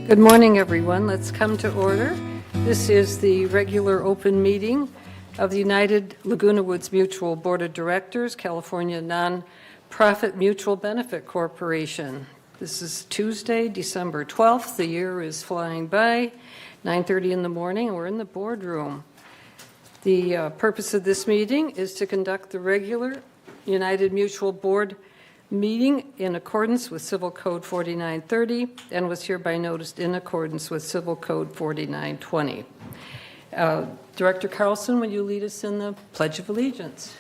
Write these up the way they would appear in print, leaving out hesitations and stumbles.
Good morning, everyone. Let's come to order. This is the regular open meeting of the United Laguna Woods Mutual Board of Directors, California Non-Profit Mutual Benefit Corporation. This is Tuesday, December 12th. The year is flying by, 9:30 in the morning. We're in the boardroom. The purpose of this meeting is to conduct the regular United Mutual Board meeting in accordance with Civil Code 4930 and was hereby noticed in accordance with Civil Code 4920. Director Carlson, will you lead us in the Pledge of Allegiance?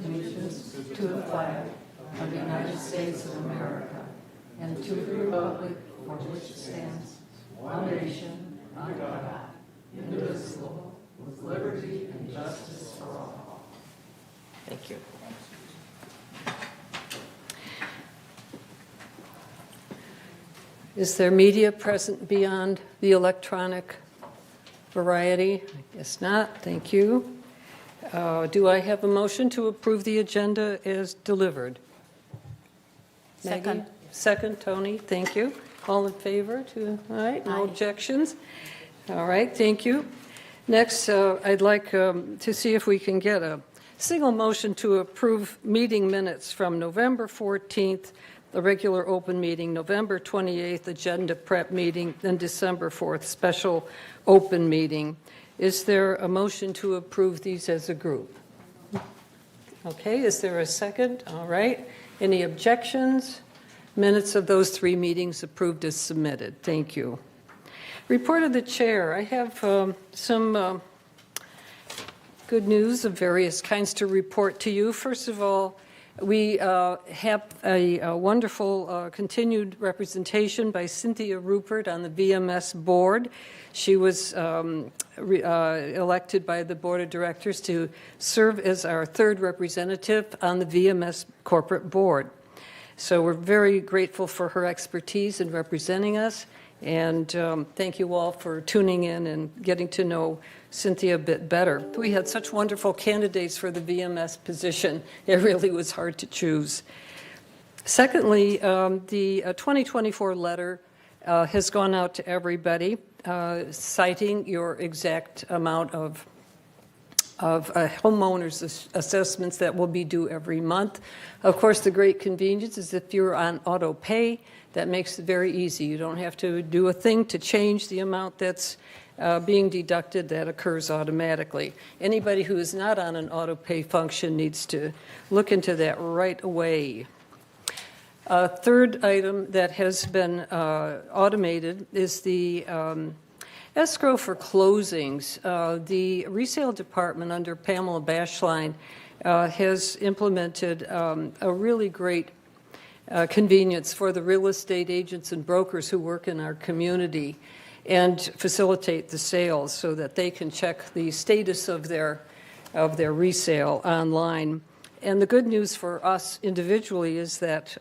Allegiance to the flag of the United States of America and to the republic for which it stands, one nation, under God, indivisible, with liberty and justice for all. Thank you. Is there media present beyond the electronic variety? I guess not. Thank you. Do I have a motion to approve the agenda as delivered? Second. Maggie? Second, Tony. Thank you. All in favor? All right. No objections. All right. Thank you. Next, I'd like to see if we can get a single motion to approve meeting minutes from November 14th, the regular open meeting, November 28th, agenda prep meeting, and December 4th, special open meeting. Is there a motion to approve these as a group? Okay, is there a second? All right. Any objections? Minutes of those three meetings approved as submitted. Thank you. Report of the chair. I have some good news of various kinds to report to you. First of all, we have a wonderful continued representation by Cynthia Rupert on the VMS board. She was elected by the board of directors to serve as our third representative on the VMS corporate board. So we're very grateful for her expertise in representing us. And thank you all for tuning in and getting to know Cynthia a bit better. We had such wonderful candidates for the VMS position. It really was hard to choose. Secondly, the 2024 letter has gone out to everybody, citing your exact amount of homeowners assessments that will be due every month. Of course, the great convenience is if you're on auto pay, that makes it very easy. You don't have to do a thing to change the amount that's being deducted. That occurs automatically. Anybody who is not on an auto pay function needs to look into that right away. A third item that has been automated is the escrow for closings. The resale department under Pamela Bashline has implemented a really great convenience for the real estate agents and brokers who work in our community and facilitate the sales so that they can check the status of their resale online. And the good news for us individually is that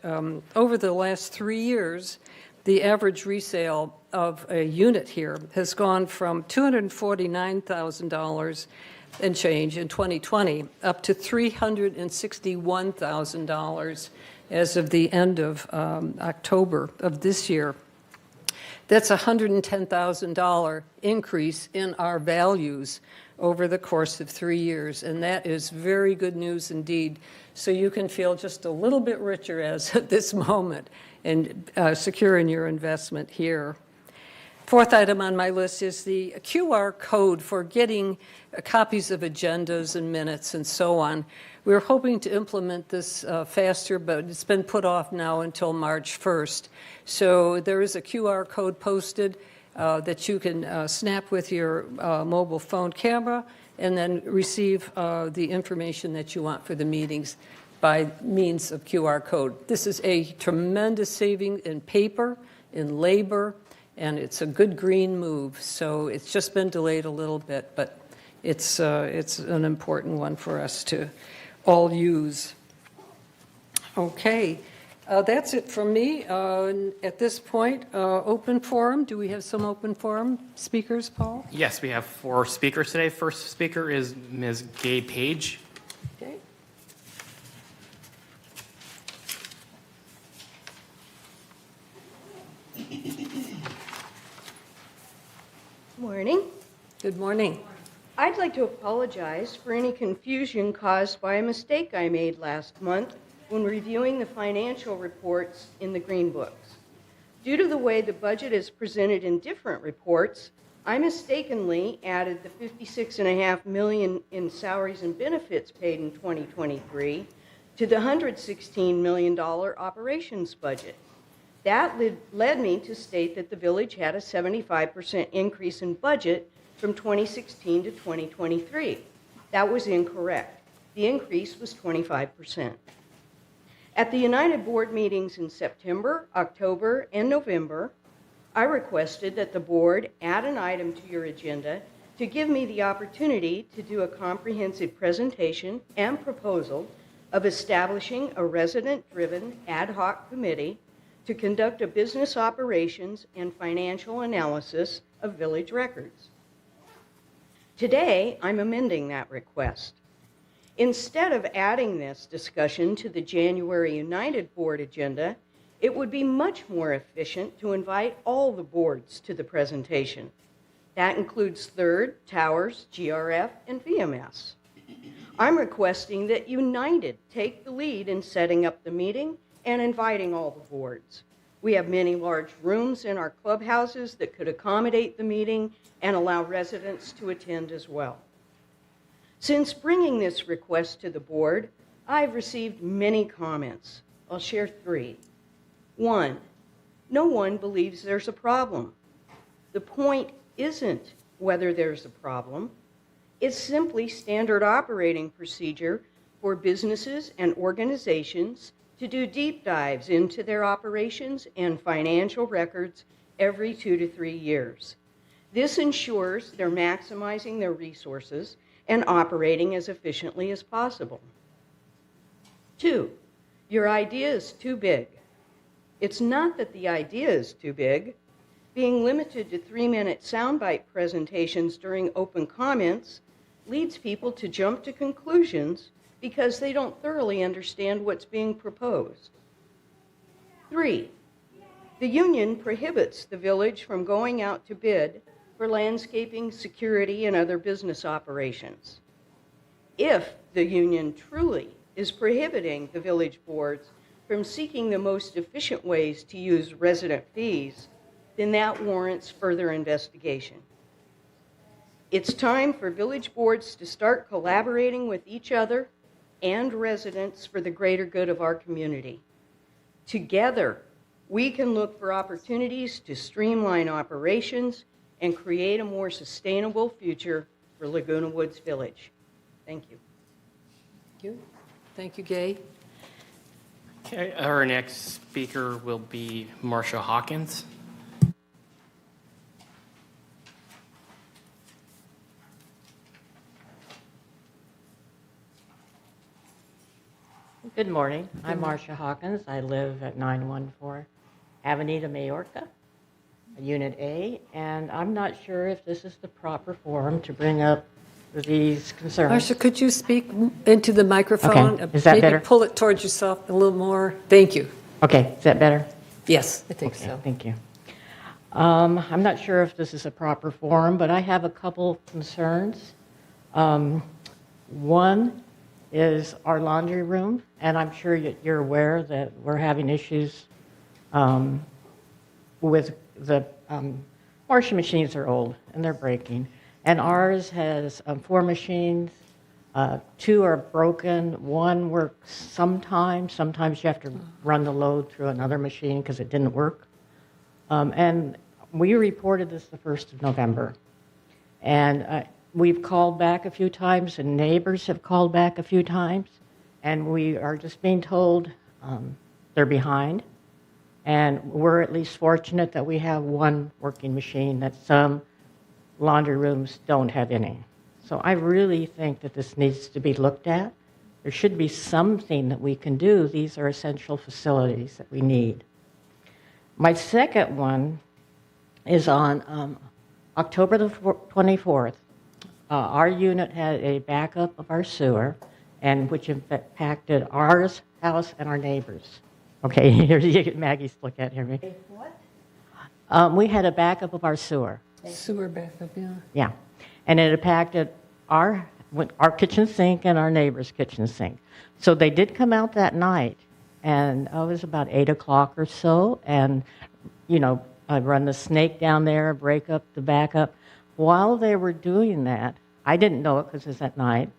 over the last 3 years, the average resale of a unit here has gone from $249,000 and change in 2020 up to $361,000 as of the end of October of this year. That's a $110,000 increase in our values over the course of 3 years, and that is very good news indeed. So you can feel just a little bit richer as of this moment and secure in your investment here. Fourth item on my list is the QR code for getting copies of agendas and minutes and so on. We're hoping to implement this faster, but it's been put off now until March 1st. So there is a QR code posted that you can snap with your mobile phone camera and then receive the information that you want for the meetings by means of QR code. This is a tremendous saving in paper, in labor, and it's a good green move. So it's just been delayed a little bit, but it's an important one for us to all use. Okay, that's it from me. At this point, open forum. Do we have some open forum speakers, Paul? Yes, we have 4 speakers today. First speaker is Ms. Gay Page. Okay. Morning. Good morning. I'd like to apologize for any confusion caused by a mistake I made last month when reviewing the financial reports in the Green Books. Due to the way the budget is presented in different reports, I mistakenly added the $56.5 million in salaries and benefits paid in 2023 to the $116 million operations budget. That led me to state that the village had a 75% increase in budget from 2016 to 2023. That was incorrect. The increase was 25%. At the United Board meetings in September, October, and November, I requested that the board add an item to your agenda to give me the opportunity to do a comprehensive presentation and proposal of establishing a resident-driven ad hoc committee to conduct a business operations and financial analysis of village records. Today, I'm amending that request. Instead of adding this discussion to the January United Board agenda, it would be much more efficient to invite all the boards to the presentation. That includes Third, Towers, GRF, and VMS. I'm requesting that United take the lead in setting up the meeting and inviting all the boards. We have many large rooms in our clubhouses that could accommodate the meeting and allow residents to attend as well. Since bringing this request to the board, I've received many comments. I'll share 3. 1, no one believes there's a problem. The point isn't whether there's a problem. It's simply standard operating procedure for businesses and organizations to do deep dives into their operations and financial records every 2 to 3 years. This ensures they're maximizing their resources and operating as efficiently as possible. 2, your idea is too big. It's not that the idea is too big. Being limited to 3-minute soundbite presentations during open comments leads people to jump to conclusions because they don't thoroughly understand what's being proposed. 3, the union prohibits the village from going out to bid for landscaping, security, and other business operations. If the union truly is prohibiting the village boards from seeking the most efficient ways to use resident fees, then that warrants further investigation. It's time for village boards to start collaborating with each other and residents for the greater good of our community. Together, we can look for opportunities to streamline operations and create a more sustainable future for Laguna Woods Village. Thank you. Thank you. Thank you, Gay. Okay, our next speaker will be Marcia Hawkins. Good morning. I'm Marcia Hawkins. I live at 914 Avenida Majorca, Unit A, and I'm not sure if this is the proper forum to bring up these concerns. Marcia, could you speak into the microphone? Okay. Is that better? Maybe pull it towards yourself a little more. Thank you. Okay, is that better? Yes, I think Okay, so. thank you. I'm not sure if this is a proper forum, but I have a couple concerns. One is our laundry room, and I'm sure you're aware that we're having issues with the washing machines are old and they're breaking. And ours has 4 machines. 2 are broken. 1 works sometimes. Sometimes you have to run the load through another machine because it didn't work. And we reported this the 1st of November. And we've called back a few times, and neighbors have called back a few times. And we are just being told they're behind. And we're at least fortunate that we have 1 working machine, that some laundry rooms don't have any. So I really think that this needs to be looked at. There should be something that we can do. These are essential facilities that we need. My second one is on October the 24th. Our unit had a backup of our sewer, and which impacted our house and our neighbors. Okay, here's Maggie's look at here. What? We had a backup of our sewer. Sewer backup, yeah. Yeah. And it impacted our kitchen sink and our neighbor's kitchen sink. So they did come out that night, and it was about 8 o'clock or so, and, I'd run the snake down there, break up the backup. While they were doing that, I didn't know it because it was at night,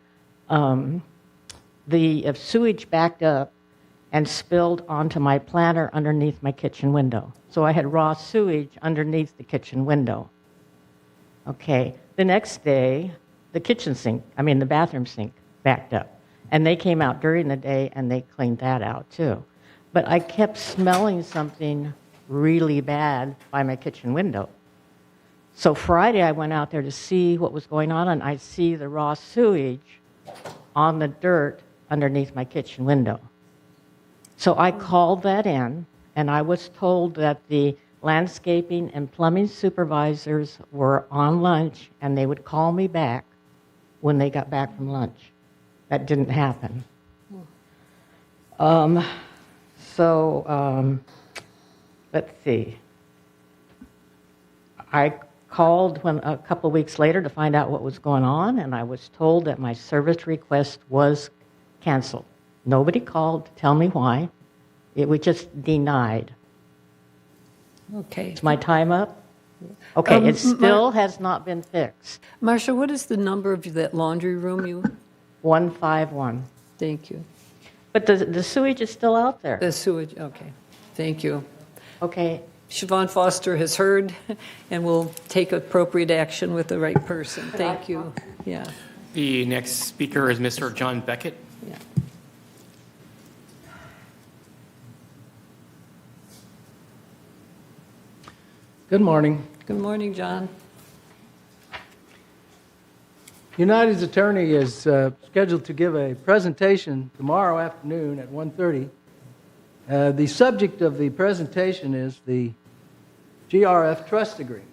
the sewage backed up and spilled onto my planter underneath my kitchen window. So I had raw sewage underneath the kitchen window. Okay, the next day, the bathroom sink backed up. And they came out during the day and they cleaned that out too. But I kept smelling something really bad by my kitchen window. So Friday I went out there to see what was going on, and I see the raw sewage on the dirt underneath my kitchen window. So I called that in, and I was told that the landscaping and plumbing supervisors were on lunch, and they would call me back when they got back from lunch. That didn't happen. Let's see. I called a couple of weeks later to find out what was going on, and I was told that my service request was canceled. Nobody called to tell me why. It was just denied. Okay. Is my time up? Okay, it still has not been fixed. Marcia, what is the number of that laundry room you? 151. Thank you. But the sewage is still out there. The sewage, okay. Thank you. Okay, Siobhan Foster has heard and will take appropriate action with the right person. Thank you. Yeah. The next speaker is Mr. John Beckett. Yeah. Good morning. Good morning, John. United's attorney is scheduled to give a presentation tomorrow afternoon at 1:30. The subject of the presentation is the GRF trust agreement.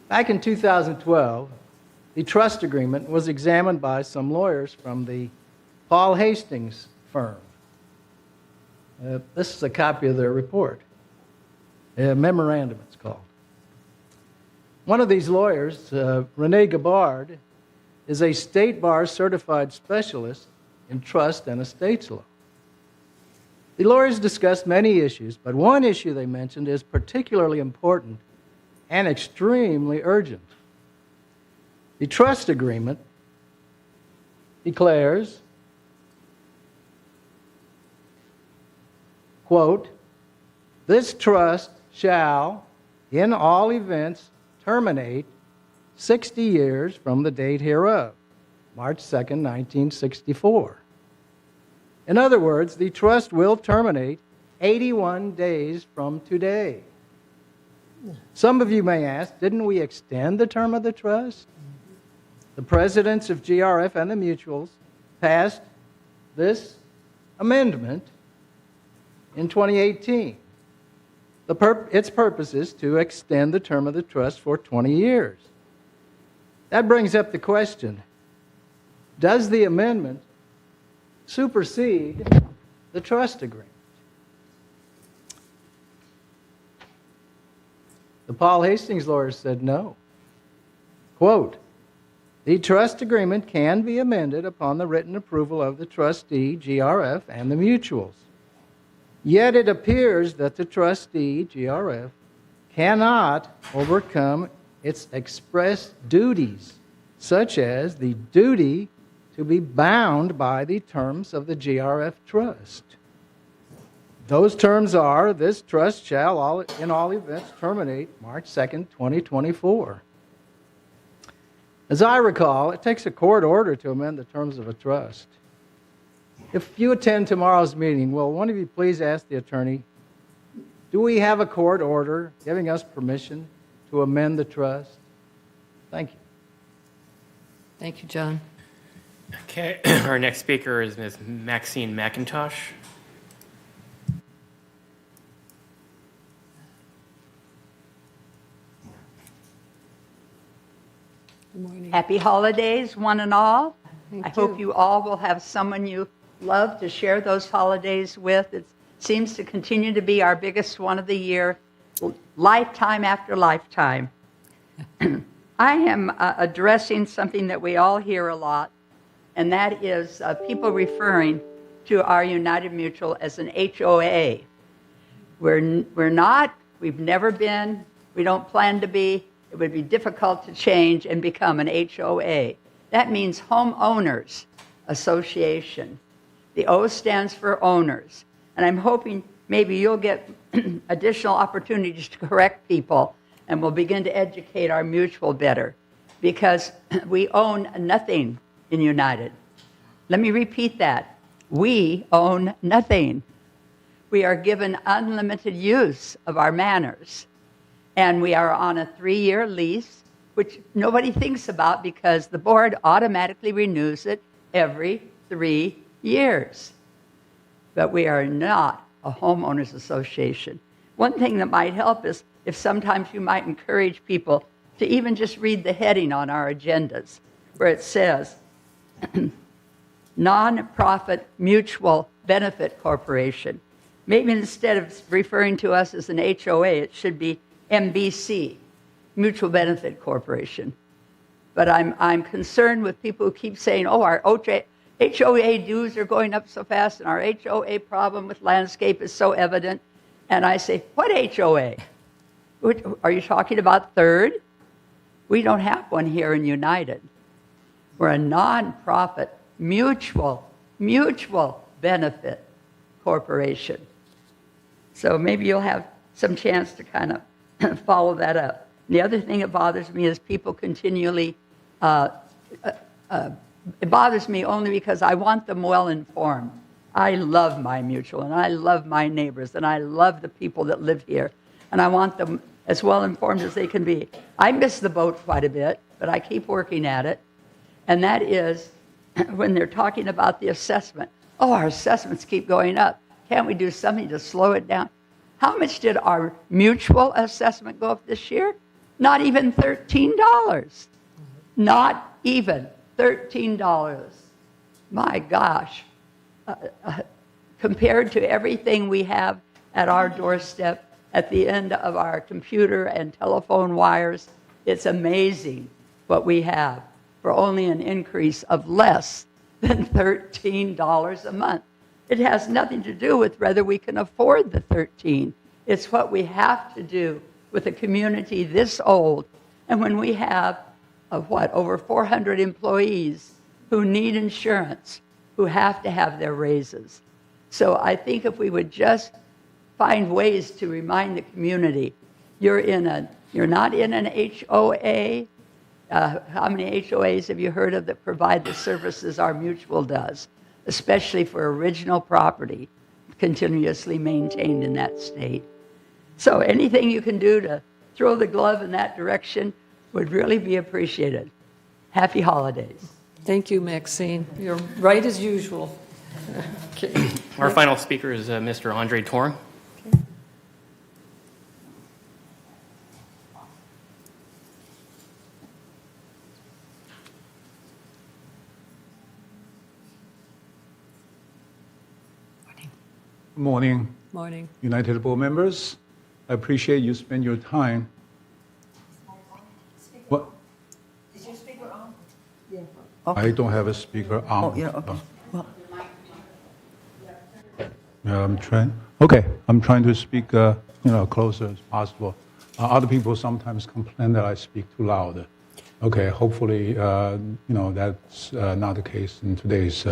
Back in 2012, the trust agreement was examined by some lawyers from the Paul Hastings firm. This is a copy of their report. A memorandum, it's called. One of these lawyers, Rene Gabbard, is a state bar certified specialist in trust and estates law. The lawyers discussed many issues, but one issue they mentioned is particularly important and extremely urgent. The trust agreement declares, quote, "This trust shall, in all events, terminate 60 years from the date hereof, March 2nd, 1964. In other words, the trust will terminate 81 days from today." Some of you may ask, didn't we extend the term of the trust? The presidents of GRF and the mutuals passed this amendment in 2018. Its purpose is to extend the term of the trust for 20 years. That brings up the question, does the amendment supersede the trust agreement? The Paul Hastings lawyers said no. Quote, "The trust agreement can be amended upon the written approval of the trustee, GRF, and the mutuals. Yet it appears that the trustee, GRF, cannot overcome its express duties, such as the duty to be bound by the terms of the GRF trust. Those terms are, this trust shall, in all events, terminate March 2nd, 2024. As I recall, it takes a court order to amend the terms of a trust. If you attend tomorrow's meeting, will one of you please ask the attorney, do we have a court order giving us permission to amend the trust? Thank you. Thank you, John. Okay, our next speaker is Ms. Maxine McIntosh. Good morning. Happy holidays, one and all. Thank I hope you all will have someone you love to share those holidays with. It seems to continue to be our biggest one of the year. lifetime after lifetime. I am addressing something that we all hear a lot, and that is people referring to our United Mutual as an HOA. We're not, we've never been, we don't plan to be. It would be difficult to change and become an HOA. That means Homeowners Association. The O stands for owners. And I'm hoping maybe you'll get additional opportunities to correct people, and we'll begin to educate our mutual better, because we own nothing in United. Let me repeat that. We own nothing. We are given unlimited use of our manors. And we are on a 3-year lease, which nobody thinks about because the board automatically renews it every 3 years. But we are not a homeowners association. One thing that might help is if sometimes you might encourage people to even just read the heading on our agendas, where it says, Nonprofit Mutual Benefit Corporation. Maybe instead of referring to us as an HOA, it should be MBC, Mutual Benefit Corporation. But I'm concerned with people who keep saying, oh, our HOA dues are going up so fast, and our HOA problem with landscape is so evident. And I say, what HOA? Are you talking about Third? We don't have one here in United. We're a nonprofit mutual benefit corporation. So maybe you'll have some chance to kind of follow that up. And the other thing that bothers me is people continually, it bothers me only because I want them well informed. I love my mutual, and I love my neighbors, and I love the people that live here, and I want them as well informed as they can be. I miss the boat quite a bit, but I keep working at it. And that is when they're talking about the assessment. Oh, our assessments keep going up. Can't we do something to slow it down? How much did our mutual assessment go up this year? Not even $13. Not even $13. My gosh. Compared to everything we have at our doorstep, at the end of our computer and telephone wires, it's amazing what we have for only an increase of less than $13 a month. It has nothing to do with whether we can afford the 13. It's what we have to do with a community this old, and when we have over 400 employees who need insurance, who have to have their raises. So I think if we would just find ways to remind the community, you're not in an HOA. How many HOAs have you heard of that provide the services our mutual does, especially for original property continuously maintained in that state? So anything you can do to throw the glove in that direction would really be appreciated. Happy holidays. Thank you, Maxine. You're right as usual. Okay. Our final speaker is Mr. Andre Torin. Good morning, Morning. United Board members. I appreciate you spend your time. What? Is your speaker on? I don't have a speaker on. Oh, yeah, okay. Well, Yeah, I'm trying to speak, closer as possible. Other people sometimes complain that I speak too loud. Okay, hopefully, that's not the case in today's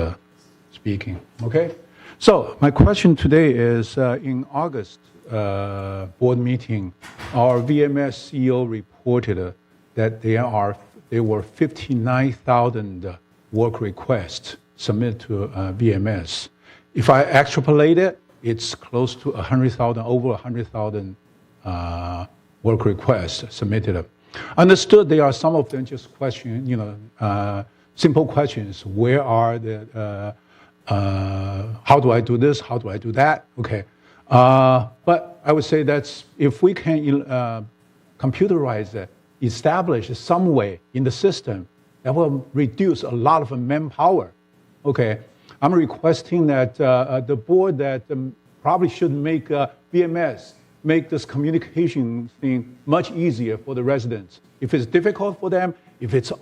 speaking. Okay. So my question today is, in August board meeting, our VMS CEO reported that there were 59,000 work requests submitted to VMS. If I extrapolate it, it's close to 100,000, over 100,000 work requests submitted. Understood there are some of them just questions, simple questions. Where are the how do I do this? How do I do that? Okay. But I would say that's if we can computerize it, establish some way in the system that will reduce a lot of manpower. Okay. I'm requesting that the board that probably should make VMS make this communication thing much easier for the residents. If it's difficult for them, if it's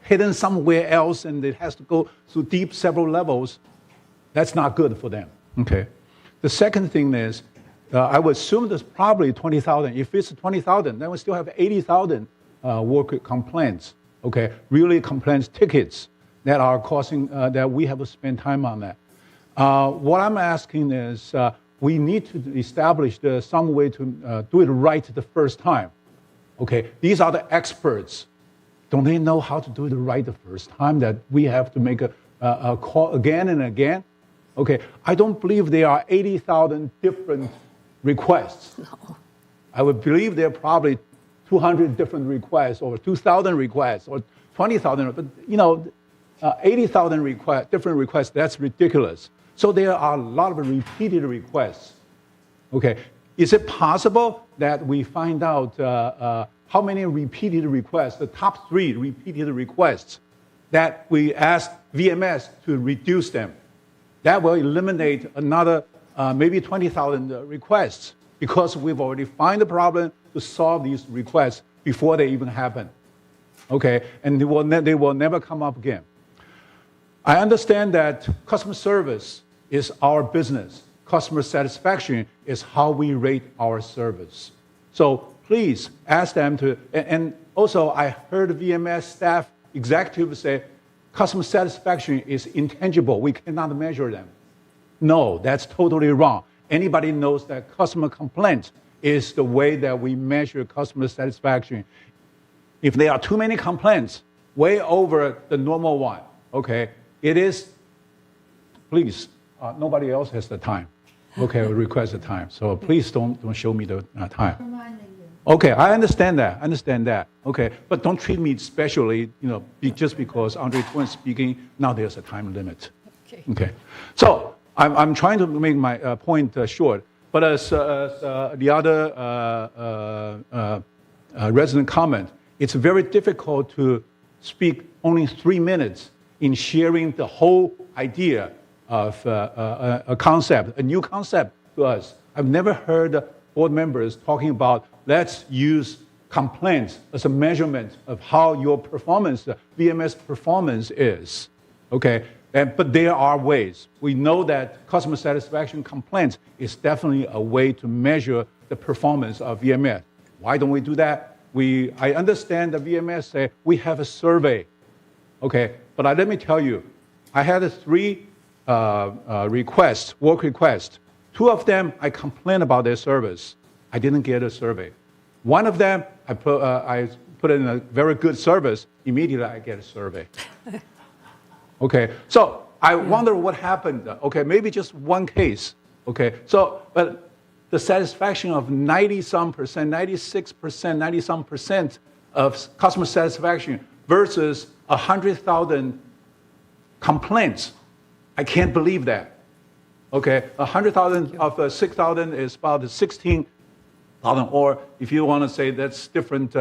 hidden somewhere else and it has to go through deep several levels, that's not good for them. Okay. The second thing is, I would assume there's probably 20,000. If it's 20,000, then we still have 80,000 worker complaints. Okay, really complaints tickets that are causing that we have to spend time on that. What I'm asking is, we need to establish some way to do it right the first time. Okay, these are the experts. Don't they know how to do it right the first time? That we have to make a call again and again. Okay, I don't believe there are 80,000 different requests. No. I would believe there are probably 200 different requests, or 2,000 requests, or 20,000. But 80,000 different requests. That's ridiculous. So there are a lot of repeated requests. Okay, is it possible that we find out how many repeated requests, the top 3 repeated requests, that we ask VMS to reduce them? That will eliminate another maybe 20,000 requests, because we've already found the problem to solve these requests before they even happen. Okay, and they will never come up again. I understand that customer service is our business. Customer satisfaction is how we rate our service. So please ask them to, and also I heard VMS staff executives say, customer satisfaction is intangible. We cannot measure them. No, that's totally wrong. Anybody knows that customer complaint is the way that we measure customer satisfaction. If there are too many complaints, way over the normal one, okay, it is, please, nobody else has the time. Okay, I request the time. So please don't show me the time. Okay, I understand that. Okay, but don't treat me specially, just because Andre Tu is speaking, now there's a time limit. Okay. So I'm trying to make my point short, but as the other resident comment, it's very difficult to speak only 3 minutes in sharing the whole idea of a concept, a new concept to us. I've never heard board members talking about, let's use complaints as a measurement of how your performance, VMS performance is. Okay, but there are ways. We know that customer satisfaction complaints is definitely a way to measure the performance of VMS. Why don't we do that? I understand the VMS say we have a survey. Okay, but let me tell you, I had 3 requests, work requests. 2 of them, I complained about their service. I didn't get a survey. One of them, I put in a very good service. Immediately, I get a survey. Okay, so I wonder what happened. Okay, maybe just one case. Okay, so but the satisfaction of 90-some percent, 96%, 90-some percent of customer satisfaction versus 100,000 complaints. I can't believe that. Okay, 100,000 of 6,000 is about 16,000, or if you want to say that's different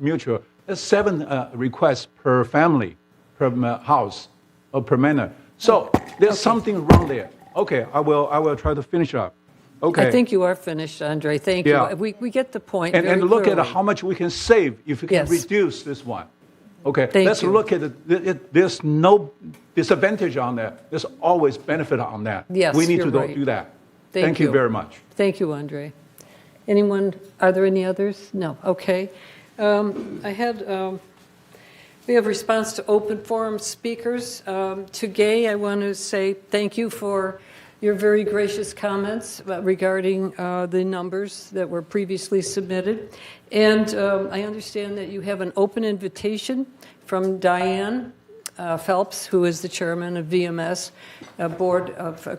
mutual, that's 7 requests per family, per house, or per manor. So there's something wrong there. Okay, I will try to finish up. Okay. I think you are finished, Andre. Thank you. We get the point. And look clearly. at how much we can save if we can reduce this one. Okay, let's look at it. There's no disadvantage on that. There's always benefit on that. Yes, we need you're to right. do that. Thank you very much. Thank you, Andre. Anyone? Are there any others? No. Okay. We have response to open forum speakers. To Gay, I want to say thank you for your very gracious comments regarding the numbers that were previously submitted. And I understand that you have an open invitation from Diane Phelps, who is the chairman of VMS,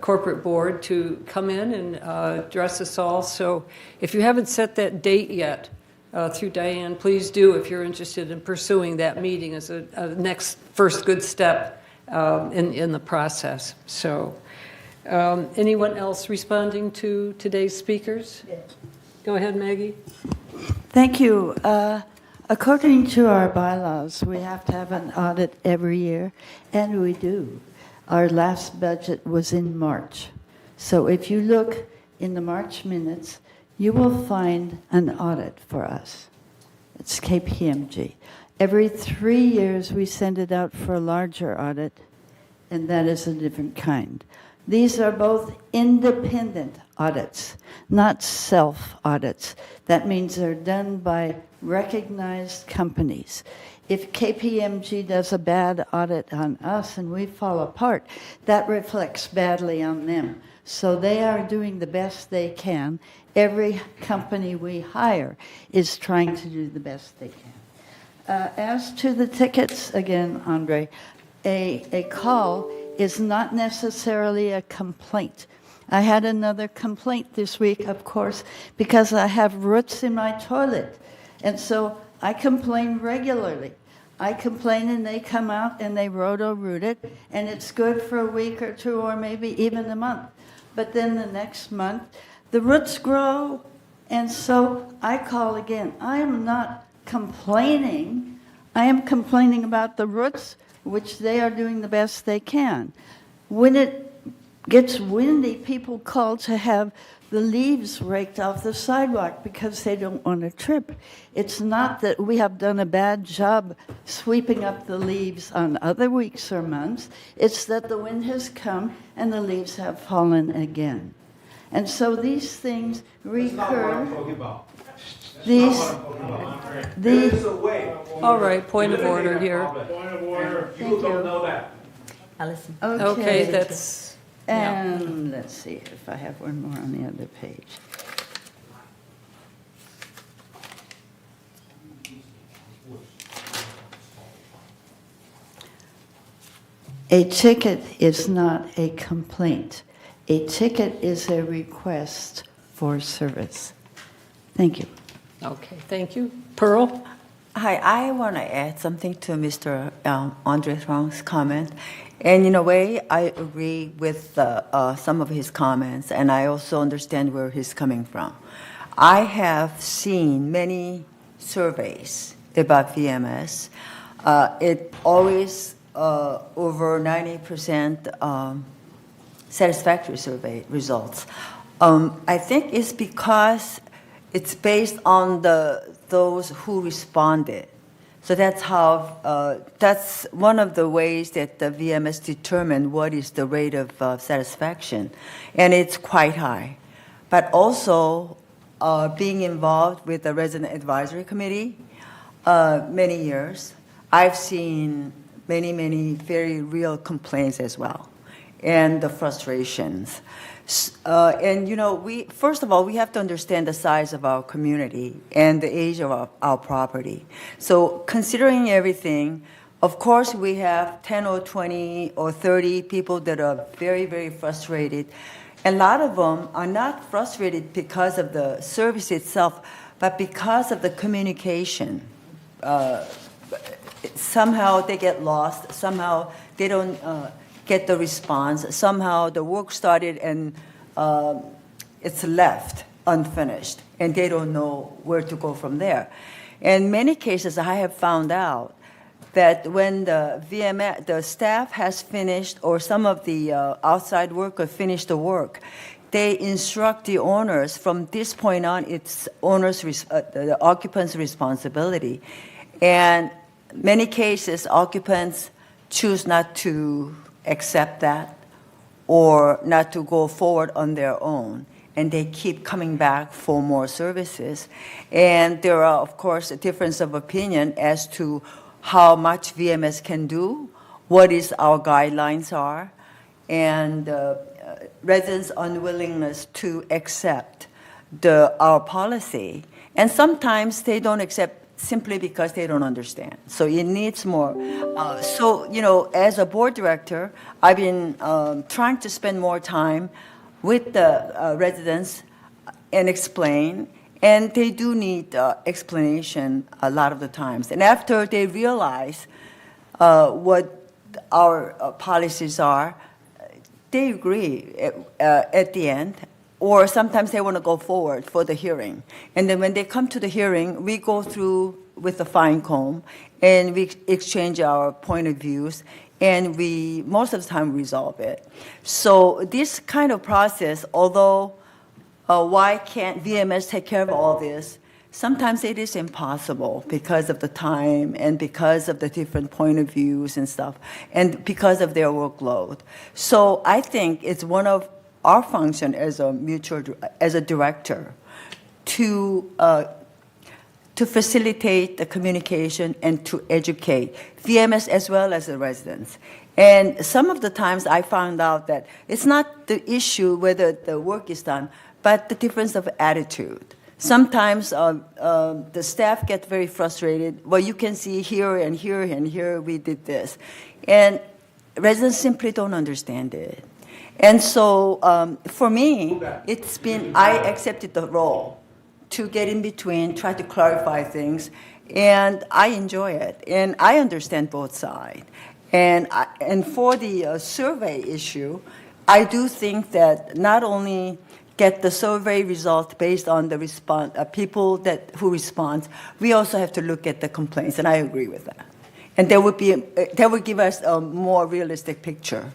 corporate board, to come in and address us all. So if you haven't set that date yet, through Diane, please do if you're interested in pursuing that meeting as a next first good step in the process. So anyone else responding to today's speakers? Yes. Go ahead, Maggie. Thank you. According to our bylaws, we have to have an audit every year, and we do. Our last budget was in March. So if you look in the March minutes, you will find an audit for us. It's KPMG. Every 3 years, we send it out for a larger audit, and that is a different kind. These are both independent audits, not self-audits. That means they're done by recognized companies. If KPMG does a bad audit on us and we fall apart, that reflects badly on them. So they are doing the best they can. Every company we hire is trying to do the best they can. As to the tickets, again, Andre, a call is not necessarily a complaint. I had another complaint this week, of course, because I have roots in my toilet. And so I complain regularly. I complain and they come out and they roto-root it, and it's good for a week or two or maybe even a month. But then the next month, the roots grow, and so I call again. I am not complaining. I am complaining about the roots, which they are doing the best they can. When it gets windy, people call to have the leaves raked off the sidewalk because they don't want to trip. It's not that we have done a bad job sweeping up the leaves on other weeks or months. It's that the wind has come and the leaves have fallen again. And so these things recur. These, All right, point of order here. Point of order. Thank You don't you. know that. Okay, that's, And let's see if I have one more on the other page. A ticket is not a complaint. A ticket is a request for service. Thank you. okay, thank you. Pearl? Hi, I want to add something to Mr. Andre Huang's comment. And in a way, I agree with some of his comments, and I also understand where he's coming from. I have seen many surveys about VMS. It always over 90% satisfactory survey results. I think it's because it's based on those who responded. So that's how, that's one of the ways that the VMS determine what is the rate of satisfaction, and it's quite high. But also, being involved with the Resident Advisory Committee many years, I've seen many very real complaints as well, and the frustrations. And you know, first of all, we have to understand the size of our community and the age of our property. So considering everything, of course, we have 10 or 20 or 30 people that are very frustrated. A lot of them are not frustrated because of the service itself, but because of the communication. Somehow they get lost, somehow they don't get the response. Somehow the work started and it's left unfinished, and they don't know where to go from there. In many cases, I have found out that when the VMS, the staff has finished, or some of the outside workers finish the work, they instruct the owners from this point on, it's the occupant's responsibility. And many cases, occupants choose not to accept that or not to go forward on their own, and they keep coming back for more services. And there are, of course, a difference of opinion as to how much VMS can do, what is our guidelines are, and residents' unwillingness to accept our policy. And sometimes they don't accept simply because they don't understand. So it needs more. So, you know, as a board director, I've been trying to spend more time with the residents and explain, and they do need explanation a lot of the times. And after they realize what our policies are, they agree at the end. Or sometimes they want to go forward for the hearing. And then when they come to the hearing, we go through with a fine comb, and we exchange our point of views, and we, most of the time, resolve it. So this kind of process, although why can't VMS take care of all this? Sometimes it is impossible because of the time and because of the different point of views and stuff, and because of their workload. So I think it's one of our function as a director to facilitate the communication and to educate VMS as well as the residents. And some of the times I found out that it's not the issue whether the work is done, but the difference of attitude. Sometimes the staff get very frustrated. Well, you can see here and here and here we did this. And residents simply don't understand it. And so for me, I accepted the role to get in between, try to clarify things, and I enjoy it. And I understand both sides. And for the survey issue, I do think that not only get the survey result based on the response, people who respond, we also have to look at the complaints, and I agree with that. And that would give us a more realistic picture.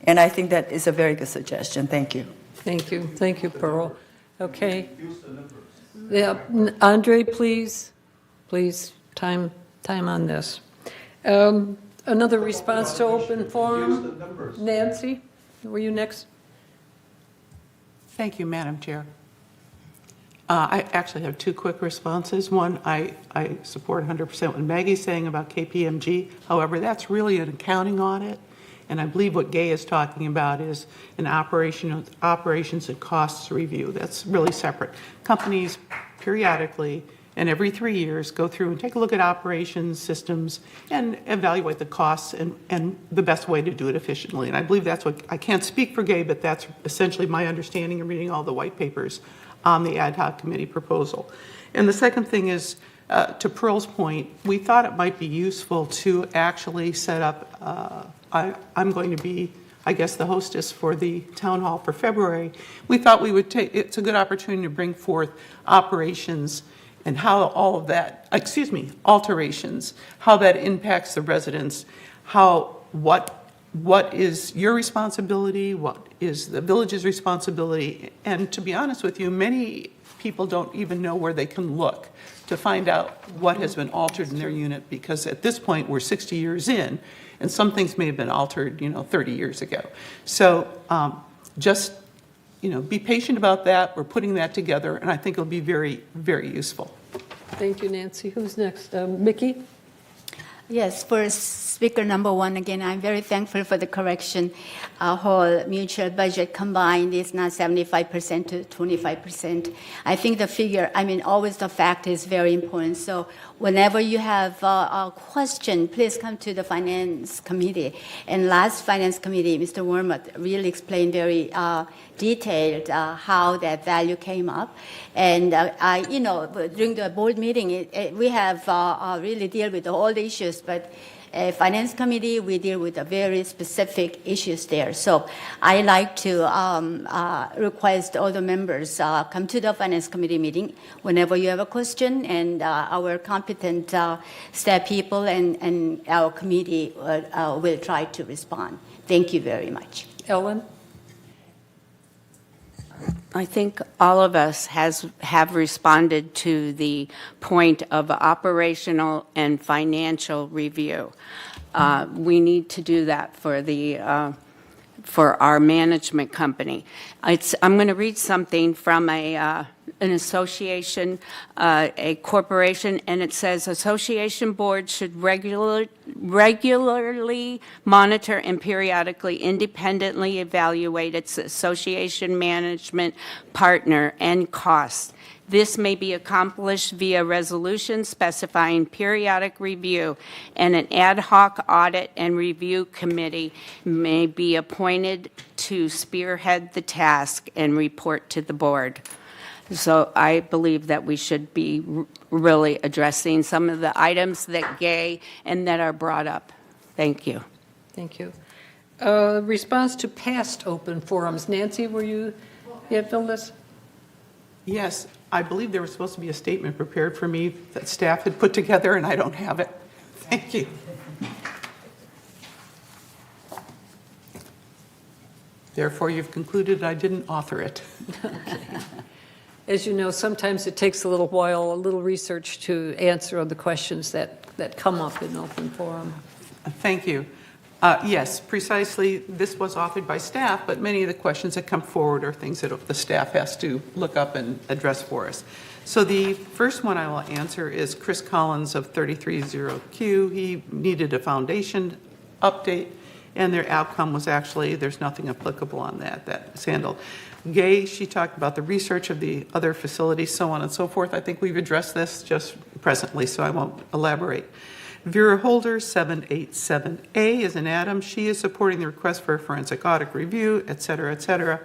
And I think that is a very good suggestion. Thank you. Thank you, Pearl. Okay. Yeah, Andre, please, time on this. Another response to open forum. Nancy, were you next? Thank you, Madam Chair. I actually have two quick responses. One, I support 100% what Maggie's saying about KPMG. However, that's really an accounting audit, and I believe what Gay is talking about is an operations and costs review. That's really separate. Companies periodically and every 3 years go through and take a look at operations systems and evaluate the costs and the best way to do it efficiently. And I believe that's what, I can't speak for Gay, but that's essentially my understanding of reading all the white papers on the ad hoc committee proposal. And the second thing is, to Pearl's point, we thought it might be useful to actually set up, I'm going to be, I guess, the hostess for the town hall for February. We thought we would it's a good opportunity to bring forth operations and how all of that, alterations, how that impacts the residents, what is your responsibility, what is the village's responsibility, and to be honest with you, many people don't even know where they can look to find out what has been altered in their unit, because at this point we're 60 years in, and some things may have been altered, 30 years ago. So just be patient about that. We're putting that together, and I think it'll be very, very useful. Thank you, Nancy. Who's next? Mickey? Yes, for speaker number one, again, I'm very thankful for the correction. Our whole mutual budget combined is not 75% to 25%. I think the figure, always the fact is very important. So whenever you have a question, please come to the finance committee. And last finance committee, Mr. Wormuth really explained very detailed how that value came up. And during the board meeting, we have really deal with all the issues, but finance committee, we deal with the very specific issues there. So I like to request all the members come to the finance committee meeting whenever you have a question, and our competent staff people and our committee will try to respond. Thank you very much. Ellen? I think all of us have responded to the point of operational and financial review. We need to do that for our management company. I'm going to read something from an association, a corporation, and it says, association board should regularly monitor and periodically independently evaluate its association management partner and costs. This may be accomplished via resolution specifying periodic review, and an ad hoc audit and review committee may be appointed to spearhead the task and report to the board. So I believe that we should be really addressing some of the items that Gay and that are brought up. Thank you. Thank you. Response to past open forums. Nancy, were you fill this? Yes, I believe there was supposed to be a statement prepared for me that staff had put together, and I don't have it. Thank you. Therefore, you've concluded I didn't author it. As you know, sometimes it takes a little while, a little research to answer the questions that come up in open forum. Thank you. Yes, precisely. This was authored by staff, but many of the questions that come forward are things that the staff has to look up and address for us. So the first one I will answer is Chris Collins of 330Q. He needed a foundation update, and their outcome was actually there's nothing applicable on that. That's handled. Gay, she talked about the research of the other facilities, so on and so forth. I think we've addressed this just presently, so I won't elaborate. Vera Holder, 787A, is an Adam. She is supporting the request for a forensic audit review, et cetera, et cetera.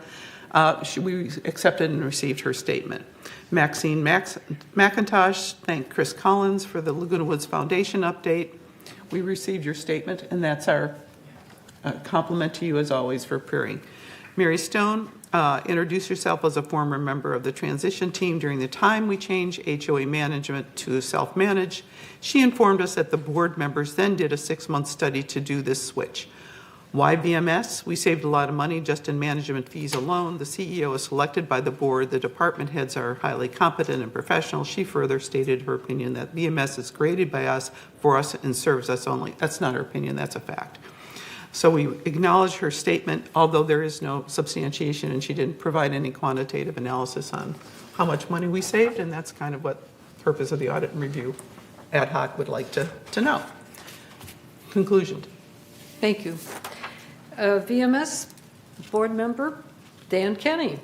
We accepted and received her statement. Maxine McIntosh thanked Chris Collins for the Laguna Woods Foundation update. We received your statement, and that's our compliment to you, as always, for appearing. Mary Stone, introduced herself as a former member of the transition team during the time we changed HOA management to self-manage. She informed us that the board members then did a 6-month study to do this switch. Why VMS? We saved a lot of money just in management fees alone. The CEO is selected by the board. The department heads are highly competent and professional. She further stated her opinion that VMS is created by us, for us, and serves us only. That's not her opinion, that's a fact. So we acknowledge her statement, although there is no substantiation, and she didn't provide any quantitative analysis on how much money we saved, and that's kind of what the purpose of the audit and review ad hoc would like to know. Conclusion. Thank you. VMS board member Dan Kenny.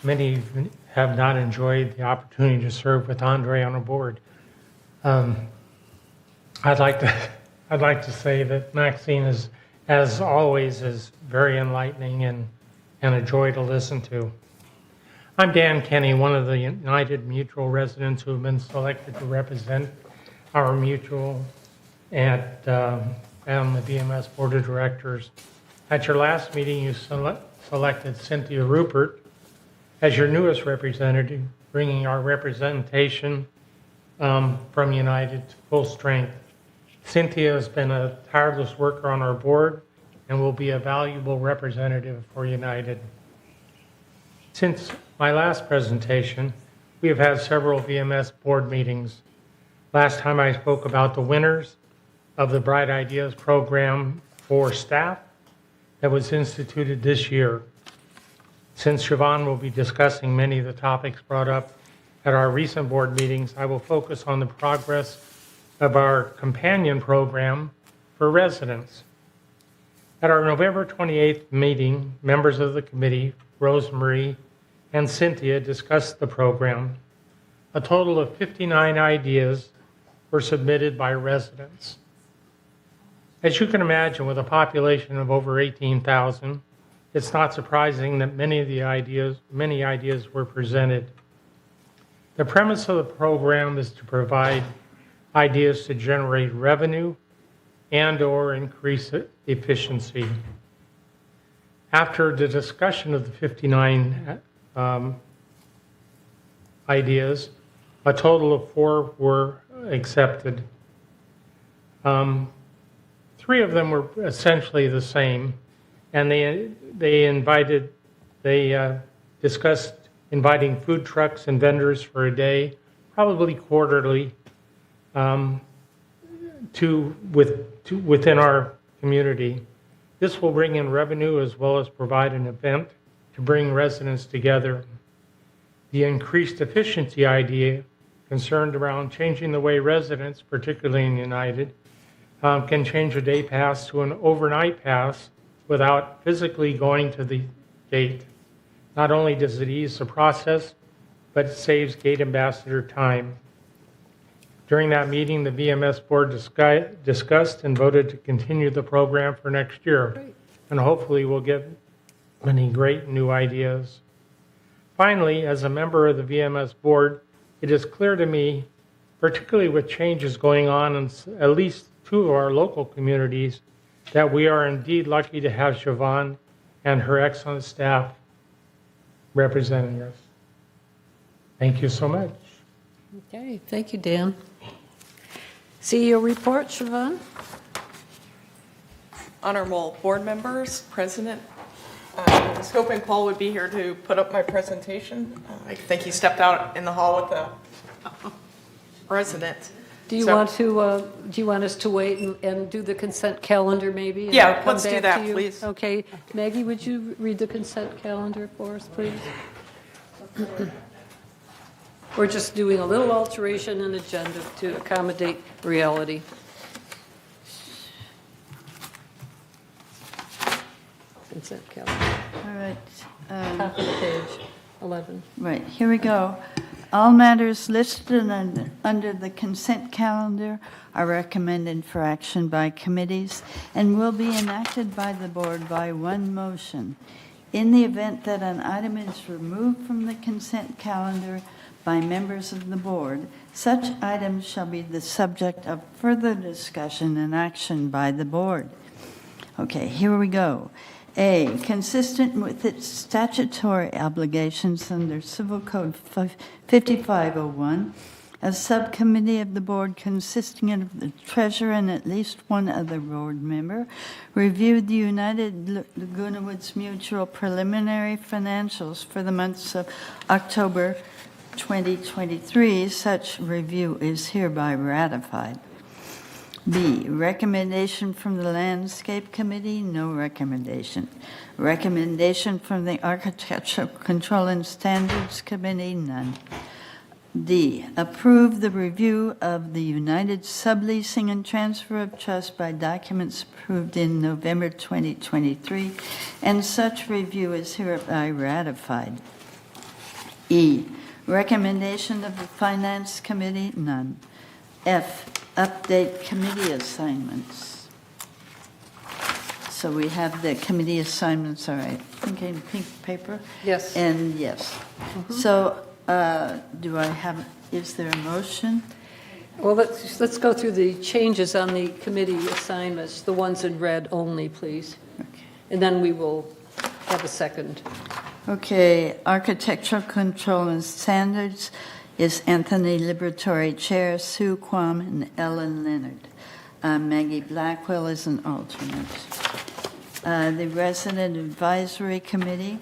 Many have not enjoyed the opportunity to serve with Andre on a board. I'd like to say that Maxine is, as always, is very enlightening and a joy to listen to. I'm Dan Kenny, one of the United Mutual residents who have been selected to represent our mutual at the VMS Board of Directors. At your last meeting, you selected Cynthia Rupert as your newest representative, bringing our representation from United to full strength. Cynthia has been a tireless worker on our board and will be a valuable representative for United. Since my last presentation, we have had several VMS board meetings. Last time I spoke about the winners of the Bright Ideas program for staff that was instituted this year. Since Siobhan will be discussing many of the topics brought up at our recent board meetings, I will focus on the progress of our companion program for residents. At our November 28th meeting, members of the committee, Rosemarie and Cynthia, discussed the program. A total of 59 ideas were submitted by residents. As you can imagine, with a population of over 18,000, it's not surprising that many ideas were presented. The premise of the program is to provide ideas to generate revenue and/or increase efficiency. After the discussion of the 59 ideas, a total of 4 were accepted. 3 of them were essentially the same, and they discussed inviting food trucks and vendors for a day, probably quarterly, within our community. This will bring in revenue as well as provide an event to bring residents together. The increased efficiency idea concerned around changing the way residents, particularly in United, can change a day pass to an overnight pass without physically going to the gate. Not only does it ease the process, but it saves gate ambassador time. During that meeting, the VMS board discussed and voted to continue the program for next year. Great. And hopefully we'll get many great new ideas. Finally, as a member of the VMS board, it is clear to me, particularly with changes going on in at least 2 of our local communities, that we are indeed lucky to have Siobhan and her excellent staff representing us. Thank you so much. Okay, thank you, Dan. CEO report, Siobhan? Honorable board members, President, I was hoping Paul would be here to put up my presentation. I think he stepped out in the hall with the president. Do you So- want us to wait and do the consent calendar maybe? and Yeah, come let's do back that, to you? please. Okay. Maggie, would you read the consent calendar for us, please? We're just doing a little alteration in agenda to accommodate reality. Consent calendar. All right. Top of the page, 11. Right, here we go. All matters listed under the consent calendar are recommended for action by committees and will be enacted by the board by one motion. In the event that an item is removed from the consent calendar by members of the board, such items shall be the subject of further discussion and action by the board. Okay, here we go. A, consistent with its statutory obligations under Civil Code 5501, a subcommittee of the board consisting of the treasurer and at least one other board member reviewed the United Laguna Woods Mutual preliminary financials for the months of October 2023. Such review is hereby ratified. B, recommendation from the Landscape Committee, no recommendation. Recommendation from the Architectural Control and Standards Committee, none. D, approve the review of the United Subleasing and Transfer of Trust by documents approved in November 2023, and such review is hereby ratified. E, recommendation of the Finance Committee, none. F, update committee assignments. So we have the committee assignments, all right. Okay, pink paper? Yes. And yes. So do I have, is there a motion? Well, let's go through the changes on the committee assignments, the ones in red only, please. Okay. And then we will have a second. Okay, Architectural Control and Standards is Anthony Liberatore Chair, Sue Quam, and Ellen Leonard. Maggie Blackwell is an alternate. The Resident Advisory Committee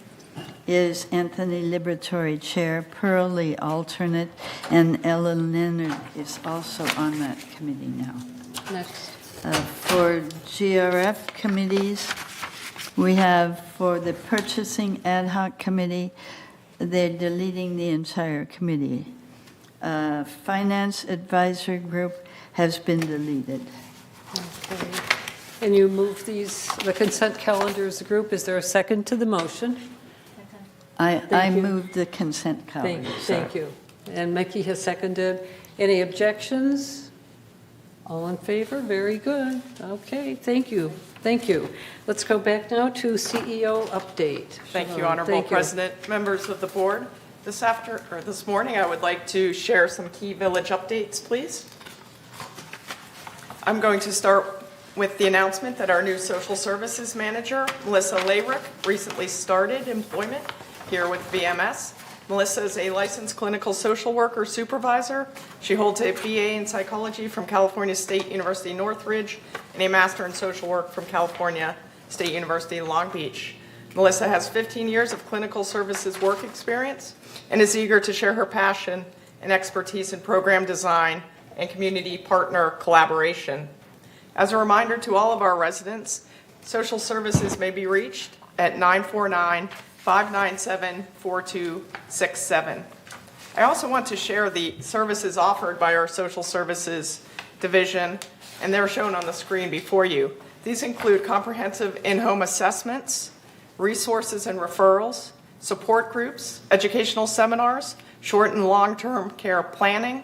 is Anthony Liberatore Chair, Pearl Lee alternate, and Ellen Leonard is also on that committee now. Next. For GRF committees, we have for the Purchasing Ad Hoc Committee, they're deleting the entire committee. Finance Advisory Group has been deleted. Okay. And you move the consent calendar as a group. Is there a second to the motion? I moved the consent calendar. Thank you. And Mickey has seconded. Any objections? All in favor? Very good. Okay, thank you. Thank you. Let's go back now to CEO update. Thank you, Siobhan. Honorable Thank you. President, members of the board. This morning, I would like to share some key village updates, please. I'm going to start with the announcement that our new social services manager, Melissa Layrick, recently started employment here with VMS. Melissa is a licensed clinical social worker supervisor. She holds a BA in psychology from California State University Northridge and a master in social work from California State University Long Beach. Melissa has 15 years of clinical services work experience and is eager to share her passion and expertise in program design and community partner collaboration. As a reminder to all of our residents, social services may be reached at 949-597-4267. I also want to share the services offered by our social services division, and they're shown on the screen before you. These include comprehensive in-home assessments, resources and referrals, support groups, educational seminars, short and long-term care planning,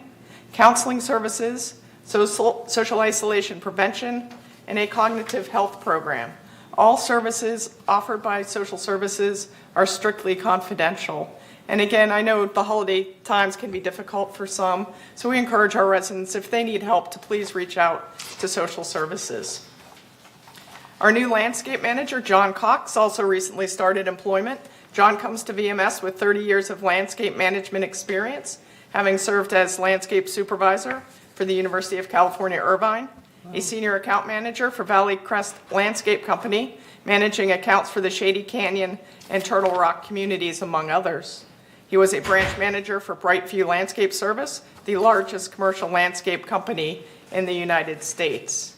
counseling services, social isolation prevention, and a cognitive health program. All services offered by social services are strictly confidential. And again, I know the holiday times can be difficult for some, so we encourage our residents, if they need help, to please reach out to social services. Our new landscape manager, John Cox, also recently started employment. John comes to VMS with 30 years of landscape management experience, having served as landscape supervisor, for the University of California, Irvine, a senior account manager for Valley Crest Landscape Company, managing accounts for the Shady Canyon and Turtle Rock communities, among others. He was a branch manager for Brightview Landscape Service, the largest commercial landscape company in the United States.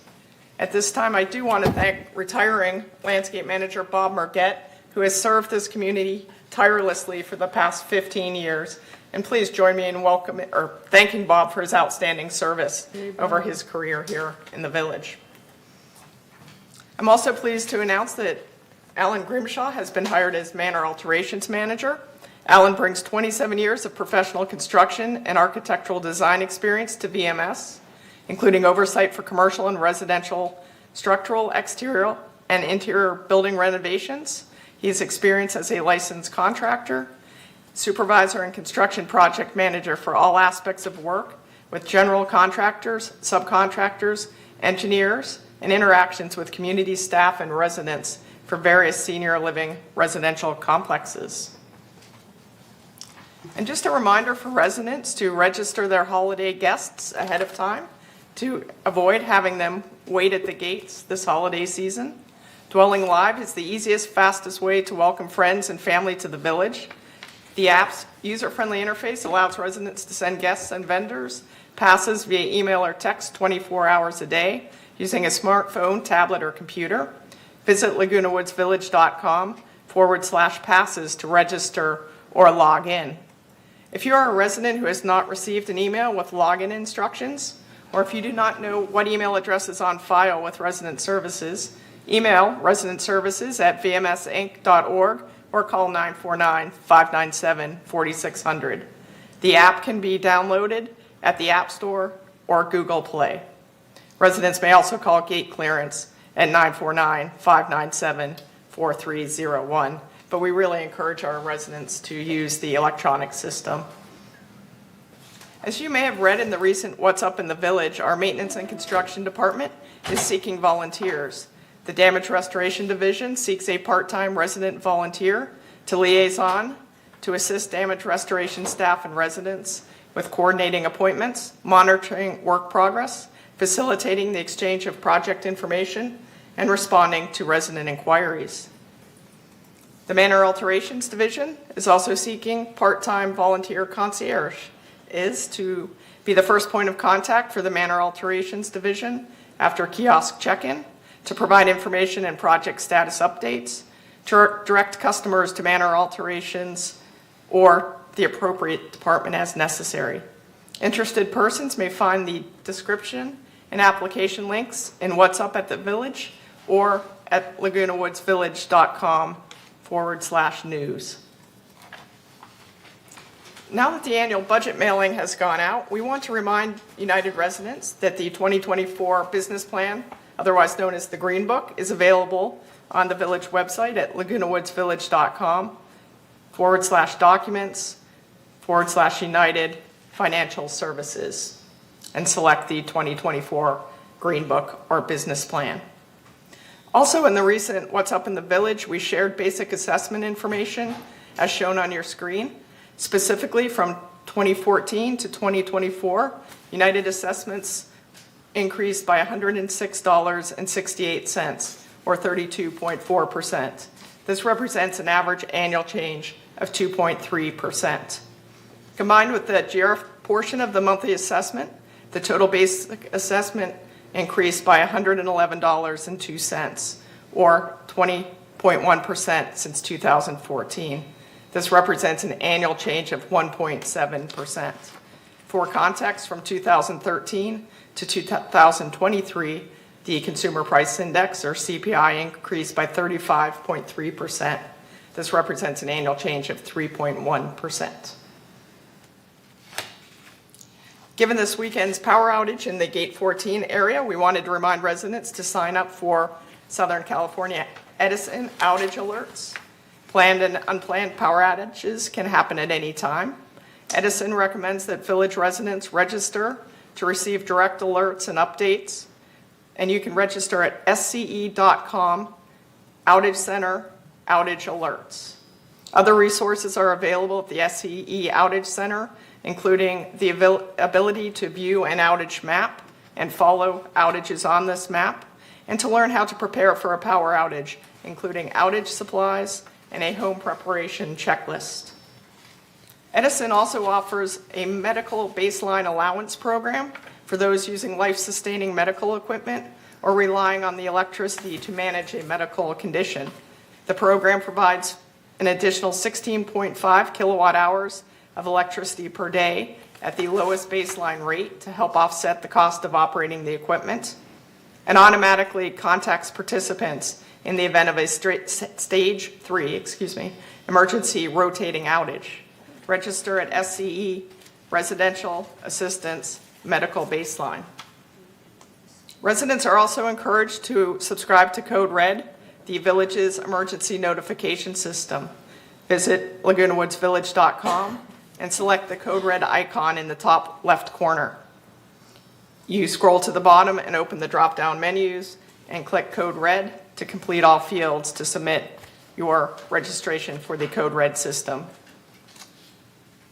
At this time, I do want to thank retiring landscape manager Bob Merget, who has served this community tirelessly for the past 15 years. And please join me in thanking Bob for his outstanding service over his career here in the village. I'm also pleased to announce that Alan Grimshaw has been hired as Manor Alterations Manager. Alan brings 27 years of professional construction and architectural design experience to VMS, including oversight for commercial and residential structural, exterior, and interior building renovations. He has experience as a licensed contractor, supervisor, and construction project manager for all aspects of work with general contractors, subcontractors, engineers, and interactions with community staff and residents for various senior living residential complexes. And just a reminder for residents to register their holiday guests ahead of time to avoid having them wait at the gates this holiday season. Dwelling Live is the easiest, fastest way to welcome friends and family to the village. The app's user-friendly interface allows residents to send guests and vendors passes via email or text 24 hours a day using a smartphone, tablet, or computer. Visit lagunawoodsvillage.com/passes to register or log in. If you are a resident who has not received an email with login instructions, or if you do not know what email address is on file with Resident Services, email residentservices@vmsinc.org or call 949-597-4600. The app can be downloaded at the App Store or Google Play. Residents may also call gate clearance at 949-597-4301, but we really encourage our residents to use the electronic system. As you may have read in the recent What's Up in the Village, our Maintenance and Construction Department is seeking volunteers. The Damage Restoration Division seeks a part-time resident volunteer to liaison to assist damage restoration staff and residents with coordinating appointments, monitoring work progress, facilitating the exchange of project information, and responding to resident inquiries. The Manor Alterations Division is also seeking part-time volunteer concierge, is to be the first point of contact for the Manor Alterations Division after kiosk check-in, to provide information and project status updates, to direct customers to Manor Alterations or the appropriate department as necessary. Interested persons may find the description and application links in What's Up at the Village or at lagunawoodsvillage.com/news. Now that the annual budget mailing has gone out, we want to remind United residents that the 2024 business plan, otherwise known as the Green Book, is available on the village website at lagunawoodsvillage.com/documents/United Financial Services, and select the 2024 Green Book or business plan. Also in the recent What's Up in the Village, we shared basic assessment information as shown on your screen. Specifically from 2014 to 2024, United assessments increased by $106.68, or 32.4%. This represents an average annual change of 2.3%. Combined with the GRF portion of the monthly assessment, the total basic assessment increased by $111.02, or 20.1% since 2014. This represents an annual change of 1.7%. For context, from 2013 to 2023, the Consumer Price Index, or CPI, increased by 35.3%. This represents an annual change of 3.1%. Given this weekend's power outage in the Gate 14 area, we wanted to remind residents to sign up for Southern California Edison outage alerts. Planned and unplanned power outages can happen at any time. Edison recommends that village residents register to receive direct alerts and updates, and you can register at sce.com outage center outage alerts. Other resources are available at the SCE Outage Center including the ability to view an outage map and follow outages on this map, and to learn how to prepare for a power outage, including outage supplies and a home preparation checklist. Edison also offers a medical baseline allowance program for those using life-sustaining medical equipment or relying on the electricity to manage a medical condition. The program provides an additional 16.5 kilowatt hours of electricity per day at the lowest baseline rate to help offset the cost of operating the equipment, and automatically contacts participants in the event of a stage 3 emergency rotating outage. Register at SCE Residential Assistance Medical Baseline. Residents are also encouraged to subscribe to Code Red, the village's emergency notification system. Visit lagunawoodsvillage.com and select the Code Red icon in the top left corner. You scroll to the bottom and open the drop-down menus and click Code Red to complete all fields to submit your registration for the Code Red system.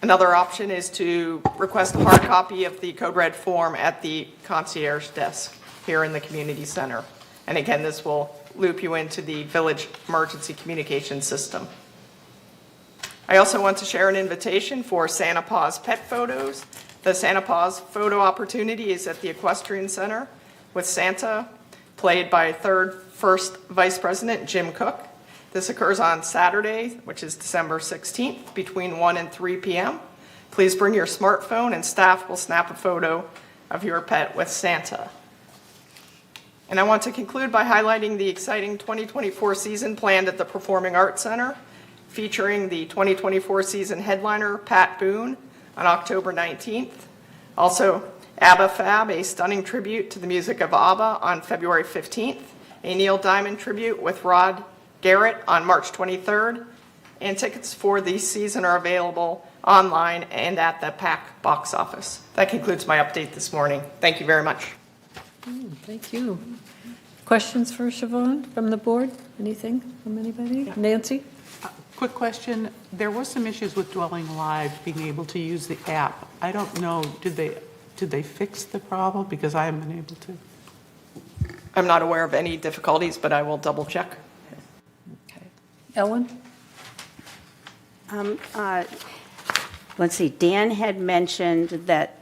Another option is to request a hard copy of the Code Red form at the concierge desk here in the community center. And again, this will loop you into the village emergency communication system. I also want to share an invitation for Santa Paws pet photos. The Santa Paws photo opportunity is at the Equestrian Center with Santa, played by first Vice President Jim Cook. This occurs on Saturday, which is December 16th, between 1 and 3 p.m. Please bring your smartphone and staff will snap a photo of your pet with Santa. And I want to conclude by highlighting the exciting 2024 season planned at the Performing Arts Center, featuring the 2024 season headliner, Pat Boone, on October 19th. Also, ABBA Fab, a stunning tribute to the music of ABBA on February 15th. A Neil Diamond tribute with Rod Garrett on March 23rd. And tickets for the season are available online and at the PAC box office. That concludes my update this morning. Thank you very much. Thank you. Questions for Siobhan from the board? Anything from anybody? Nancy? Quick question. There was some issues with Dwelling Live being able to use the app. I don't know, did they fix the problem? Because I haven't been able to. I'm not aware of any difficulties, but I will double check. Okay. Ellen? Let's see, Dan had mentioned that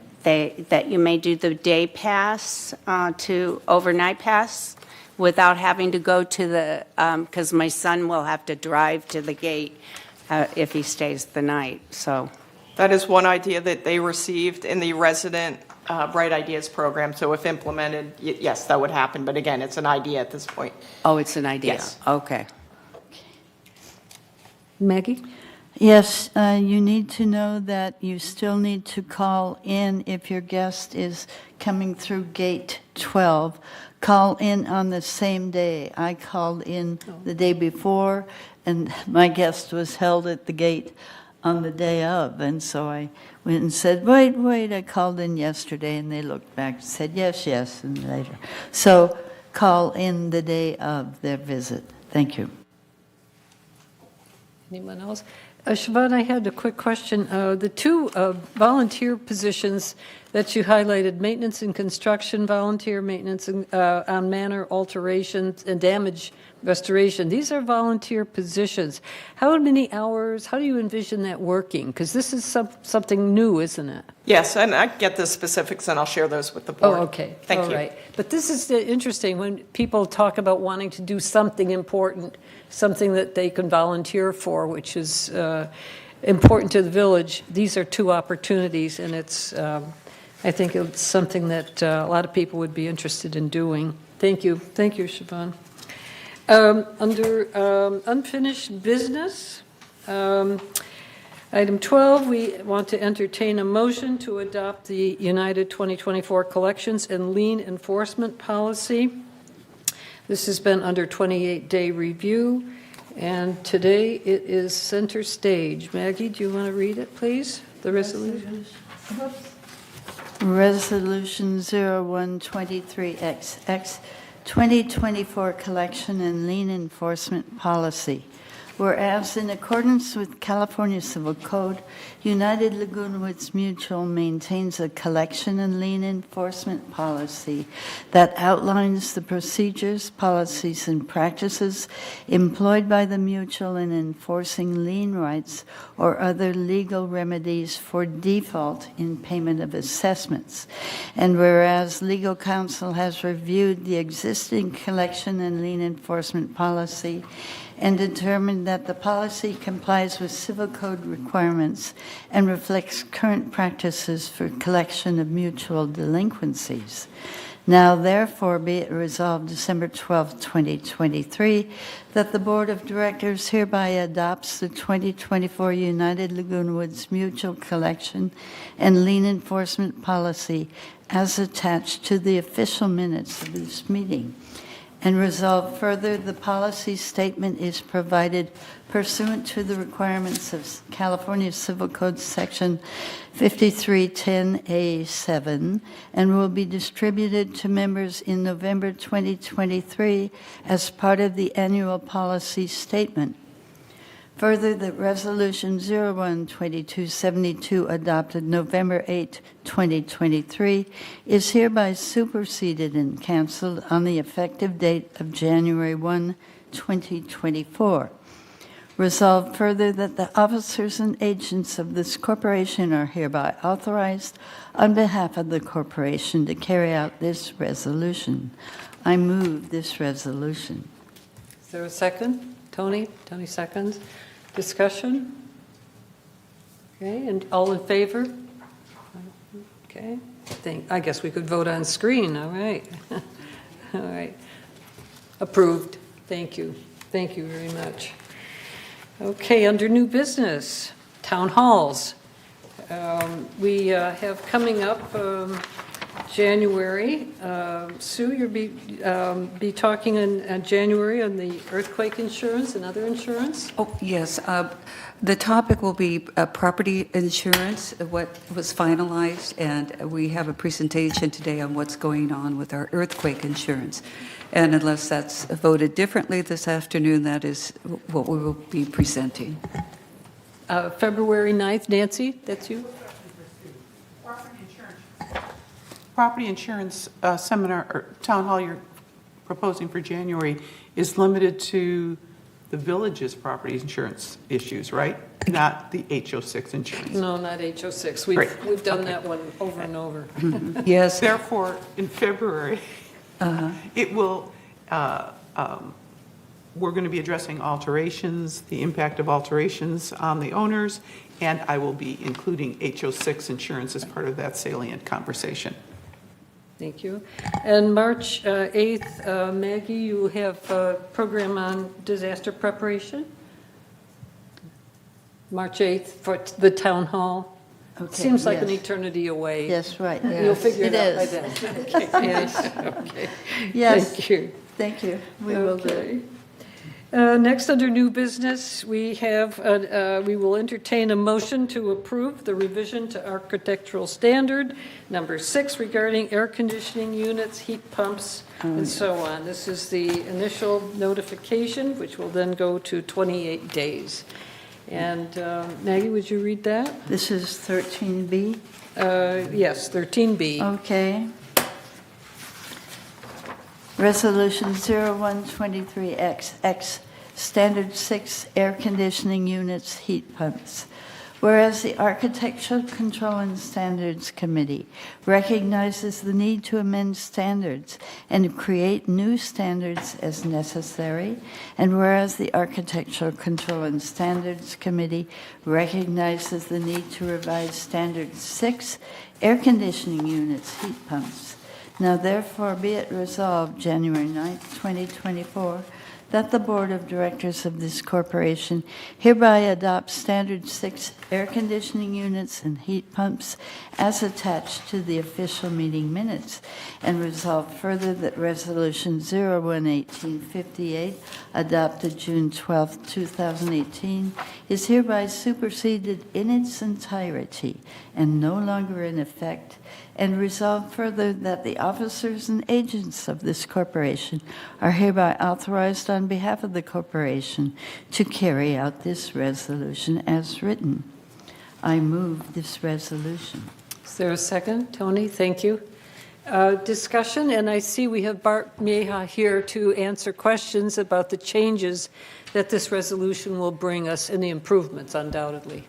you may do the day pass to overnight pass without having to go to the, because my son will have to drive to the gate if he stays the night, so. That is one idea that they received in the resident Bright Ideas program. So if implemented, yes, that would happen. But again, it's an idea at this point. Oh, it's an idea? Yes. Okay. Maggie? Yes, you need to know that you still need to call in if your guest is coming through gate 12. Call in on the same day. I called in the day before, and my guest was held at the gate on the day of. And so I went and said, wait, I called in yesterday. And they looked back and said, yes, and later. So call in the day of their visit. Thank you. Anyone else? Siobhan, I had a quick question. The two volunteer positions that you highlighted, maintenance and construction, volunteer maintenance on manor alterations and damage restoration, these are volunteer positions. How many hours, how do you envision that working? Because this is something new, isn't it? Yes, and I get the specifics, and I'll share those with the board. Oh, okay. Thank All you. right. But this is interesting when people talk about wanting to do something important, something that they can volunteer for, which is important to the village. These are two opportunities, and it's, I think it's something that a lot of people would be interested in doing. Thank you. Thank you, Siobhan. Under unfinished business, item 12, we want to entertain a motion to adopt the United 2024 Collections and Lien Enforcement Policy. This has been under 28-day review, and today it is center stage. Maggie, do you want to read it, please? The resolution? Resolution 0123XX, 2024 Collection and Lien Enforcement Policy. Whereas in accordance with California Civil Code, United Lagoon Woods Mutual maintains a collection and lien enforcement policy that outlines the procedures, policies, and practices employed by the mutual in enforcing lien rights or other legal remedies for default in payment of assessments. And whereas legal counsel has reviewed the existing collection and lien enforcement policy and determined that the policy complies with civil code requirements and reflects current practices for collection of mutual delinquencies. Now, therefore, be it resolved December 12, 2023, that the Board of Directors hereby adopts the 2024 United Lagoon Woods Mutual Collection and Lien Enforcement Policy as attached to the official minutes of this meeting. And resolve further, the policy statement is provided pursuant to the requirements of California Civil Code Section 5310A7 and will be distributed to members in November 2023 as part of the annual policy statement. Further, that Resolution 01-2272 adopted November 8, 2023 is hereby superseded and canceled on the effective date of January 1, 2024. Resolved further that the officers and agents of this corporation are hereby authorized on behalf of the corporation to carry out this resolution. I move this resolution. Is there a second? Tony? Tony seconds. Discussion? Okay, and all in favor? Okay, I guess we could vote on screen, all right. All right. Approved. Thank you. Thank you very much. Okay, under new business, town halls. We have coming up January. Sue, you'll be talking in January on the earthquake insurance and other insurance? Oh, yes. The topic will be property insurance, what was finalized, and we have a presentation today on what's going on with our earthquake insurance. And unless that's voted differently this afternoon, that is what we will be presenting. February 9th, Nancy, that's you? Property insurance seminar or town hall you're proposing for January is limited to the village's property insurance issues, right? Not the HO6 insurance. No, not HO6. Great. We've done that one over and over. Yes. Therefore, in February, it will, we're going to be addressing alterations, the impact of alterations on the owners, and I will be including HO6 insurance as part of that salient conversation. Thank you. And March 8th, Maggie, you have a program on disaster preparation? March 8th for the town hall? Okay, Seems like an yes. eternity away. Yes, right. You'll Yes, figure it out by is. then. Okay. Yes. Okay. Yes. Thank you. Thank you. We will do. Okay. Next, under new business, we will entertain a motion to approve the revision to architectural standard number 6 regarding air conditioning units, heat pumps, and so on. This is the initial notification, which will then go to 28 days. And Maggie, would you read that? This is 13B. Yes, 13B. Okay. Resolution 0123XX, Standard 6 Air Conditioning Units, Heat Pumps. Whereas the Architectural Control and Standards Committee recognizes the need to amend standards and create new standards as necessary, and whereas the Architectural Control and Standards Committee recognizes the need to revise Standard 6 Air Conditioning Units, Heat Pumps. Now therefore be it resolved January 9th, 2024, that the Board of Directors of this corporation hereby adopts Standard 6 air conditioning units and heat pumps as attached to the official meeting minutes, and resolve further that Resolution 01-1858, adopted June 12, 2018, is hereby superseded in its entirety and no longer in effect, and resolve further that the officers and agents of this corporation are hereby authorized on behalf of the corporation to carry out this resolution as written. I move this resolution. Is there a second? Tony, thank you. Discussion, and I see we have Bart Mieha here to answer questions about the changes that this resolution will bring us and the improvements, undoubtedly.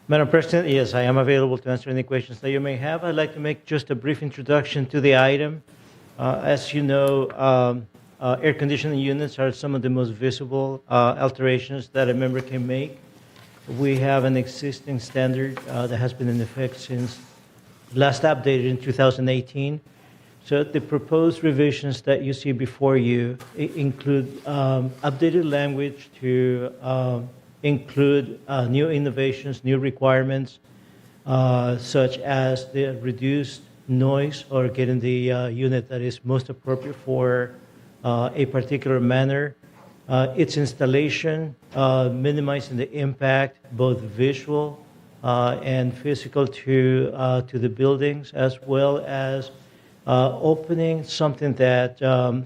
Madam President, yes, I am available to answer any questions that you may have. I'd like to make just a brief introduction to the item. As you know, air conditioning units are some of the most visible alterations that a member can make. We have an existing standard that has been in effect since last updated in 2018. So the proposed revisions that you see before you include updated language to include new innovations, new requirements, such as the reduced noise or getting the unit that is most appropriate for a particular manner. Its installation, minimizing the impact, both visual and physical to the buildings, as well as opening something that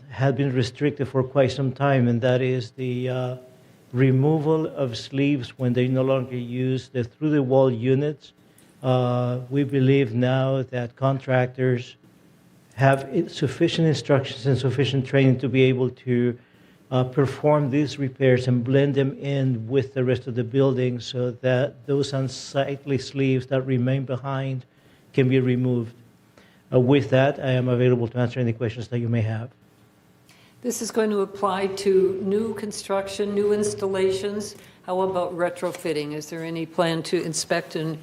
had been restricted for quite some time, and that is the removal of sleeves when they no longer use the through-the-wall units. We believe now that contractors have sufficient instructions and sufficient training to be able to perform these repairs and blend them in with the rest of the building so that those unsightly sleeves that remain behind can be removed. With that, I am available to answer any questions that you may have. This is going to apply to new construction, new installations. How about retrofitting? Is there any plan to inspect and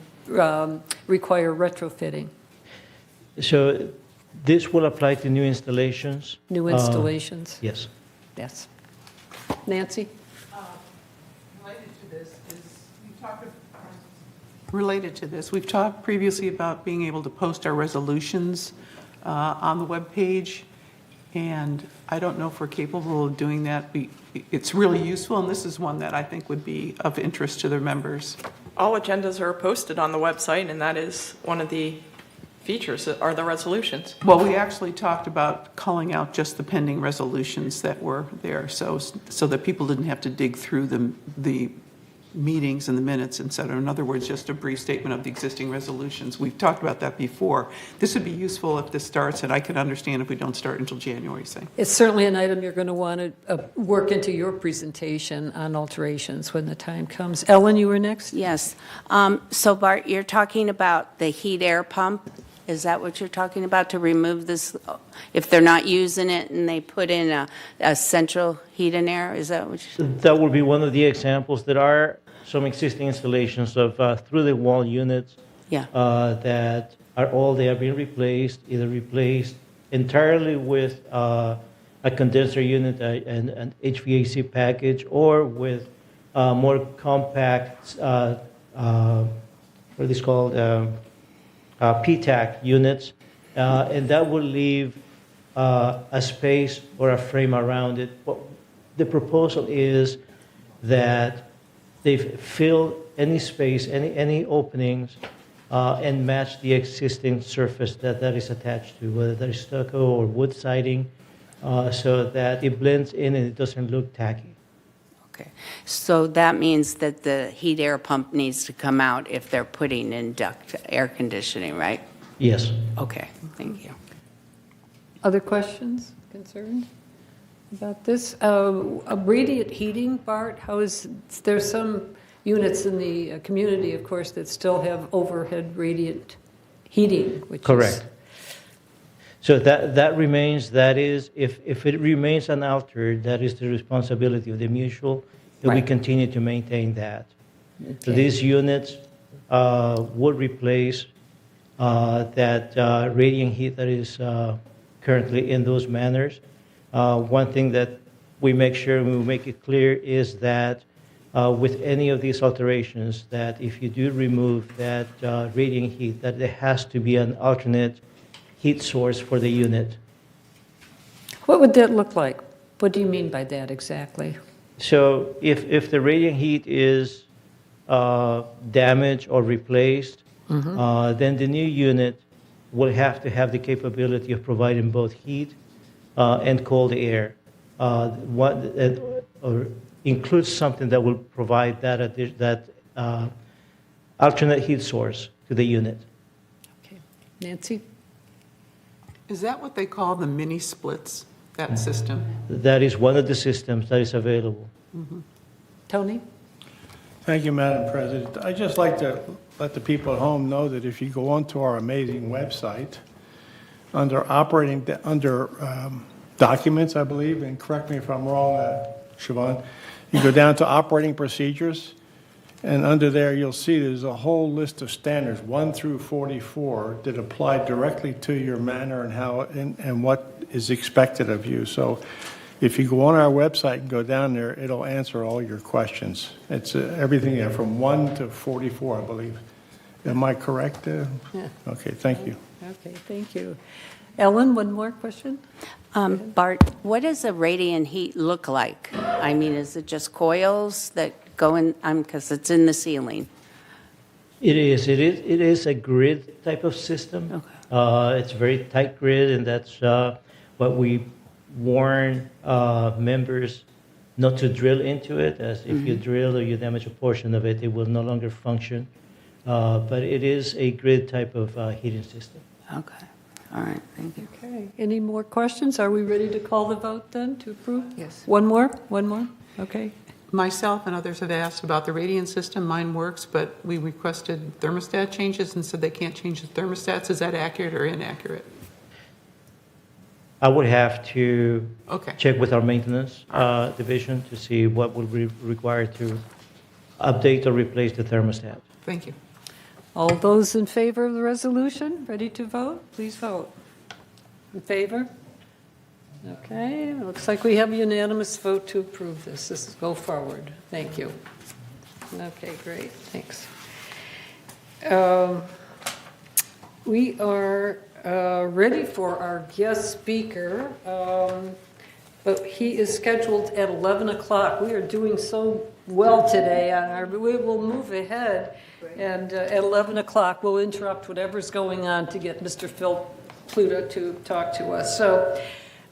require retrofitting? So this will apply to new installations. New installations? Yes. Yes. Nancy? Related to this, we've talked previously about being able to post our resolutions on the webpage, and I don't know if we're capable of doing that. It's really useful, and this is one that I think would be of interest to their members. All agendas are posted on the website, and that is one of the features are the resolutions. Well, we actually talked about calling out just the pending resolutions that were there, so that people didn't have to dig through the meetings and the minutes, et cetera. In other words, just a brief statement of the existing resolutions. We've talked about that before. This would be useful if this starts, and I can understand if we don't start until January, say. It's certainly an item you're going to want to work into your presentation on alterations when the time comes. Ellen, you were next? Yes. So Bart, you're talking about the heat air pump? Is that what you're talking about, to remove this, if they're not using it and they put in a central heat and air? Is that what you're saying? That would be one of the examples. There are some existing installations of through-the-wall units that they are being replaced, either replaced entirely with a condenser unit, an HVAC package, or with more compact, what is called, PTAC units, and that will leave a space or a frame around it. The proposal is that they fill any space, any openings, and match the existing surface that is attached to, whether that is stucco or wood siding, so that it blends in and it doesn't look tacky. Okay. So that means that the heat air pump needs to come out if they're putting in duct air conditioning, right? Yes. Okay, thank you. Other questions, concerns about this? Radiant heating, Bart, there's some units in the community, of course, that still have overhead radiant heating, which Correct. So that remains, that is, if it remains unaltered, that is the responsibility of the mutual, and we continue to maintain that. Okay. So these units would replace that radiant heat that is currently in those manners. One thing that we make sure and we make it clear is that with any of these alterations, that if you do remove that radiant heat, that there has to be an alternate heat source for the unit. What would that look like? What do you mean by that exactly? So if the radiant heat is damaged or replaced, then the new unit will have to have the capability of providing both heat and cold air. or includes something that will provide that alternate heat source to the unit. Nancy? Is that what they call the mini splits, that system? That is one of the systems that is available. Tony? Thank you, Madam President. I'd just like to let the people at home know that if you go onto our amazing website, under documents, I believe, and correct me if I'm wrong, Siobhan, you go down to operating procedures, and under there you'll see there's a whole list of standards, 1 through 44, that apply directly to your manner and how and what is expected of you. So if you go on our website and go down there, it'll answer all your questions. It's everything there from 1 to 44, I believe. Am I correct? Yeah. Okay, thank you. Okay, thank you. Ellen, one more question? Bart, what does a radiant heat look like? I mean, is it just coils that go in, because it's in the ceiling? It is a grid type of system. Okay. It's a very tight grid, and that's what we warn members not to drill into it, as if you drill or you damage a portion of it, it will no longer function. But it is a grid type of heating system. Okay. All right, thank you. Okay, any more questions? Are we ready to call the vote then to approve? Yes. One more? Okay. Myself and others have asked about the radiant system. Mine works, but we requested thermostat changes and said they can't change the thermostats. Is that accurate or inaccurate? I would have to Okay. check with our maintenance division to see what will be required to update or replace the thermostat. Thank you. All those in favor of the resolution, ready to vote? Please vote. In favor? Okay, looks like we have a unanimous vote to approve this. Let's go forward. Thank you. Okay, great, thanks. We are ready for our guest speaker, but he is scheduled at 11 o'clock. We are doing so well today. We will move ahead, and at 11 o'clock, we'll interrupt whatever's going on to get Mr. Phil Pluta to talk to us. So,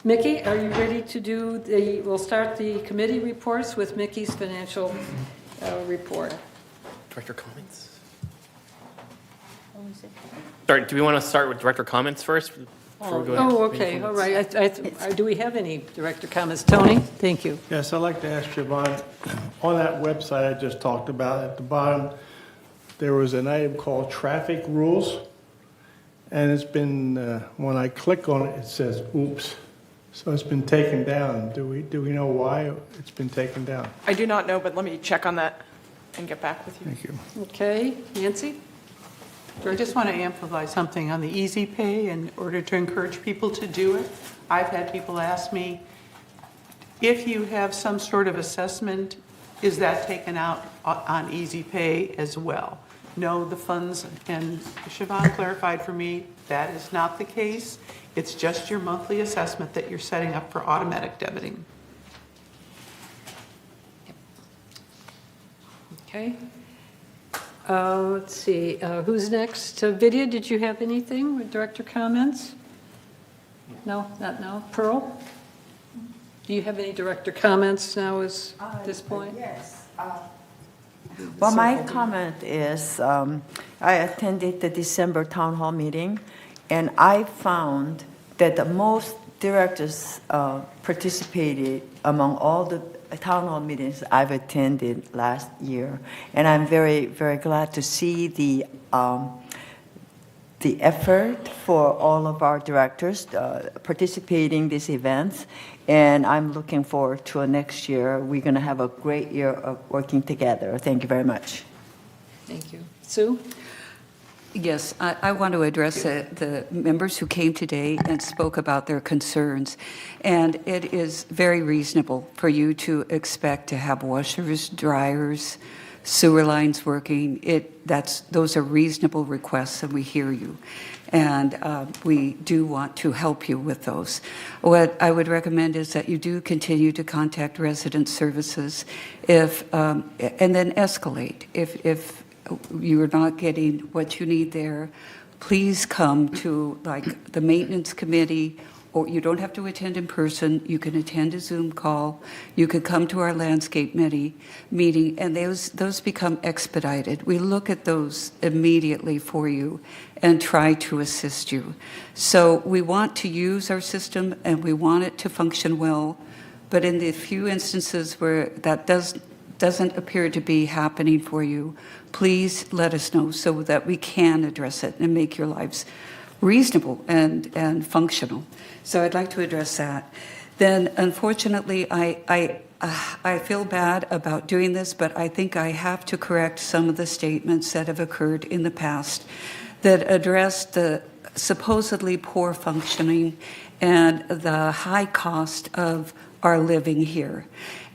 Mickey, are you ready to do we'll start the committee reports with Mickey's financial report. Director comments? Sorry, do we want to start with director comments first? before we go into Okay, committee all comments? right. Do we have any director comments? Tony, thank you. Yes, I'd like to ask Siobhan, on that website I just talked about, at the bottom, there was an item called traffic rules, and it's been, when I click on it, it says, oops. So it's been taken down. Do we know why it's been taken down? I do not know, but let me check on that and get back with you. Thank you. Okay, Nancy? I just want to amplify something on the Easy Pay in order to encourage people to do it. I've had people ask me, if you have some sort of assessment, is that taken out on Easy Pay as well? No, the funds, and Siobhan clarified for me, that is not the case. It's just your monthly assessment that you're setting up for automatic debiting. Okay. Let's see, who's next? Vidya, did you have anything with director comments? No, not now. Pearl? Do you have any director comments now at this point? Yes. Well, my comment is I attended the December town hall meeting, and I found that the most directors participated among all the town hall meetings I've attended last year, and I'm very, very glad to see the effort for all of our directors participating in these events, and I'm looking forward to next year. We're going to have a great year of working together. Thank you very much. Thank you. Sue? Yes, I want to address the members who came today and spoke about their concerns. And it is very reasonable for you to expect to have washers, dryers, sewer lines working. Those are reasonable requests, and we hear you. And we do want to help you with those. What I would recommend is that you do continue to contact resident services and then escalate. If you're not getting what you need there, please come to like the maintenance committee or you don't have to attend in person. You can attend a Zoom call. You could come to our landscape meeting, and those become expedited. We look at those immediately for you and try to assist you. So we want to use our system, and we want it to function well, but in the few instances where that doesn't appear to be happening for you, please let us know so that we can address it and make your lives reasonable and functional. So I'd like to address that. Then, unfortunately, I feel bad about doing this, but I think I have to correct some of the statements that have occurred in the past that address the supposedly poor functioning and the high cost of our living here.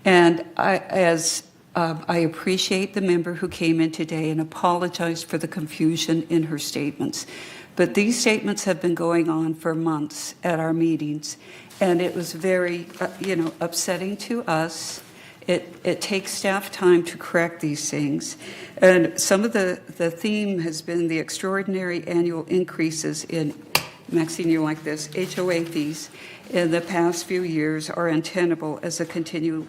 And I appreciate the member who came in today and apologized for the confusion in her statements. But these statements have been going on for months at our meetings, and it was very, upsetting to us. It takes staff time to correct these things. And some of the theme has been the extraordinary annual increases in, Maxine, you like this, HOA fees in the past few years are untenable as a continued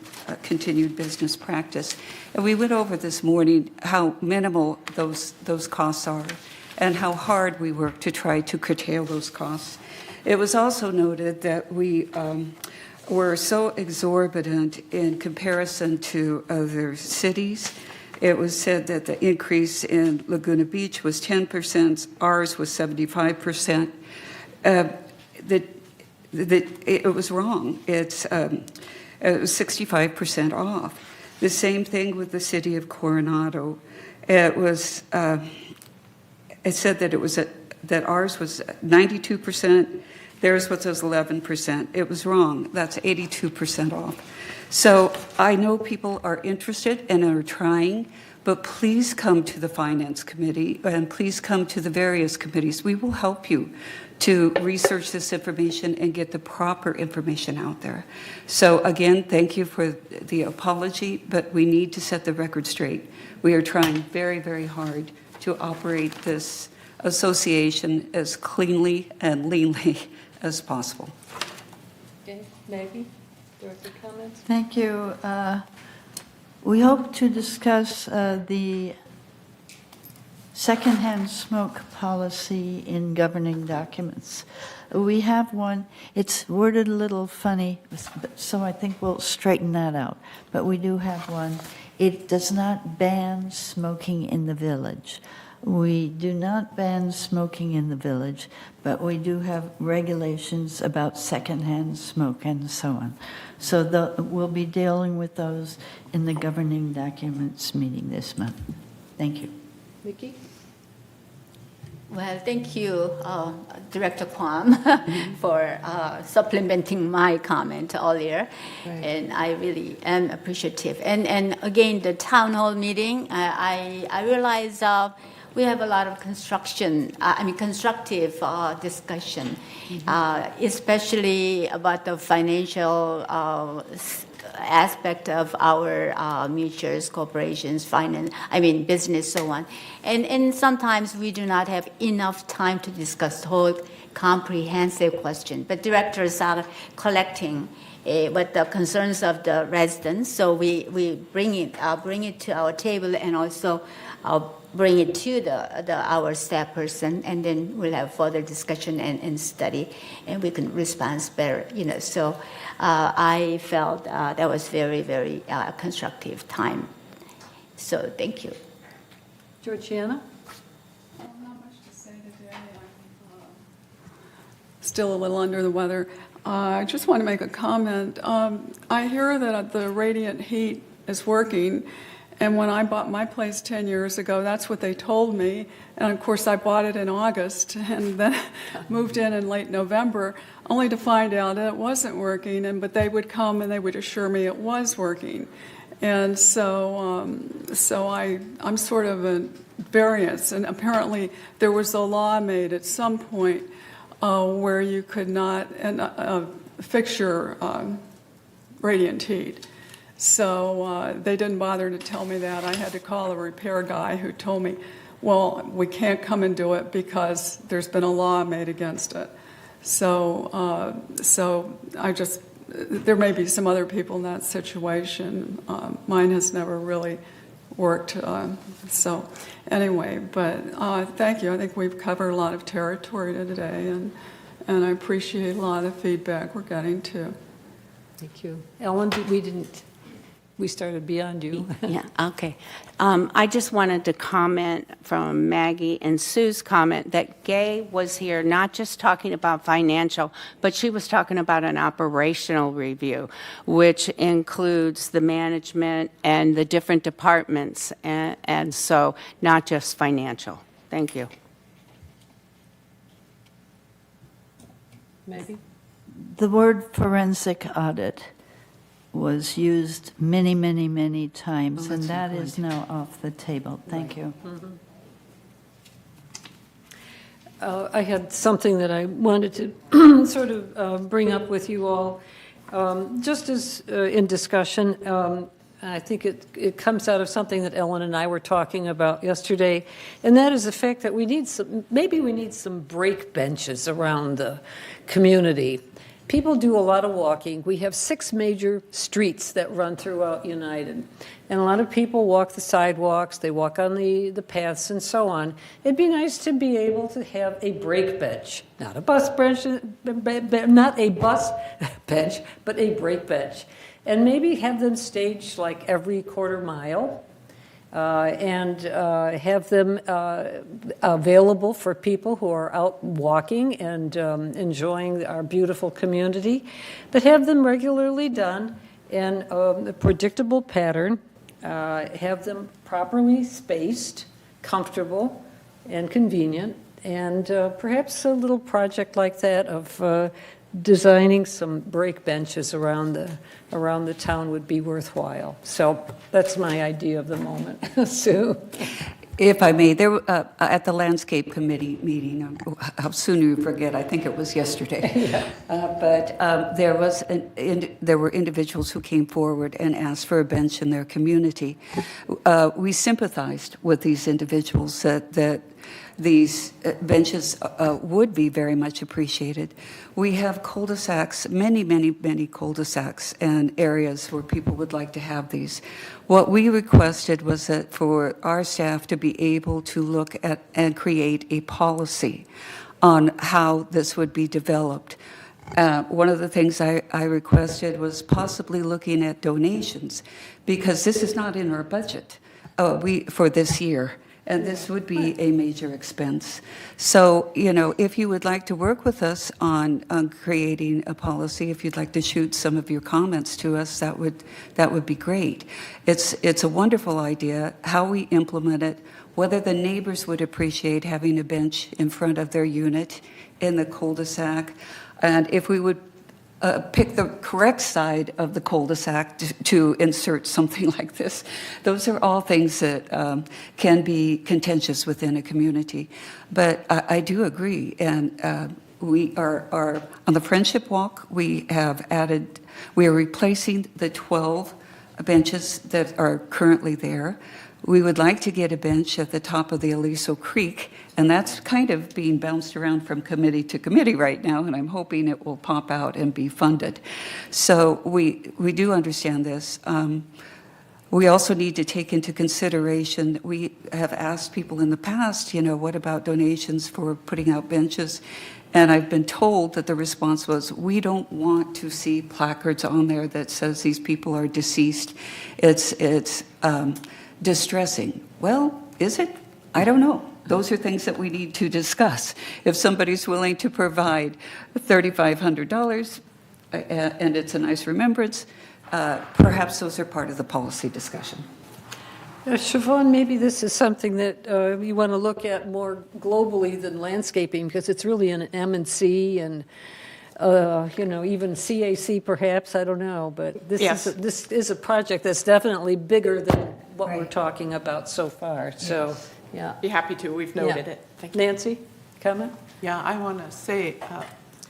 business practice. And we went over this morning how minimal those costs are and how hard we work to try to curtail those costs. It was also noted that we were so exorbitant in comparison to other cities. It was said that the increase in Laguna Beach was 10%, ours was 75%. It was wrong. It was 65% off. The same thing with the city of Coronado. It was. It said that that ours was 92%, theirs was 11%. It was wrong. That's 82% off. So I know people are interested and are trying, but please come to the Finance Committee and please come to the various committees. We will help you to research this information and get the proper information out there. So again, thank you for the apology, but we need to set the record straight. We are trying very, very hard to operate this association as cleanly and leanly as possible. Okay, Maggie, director comments? Thank you. We hope to discuss the secondhand smoke policy in governing documents. We have one. It's worded a little funny, so I think we'll straighten that out. But we do have one. It does not ban smoking in the village. We do not ban smoking in the village, but we do have regulations about secondhand smoke and so on. So we'll be dealing with those in the governing documents meeting this month. Thank you. Vicki? Well, thank you, Director Kwam, for supplementing my comment earlier. Right. And I really am appreciative. And again, the town hall meeting, I realize we have a lot of constructive discussion, especially about the financial aspect of our mutuals, corporations, business, so on. And sometimes we do not have enough time to discuss the whole comprehensive question. But directors are collecting what the concerns of the residents, so we bring it to our table and also bring it to our staff person, and then we'll have further discussion and study, and we can respond better. So I felt that was very, very constructive time. So thank you. Georgiana? Not much to say today. I'm still a little under the weather. I just want to make a comment. I hear that the radiant heat is working. And when I bought my place 10 years ago, that's what they told me. And of course, I bought it in August and then moved in late November, only to find out that it wasn't working. But they would come and they would assure me it was working. And so I'm sort of a variance. And apparently, there was a law made at some point where you could not fix your radiant heat. So they didn't bother to tell me that. I had to call a repair guy who told me, well, we can't come and do it because there's been a law made against it. So there may be some other people in that situation. Mine has never really worked. So anyway, but thank you. I think we've covered a lot of territory today, and I appreciate a lot of the feedback we're getting too. Thank you. Ellen, we started beyond you. Yeah, okay. I just wanted to comment from Maggie and Sue's comment that Gay was here not just talking about financial, but she was talking about an operational review, which includes the management and the different departments, and so not just financial. Thank you. Maybe? The word forensic audit was used many, many, many times, and that is now off the table. Thank you. I had something that I wanted to sort of bring up with you all, just as in discussion. I think it comes out of something that Ellen and I were talking about yesterday, and that is the fact that maybe we need some break benches around the community. People do a lot of walking. We have 6 major streets that run throughout United. And a lot of people walk the sidewalks, they walk on the paths and so on. It'd be nice to be able to have a break bench, not a bus bench, not a bus bench, but a break bench. And maybe have them staged like every quarter mile. And have them available for people who are out walking and enjoying our beautiful community, but have them regularly done in a predictable pattern, have them properly spaced, comfortable, and convenient, and perhaps a little project like that of designing some break benches around the town would be worthwhile. So that's my idea of the moment. Sue? If I may, there at the Landscape Committee meeting, how soon you forget, I think it was yesterday. Yeah. But there were individuals who came forward and asked for a bench in their community. We sympathized with these individuals that these benches would be very much appreciated. We have cul-de-sacs, many, many, many cul-de-sacs and areas where people would like to have these. What we requested was that for our staff to be able to look at and create a policy on how this would be developed. One of the things I requested was possibly looking at donations, because this is not in our budget for this year. And this would be a major expense. So, if you would like to work with us on creating a policy, if you'd like to shoot some of your comments to us, that would be great. It's a wonderful idea. How we implement it, whether the neighbors would appreciate having a bench in front of their unit in the cul-de-sac, and if we would pick the correct side of the cul-de-sac to insert something like this. Those are all things that can be contentious within a community. But I do agree, and we are on the Friendship Walk, we are replacing the 12 benches that are currently there. We would like to get a bench at the top of the Aliso Creek, and that's kind of being bounced around from committee to committee right now, and I'm hoping it will pop out and be funded. So we do understand this. We also need to take into consideration, we have asked people in the past, what about donations for putting out benches? And I've been told that the response was, we don't want to see placards on there that says these people are deceased. It's distressing. Well, is it? I don't know. Those are things that we need to discuss. If somebody's willing to provide $3,500 and it's a nice remembrance, perhaps those are part of the policy discussion. Siobhan, maybe this is something that you want to look at more globally than landscaping, because it's really an M&C and even CAC perhaps, I don't know, but this is a project that's definitely bigger than what we're talking about so far. So, yeah. Be happy to. We've noted it. Thank you. Nancy, comment? Yeah, I want to say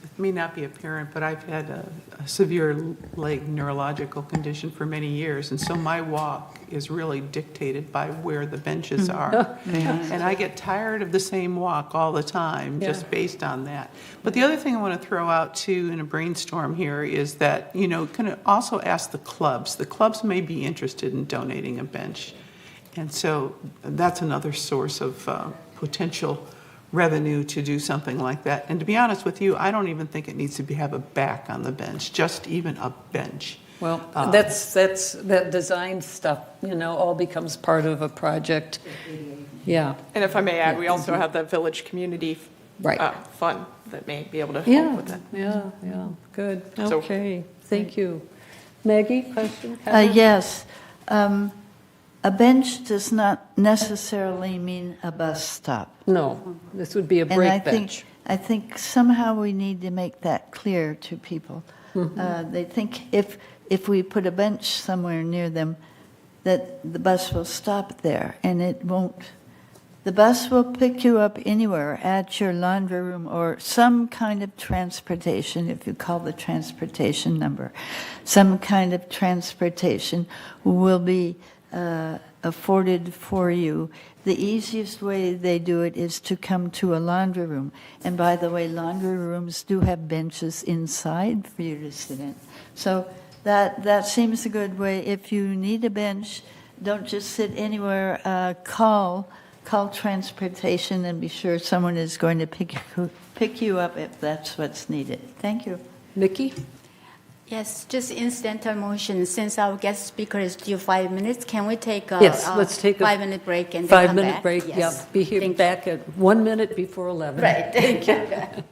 it may not be apparent, but I've had a severe leg neurological condition for many years, and so my walk is really dictated by where the benches are. And I get tired of the same walk all the time, just based on that. But the other thing I want to throw out, too, in a brainstorm here is that, can also ask the clubs. The clubs may be interested in donating a bench. And so that's another source of potential revenue to do something like that. And to be honest with you, I don't even think it needs to have a back on the bench, just even a bench. Well, that design stuff, all becomes part of a project. Yeah. And if I may add, we also have the Village Community Fund that may be able to help with that. Yeah, good. So- Okay, thank you. Maggie, question? Kevin? Yes. A bench does not necessarily mean a bus stop. No, this would be a And break bench. I think somehow we need to make that clear to people. They think if we put a bench somewhere near them, that the bus will stop there, and it won't. The bus will pick you up anywhere, at your laundry room or some kind of transportation, if you call the transportation number. Some kind of transportation will be afforded for you. The easiest way they do it is to come to a laundry room. And by the way, laundry rooms do have benches inside for you to sit in. So that seems a good way. If you need a bench, don't just sit anywhere. Call transportation and be sure someone is going to pick you up if that's what's needed. Thank you. Nikki? Yes, just incidental motion. Since our guest speaker is due 5 minutes, can we take a Yes, let's take a 5-minute break and then come 5-minute back? break, Yes. yeah. Be here back at 1 minute before 11. Right, thank you.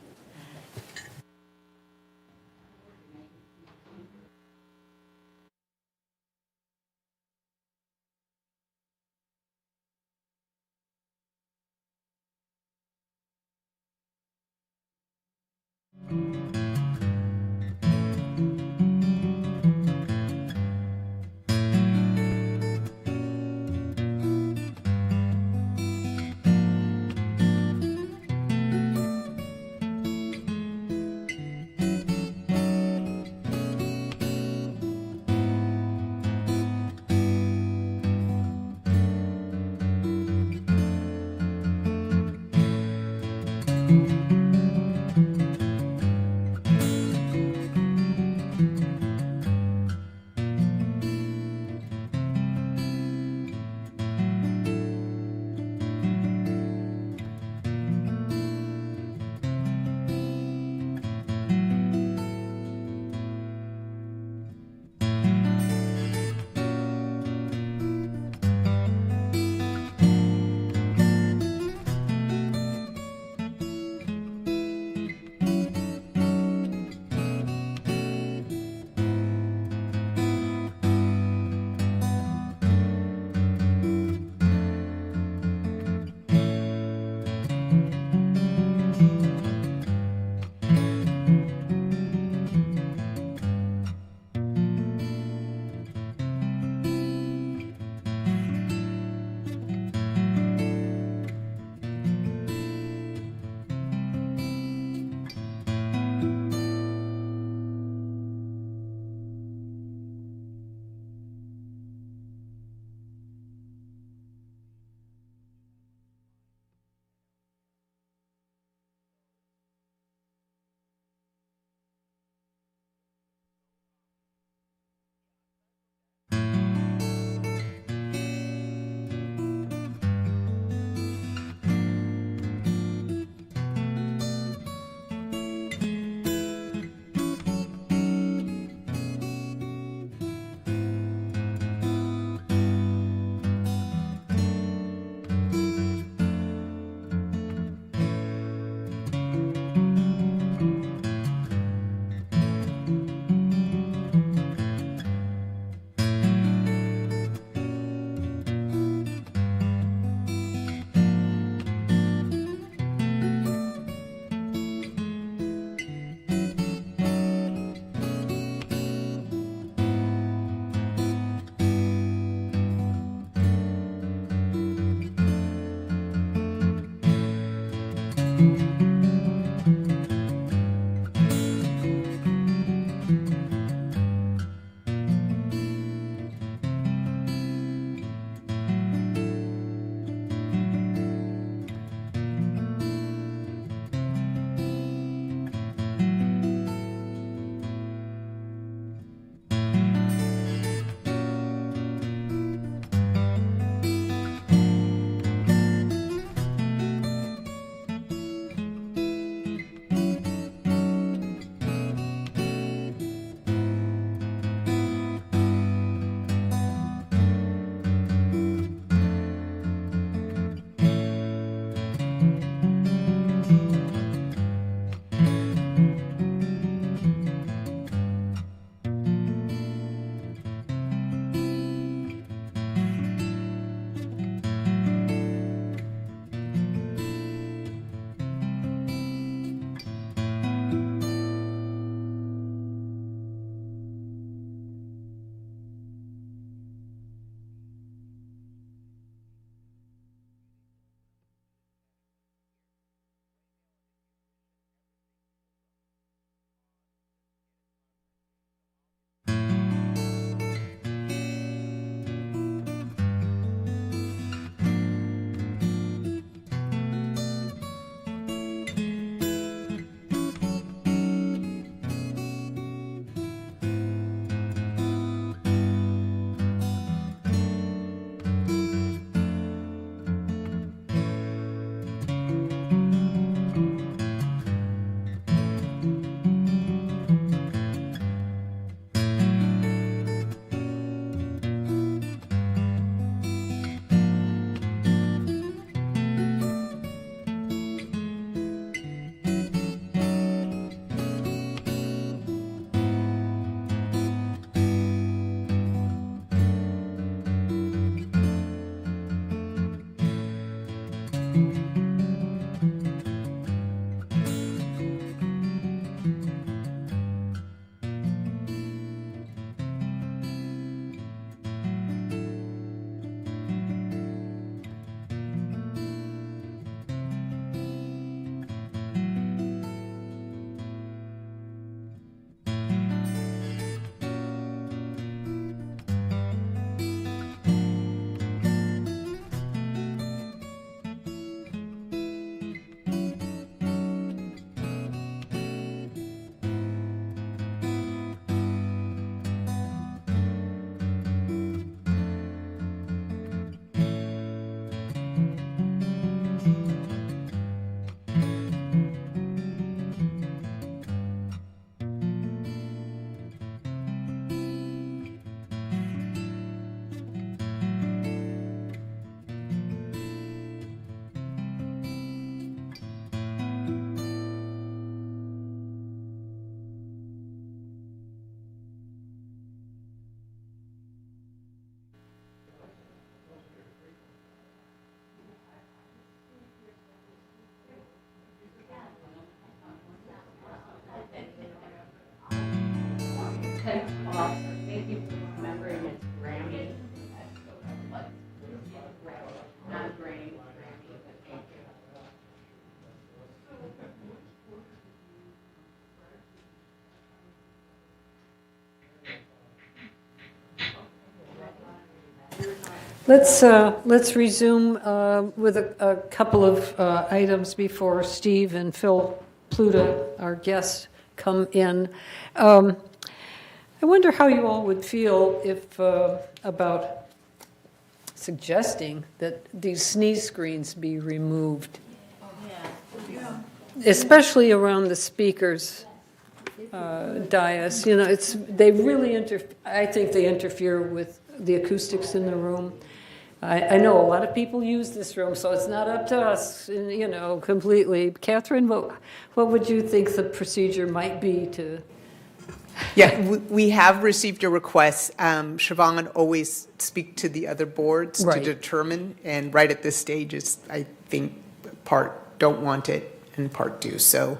Let's resume with a couple of items before Steve and Phil Pluta, our guests, come in. I wonder how you all would feel if about suggesting that these sneeze screens be removed, especially around the speakers dais. You know, they really I think they interfere with the acoustics in the room. I know a lot of people use this room, so it's not up to us, you know, completely. Catherine, what would you think the procedure might be to? Yeah, we have received a request. Siobhan always speak to the other boards Right. to determine, and right at this stage is, I think, part don't want it and part do. So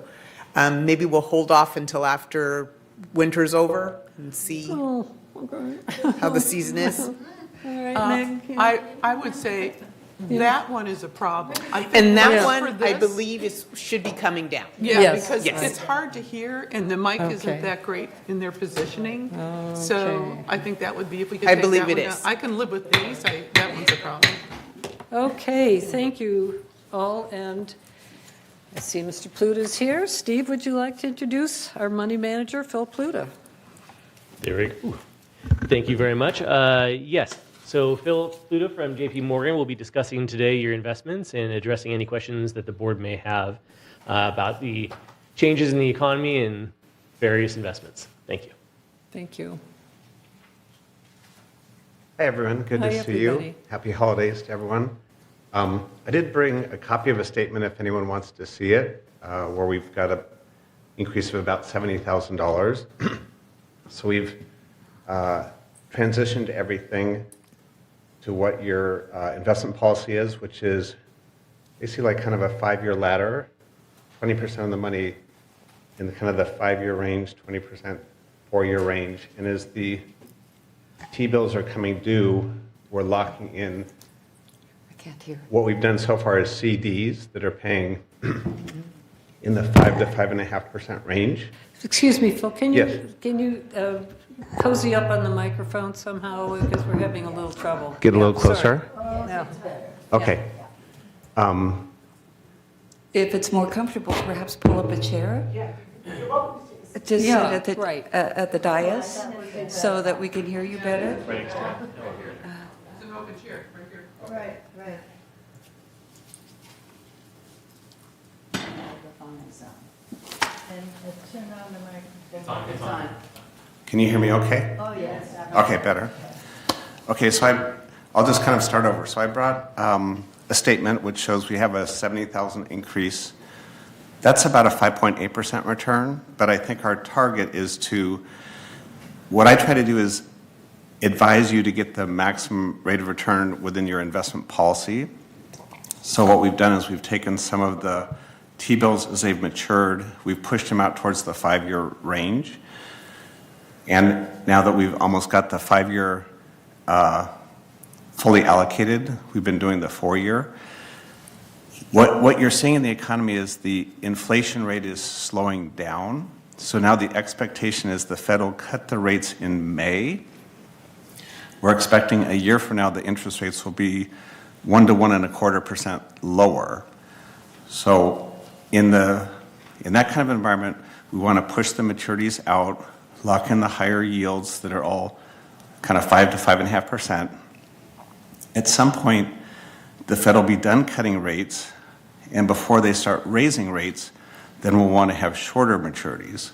maybe we'll hold off until after winter's over and see how the season is. I would say that one is a problem. I think And that for one, I this- believe, should be coming down. Yeah, Yes. because Yes. it's hard to hear, and the mic Okay. isn't that great in their positioning. So Okay. I think that would be, if we could I take believe that it one is. down. I can live with these, that one's a problem. Okay, thank you all, and I see Mr. Pluta's here. Steve, would you like to introduce our money manager, Phil Pluta? There we go. Thank you very much. Yes, so Phil Pluta from JP Morgan will be discussing today your investments and addressing any questions that the board may have about the changes in the economy and various investments. Thank you. Thank you. Hi, everyone. Good Hi, to see you. everybody. Happy holidays to everyone. I did bring a copy of a statement if anyone wants to see it, where we've got an increase of about $70,000. So we've transitioned everything to what your investment policy is, which is basically like kind of a 5-year ladder, 20% of the money in the kind of the 5-year range, 20% 4-year range. And as the T-bills are coming due, we're locking in. I can't hear. What we've done so far is CDs that are paying in the 5 to 5.5% range. Excuse me, Phil, can you, Yes. cozy up on the microphone somehow, because we're having a little trouble. Get a little Yeah, sorry. closer? Yeah. Okay. If it's more comfortable, perhaps pull up a chair. Just sit Yeah, at the, right. at the dais so that we can hear you better. It's an open chair, right here. Right, right. And turn on the microphone. It's on. Can you hear me okay? Oh, yes. Okay, better. Okay, so I'll just kind of start over. So I brought a statement which shows we have a 70,000 increase. That's about a 5.8% return, but I think our target is what I try to do is advise you to get the maximum rate of return within your investment policy. So what we've done is we've taken some of the T-bills as they've matured, we've pushed them out towards the 5-year range. And now that we've almost got the 5-year fully allocated, we've been doing the 4-year. What you're seeing in the economy is the inflation rate is slowing down. So now the expectation is the Fed will cut the rates in May. We're expecting a year from now the interest rates will be 1 to 1.25% lower. So in that kind of environment, we want to push the maturities out, lock in the higher yields that are all kind of 5 to 5.5%. At some point, the Fed will be done cutting rates, and before they start raising rates, then we'll want to have shorter maturities.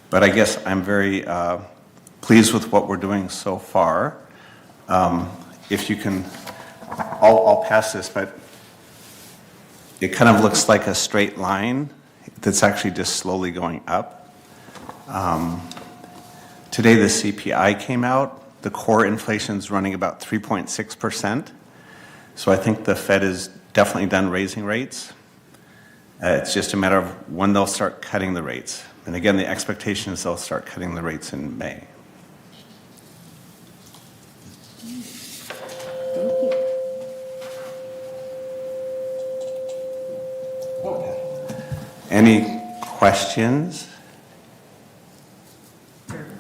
But I guess I'm very pleased with what we're doing so far. If you can, I'll pass this, but it kind of looks like a straight line that's actually just slowly going up. Today the CPI came out. The core inflation is running about 3.6%. So I think the Fed is definitely done raising rates. It's just a matter of when they'll start cutting the rates. And again, the expectation is they'll start cutting the rates in May. Any questions?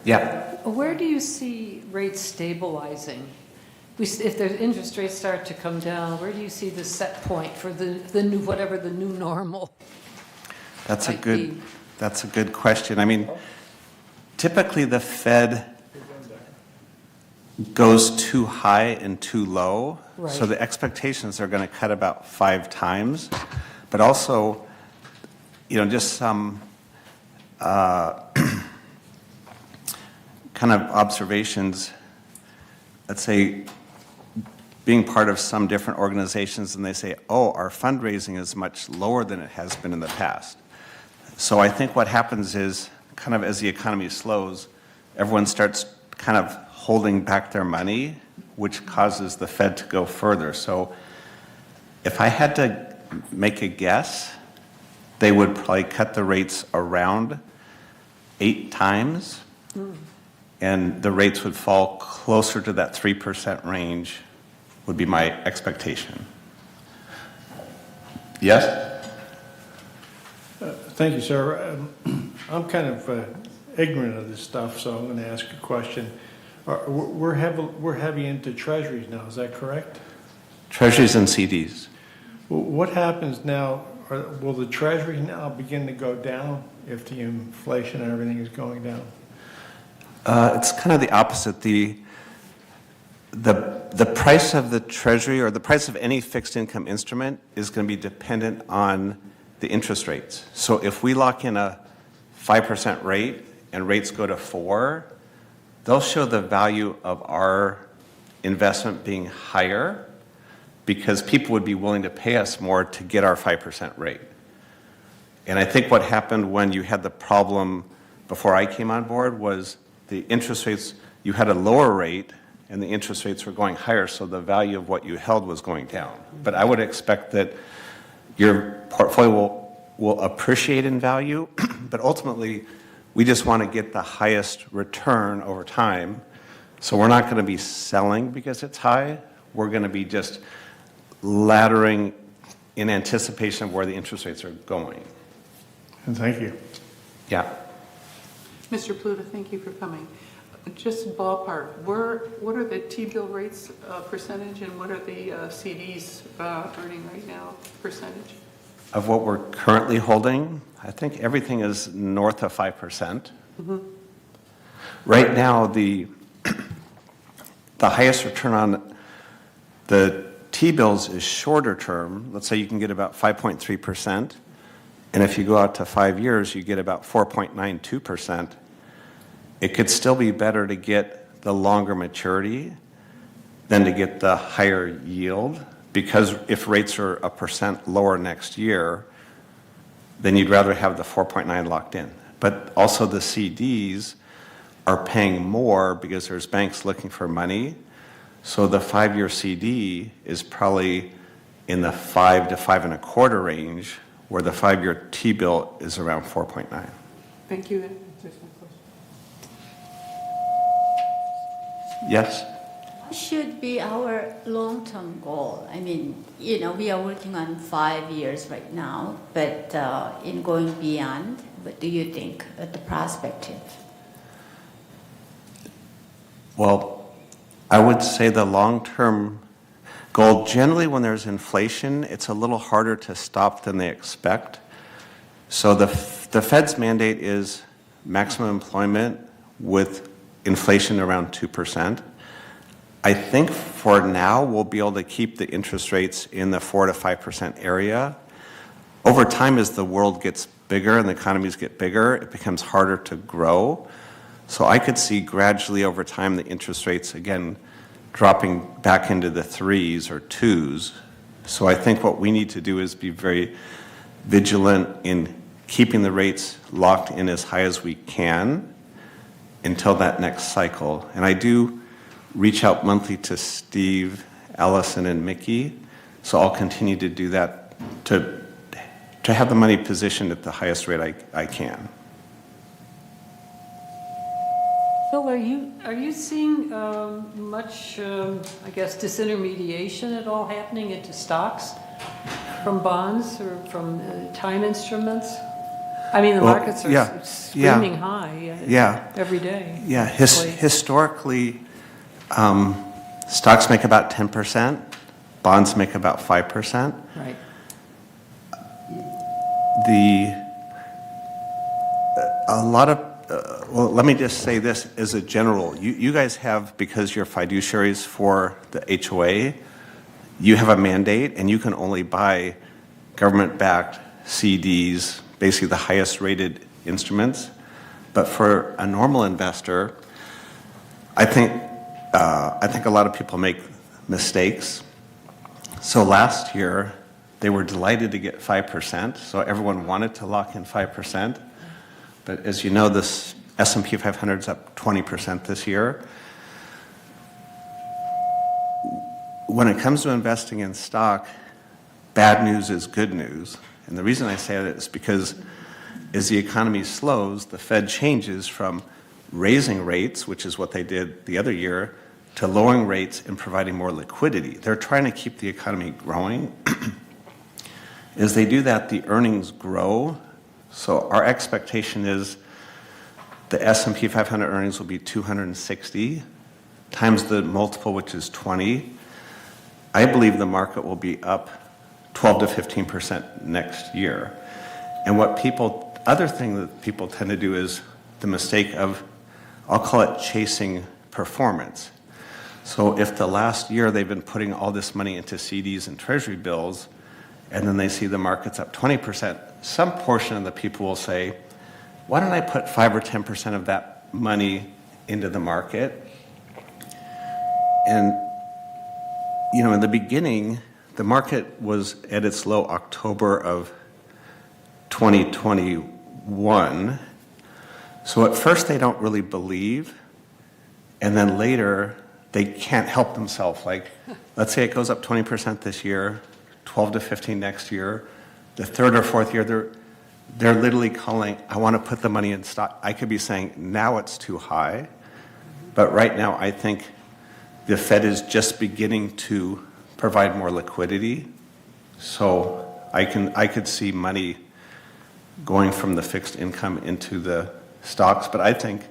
Yeah. Where do you see rates stabilizing? if the interest rates start to come down, where do you see the set point for the new, whatever the new normal? That's a might good, be? that's a good question. I mean, typically the Fed goes too high and too low. So Right. the expectations are going to cut about 5 times. But also, just some kind of observations. Let's say being part of some different organizations, and they say, oh, our fundraising is much lower than it has been in the past. So I think what happens is, kind of as the economy slows, everyone starts kind of holding back their money, which causes the Fed to go further. So if I had to make a guess, they would probably cut the rates around 8 times, and the rates would fall closer to that 3% range, would be my expectation. Yes? Thank you, sir. I'm kind of ignorant of this stuff, so I'm going to ask a question. We're heavy into treasuries now, is that correct? Treasuries and CDs. What happens now? Will the treasury now begin to go down if the inflation and everything is going down? It's kind of the opposite. The price of the treasury, or the price of any fixed income instrument, is going to be dependent on the interest rates. So if we lock in a 5% rate and rates go to 4, they'll show the value of our investment being higher, because people would be willing to pay us more to get our 5% rate. And I think what happened when you had the problem before I came on board was the interest rates, you had a lower rate and the interest rates were going higher, so the value of what you held was going down. But I would expect that your portfolio will appreciate in value, but ultimately we just want to get the highest return over time. So we're not going to be selling because it's high. We're going to be just laddering in anticipation of where the interest rates are going. And thank you. Yeah. Mr. Pluta, thank you for coming. Just ballpark, what are the T-bill rates percentage, and what are the CDs earning right now percentage? Of what we're currently holding, I think everything is north of 5%. Mm-hmm. Right now, the highest return on the T-bills is shorter term. Let's say you can get about 5.3%. And if you go out to 5 years, you get about 4.92%. It could still be better to get the longer maturity than to get the higher yield, because if rates are 1% lower next year, then you'd rather have the 4.9 locked in. But also the CDs are paying more because there's banks looking for money. So the 5-year CD is probably in the 5 to 5.25 range, where the 5-year T-bill is around 4.9. Thank you. Yes? What should be our long-term goal? I mean, we are working on 5 years right now, but in going beyond, what do you think at the perspective? Well, I would say the long-term goal, generally when there's inflation, it's a little harder to stop than they expect. So the Fed's mandate is maximum employment with inflation around 2%. I think for now we'll be able to keep the interest rates in the 4 to 5% area. Over time, as the world gets bigger and the economies get bigger, it becomes harder to grow. So I could see gradually over time the interest rates, again, dropping back into the 3s or 2s. So I think what we need to do is be very vigilant in keeping the rates locked in as high as we can until that next cycle. And I do reach out monthly to Steve, Allison, and Mickey, so I'll continue to do that to have the money positioned at the highest rate I can. Phil, are you seeing much, I guess, disintermediation at all happening into stocks from bonds or from time instruments? I mean, the markets are screaming high every day. Yeah, historically, Stocks make about 10%, bonds make about 5%. Right. A lot of, well, let me just say this as a general. You guys have, because you're fiduciaries for the HOA, you have a mandate and you can only buy government-backed CDs, basically the highest rated instruments. But for a normal investor, I think a lot of people make mistakes. So last year, they were delighted to get 5%, so everyone wanted to lock in 5%. But as you know, this S&P 500 is up 20% this year. When it comes to investing in stock, bad news is good news. And the reason I say that is because as the economy slows, the Fed changes from raising rates, which is what they did the other year, to lowering rates and providing more liquidity. They're trying to keep the economy growing. As they do that, the earnings grow. So our expectation is the S&P 500 earnings will be 260 times the multiple, which is 20. I believe the market will be up 12 to 15% next year. And other thing that people tend to do is the mistake of, I'll call it chasing performance. So if the last year they've been putting all this money into CDs and treasury bills, and then they see the market's up 20%, some portion of the people will say, why don't I put 5 or 10% of that money into the market? And, you know, in the beginning, the market was at its low October of 2021. So at first they don't really believe, and then later they can't help themselves. Like, let's say it goes up 20% this year, 12 to 15 next year. The third or fourth year, they're literally calling, I want to put the money in stock. I could be saying, now it's too high. But right now, I think the Fed is just beginning to provide more liquidity. So I could see money going from the fixed income into the stocks. But I think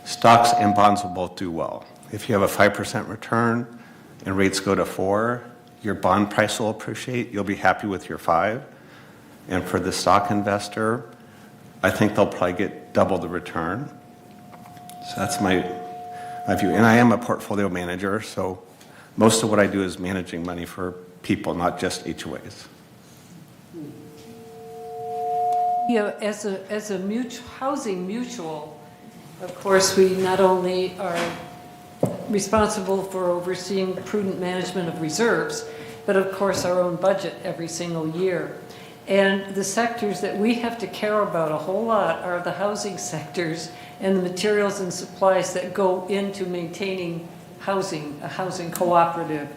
stocks and bonds will both do well. If you have a 5% return and rates go to 4%, your bond price will appreciate. You'll be happy with your 5%. And for the stock investor, I think they'll probably get double the return. So that's my view. And I am a portfolio manager, so most of what I do is managing money for people, not just HOAs. You know, as a housing mutual, of course, we not only are responsible for overseeing prudent management of reserves, but of course our own budget every single year. And the sectors that we have to care about a whole lot are the housing sectors and the materials and supplies that go into maintaining housing, a housing cooperative.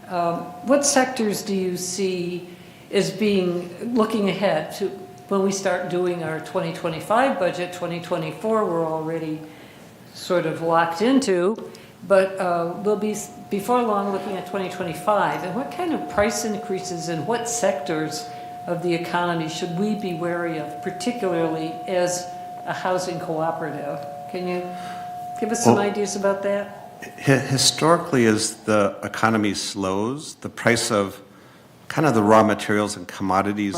What sectors do you see as being, looking ahead to when we start doing our 2025 budget? 2024 we're already sort of locked into, but we'll be before long looking at 2025. And what kind of price increases in what sectors of the economy should we be wary of, particularly as a housing cooperative? Can you give us some ideas about that? Historically, as the economy slows, the price of kind of the raw materials and commodities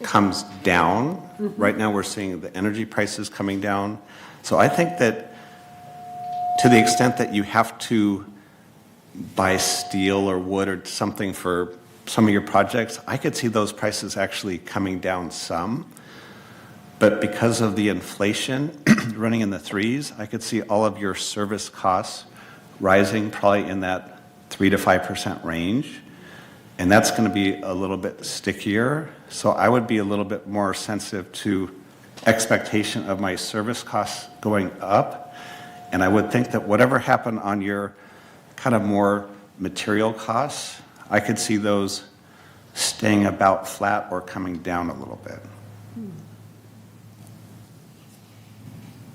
comes down. Mm-hmm. Right now we're seeing the energy prices coming down. So I think that to the extent that you have to buy steel or wood or something for some of your projects, I could see those prices actually coming down some. But because of the inflation running in the 3s, I could see all of your service costs rising probably in that 3 to 5% range. And that's going to be a little bit stickier. So I would be a little bit more sensitive to expectation of my service costs going up. And I would think that whatever happened on your kind of more material costs, I could see those staying about flat or coming down a little bit.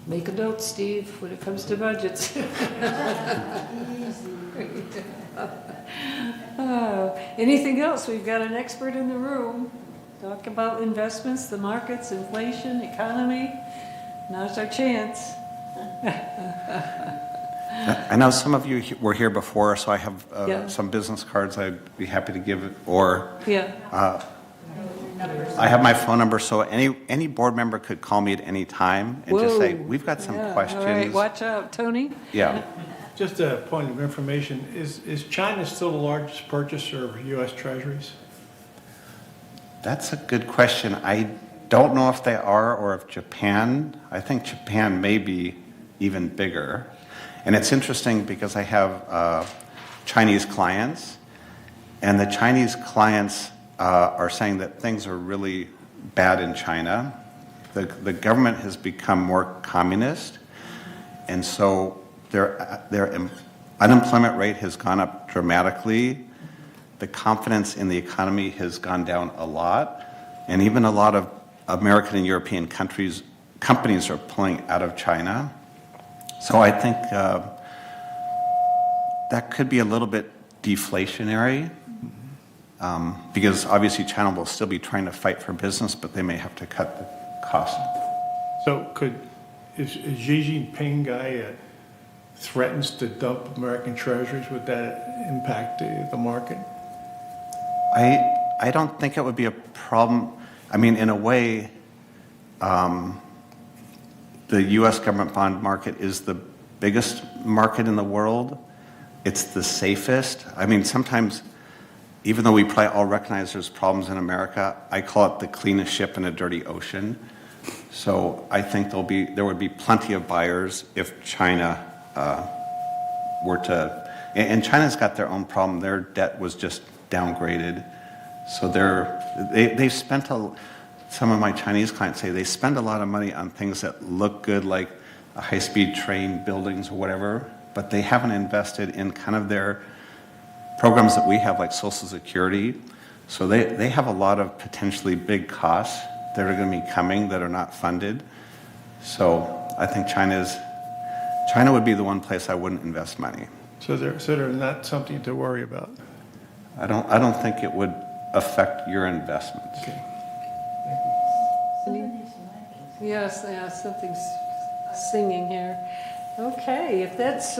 Make a note, Steve, when it comes to budgets. Anything else? We've got an expert in the room. Talk about investments, the markets, inflation, economy. Now's our chance. I know some of you were here before, so I have Yeah. some business cards I'd be happy to give, or Yeah. I have my phone number, so any board member could call me at any time and just say, Whoa. we've got some Yeah. questions. All right, watch out, Tony. Yeah. Just a point of information, is China still the largest purchaser of U.S. treasuries? That's a good question. I don't know if they are or if Japan. I think Japan may be even bigger. And it's interesting because I have Chinese clients, and the Chinese clients are saying that things are really bad in China. The government has become more communist, and so their unemployment rate has gone up dramatically. The confidence in the economy has gone down a lot, and even a lot of American and European companies are pulling out of China. So I think that could be a little bit deflationary, because obviously China will still be trying to fight for business, but they may have to cut the cost. So is Xi Jinping guy threatens to dump American treasuries, would that impact the market? I don't think it would be a problem. I mean, in a way, the U.S. government bond market is the biggest market in the world. It's the safest. I mean, sometimes, even though we probably all recognize there's problems in America, I call it the cleanest ship in a dirty ocean. So I think there would be plenty of buyers if China were to, and China's got their own problem. Their debt was just downgraded. So they've spent some of my Chinese clients say they spend a lot of money on things that look good, like a high-speed train, buildings, or whatever, but they haven't invested in kind of their programs that we have, like Social Security. So they have a lot of potentially big costs that are going to be coming that are not funded. So I think China would be the one place I wouldn't invest money. So they're not something to worry about? I don't think it would affect your investments. Okay. Yes, something's singing here. Okay, if that's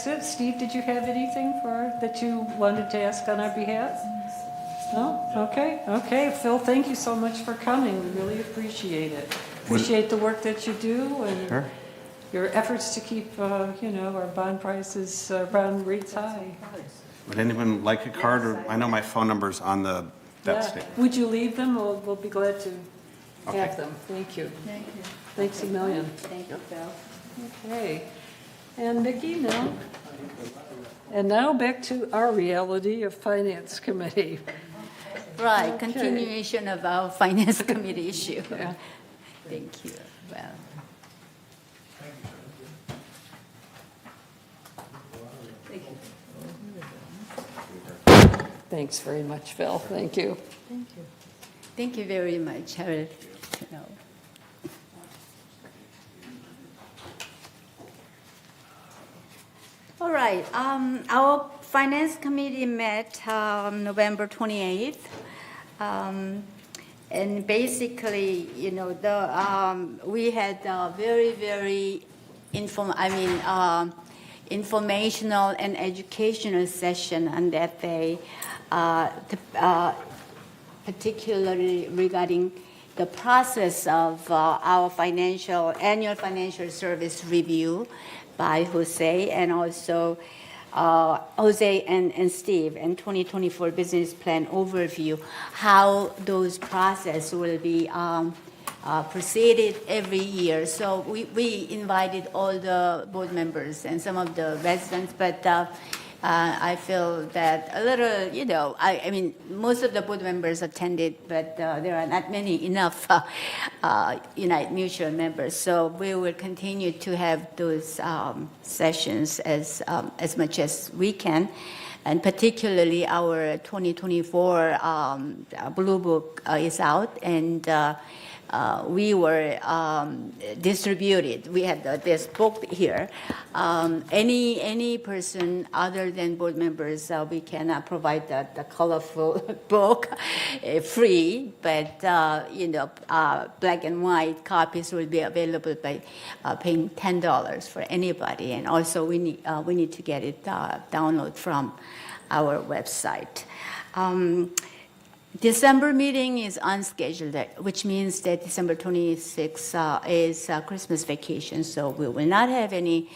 it. Steve, did you have anything that you wanted to ask on our behalf? No? Okay. Phil, thank you so much for coming. We really appreciate it. Appreciate the work that you do and Sure. your efforts to keep, our bond prices, bond rates high. Would anyone like a card? Or I know my phone number's on that statement. Would you leave them? We'll be glad to Okay. have them. Thank you. Thank you. Thanks a million. Thank you, Phil. Okay. And Nikki, now? And now back to our reality of Finance Committee. Right, Okay. continuation of our Finance Committee issue. Thank you. Well. Thanks very much, Phil. Thank you. Thank you. Thank you very much. All right. Our Finance Committee met November 28th. And basically, we had a very, very informational and educational session on that day, particularly regarding the process of our annual financial service review by Jose, and also Jose and Steve, and 2024 business plan overview, how those process will be proceeded every year. So we invited all the board members and some of the residents, but I feel that a little, I mean, most of the board members attended, but there are not many enough United Mutual members. So we will continue to have those sessions as much as we can. And particularly our 2024 Blue Book is out, and we were distributed. We had this book here. Any person other than board members, we cannot provide the colorful book free, but black and white copies will be available by paying $10 for anybody. And also we need to get it download from our website. December meeting is unscheduled, which means that December 26th is Christmas vacation, so we will not have any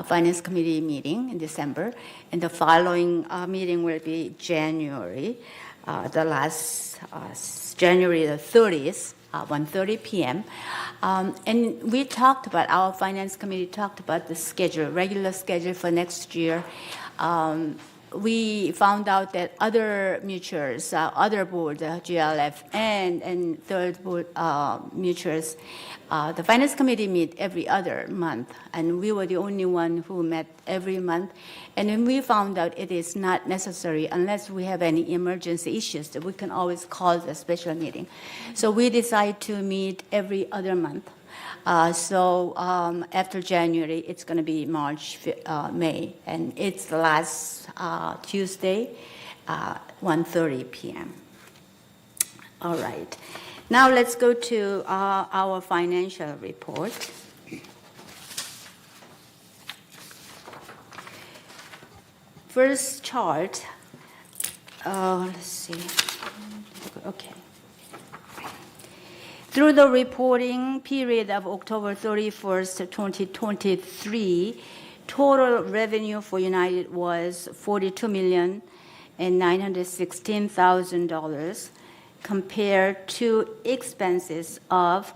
Finance Committee meeting in December, and the following meeting will be January, January the 30th, 1:30 p.m. And we talked about, our Finance Committee talked about the schedule, regular schedule for next year. We found out that other mutuals, other boards, GLF and third board mutuals, the Finance Committee meet every other month, and we were the only one who met every month. And then we found out it is not necessary unless we have any emergency issues that we can always call the special meeting. So we decided to meet every other month. So after January, it's going to be May, and it's the last Tuesday, 1:30 p.m. All right. Now let's go to our financial report. First chart, let's see. Okay. Through the reporting period of October 31st, 2023, total revenue for United was $42,916,000 compared to expenses of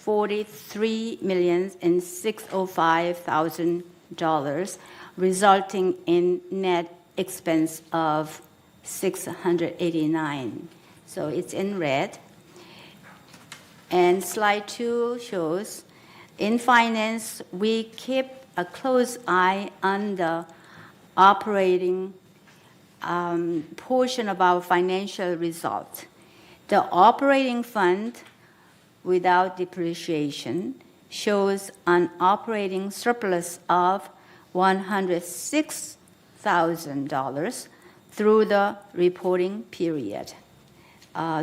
$43,605,000, resulting in net expense of $689. So it's in red. And slide 2 shows, in finance, we keep a close eye on the operating portion of our financial result. The operating fund without depreciation shows an operating surplus of $106,000 through the reporting period.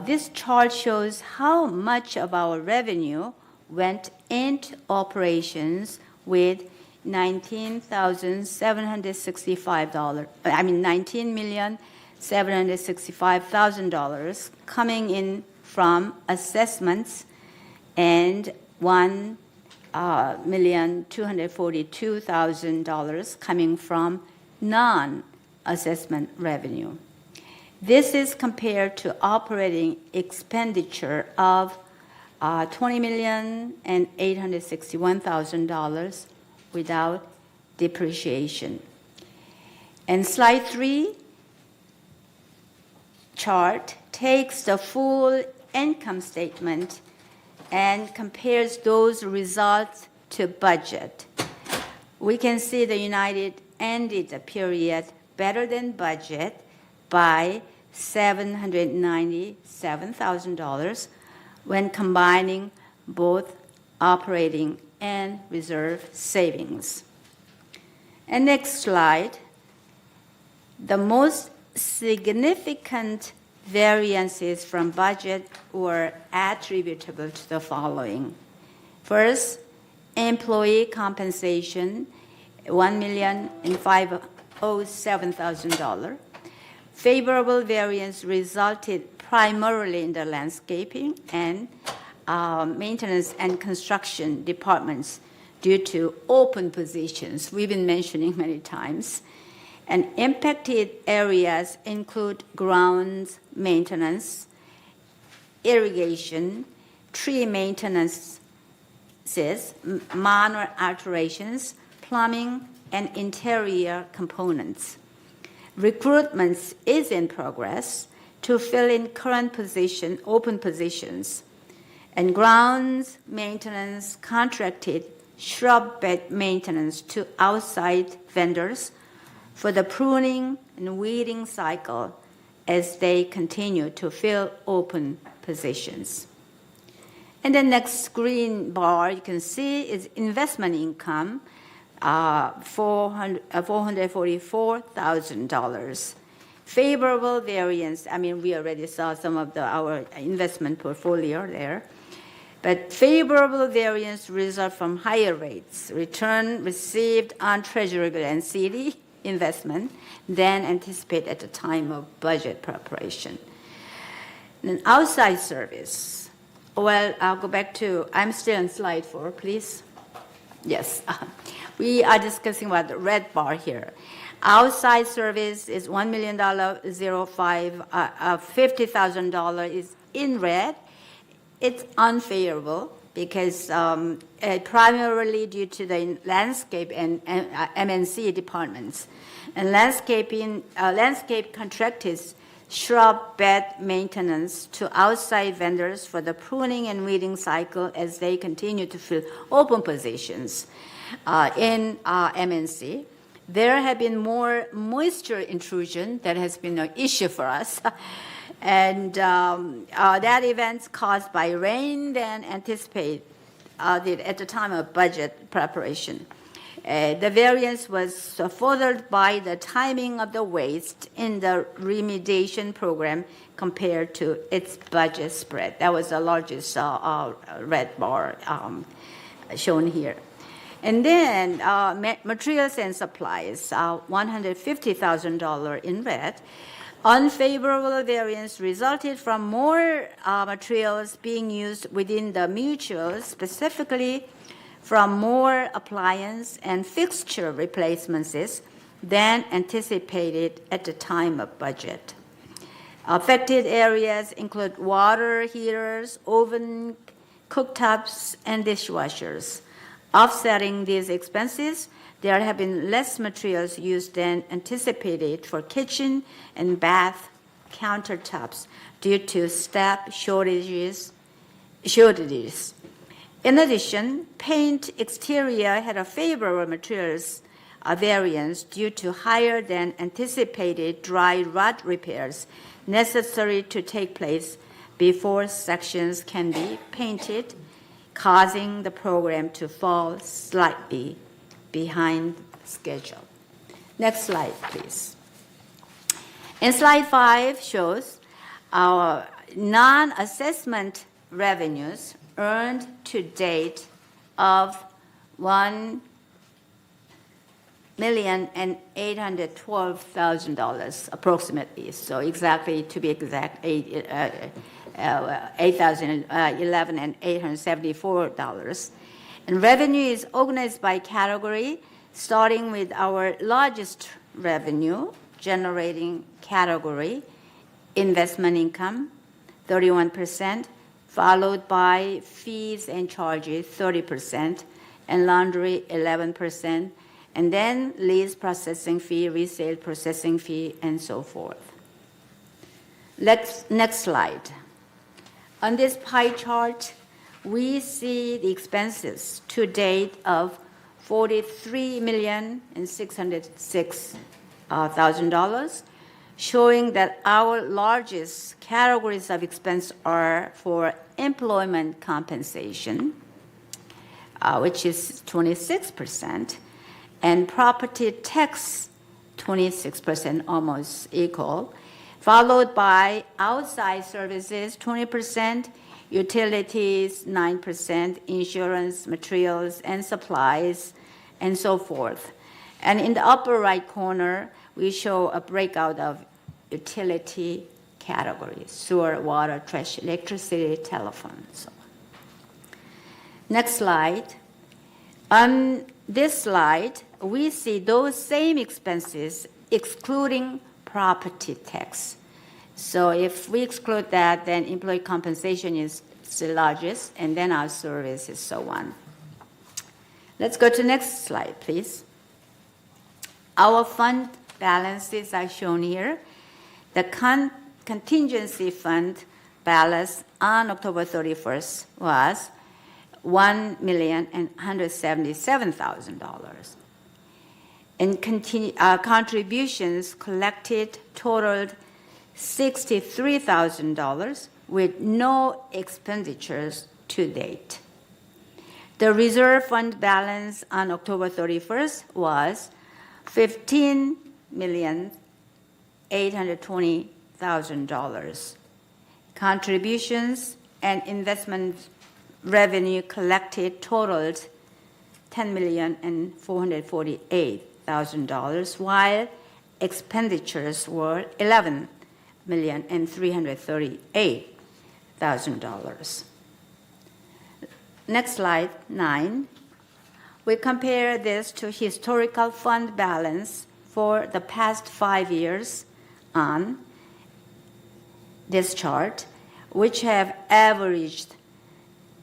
This chart shows how much of our revenue went into operations with $19,765,000 coming in from assessments and $1,242,000 coming from non-assessment revenue. This is compared to operating expenditure of $20,861,000 without depreciation. And slide 3 chart takes the full income statement and compares those results to budget. We can see the United ended the period better than budget by $797,000 when combining both operating and reserve savings. And next slide, the most significant variances from budget were attributable to the following. First, employee compensation, $1,507,000. Favorable variance resulted primarily in the landscaping and maintenance and construction departments due to open positions we've been mentioning many times. And impacted areas include grounds maintenance, irrigation, tree maintenance, minor alterations, plumbing, and interior components. Recruitment is in progress to fill in current open positions. And grounds maintenance contracted shrub bed maintenance to outside vendors for the pruning and weeding cycle as they continue to fill open positions. And the next green bar you can see is investment income, $444,000. Favorable variance, I mean, we already saw some of our investment portfolio there. But favorable variance result from higher rates, return received on Treasury bill and CD investment than anticipated at the time of budget preparation. And outside service. Well, I'll go back to, I'm still on slide 4, please. Yes, we are discussing about the red bar here. Outside service is $1,000,005, $50,000 is in red. It's unfavorable because primarily due to the landscape and MNC departments. And landscape contractors shrub bed maintenance to outside vendors for the pruning and weeding cycle as they continue to fill open positions in MNC. There have been more moisture intrusion that has been an issue for us. And that event's caused by rain than anticipated at the time of budget preparation. The variance was furthered by the timing of the waste in the remediation program compared to its budget spread. That was the largest red bar shown here. And then materials and supplies, $150,000 in red. Unfavorable variance resulted from more materials being used within the mutuals, specifically from more appliance and fixture replacements than anticipated at the time of budget. Affected areas include water heaters, oven, cooktops, and dishwashers. Offsetting these expenses, there have been less materials used than anticipated for kitchen and bath countertops due to staff shortages. In addition, paint exterior had a favorable materials variance due to higher than anticipated dry rot repairs necessary to take place before sections can be painted, causing the program to fall slightly behind schedule. Next slide, please. And slide 5 shows our non-assessment revenues earned to date of $1,812,000 approximately. So exactly, to be exact, $8,011,874. And revenue is organized by category, starting with our largest revenue generating category, investment income, 31%, followed by fees and charges, 30%, and laundry, 11%, and then lease processing fee, resale processing fee, and so forth. Next slide. On this pie chart, we see the expenses to date of $43,606,000, showing that our largest categories of expense are for employment compensation, which is 26%, and property tax, 26%, almost equal, followed by outside services, 20%, utilities, 9%, insurance, materials, and supplies, and so forth. And in the upper right corner, we show a breakout of utility categories: sewer, water, trash, electricity, telephone, and so on. Next slide. On this slide, we see those same expenses excluding property tax. So if we exclude that, then employee compensation is the largest, and then our services, so on. Let's go to next slide, please. Our fund balances are shown here. The contingency fund balance on October 31st was $1,177,000. And contributions collected totaled $63,000 with no expenditures to date. The reserve fund balance on October 31st was $15,820,000. Contributions and investment revenue collected totaled $10,448,000, while expenditures were $11,338,000. Next slide, 9. We compare this to historical fund balance for the past 5 years on this chart, which have averaged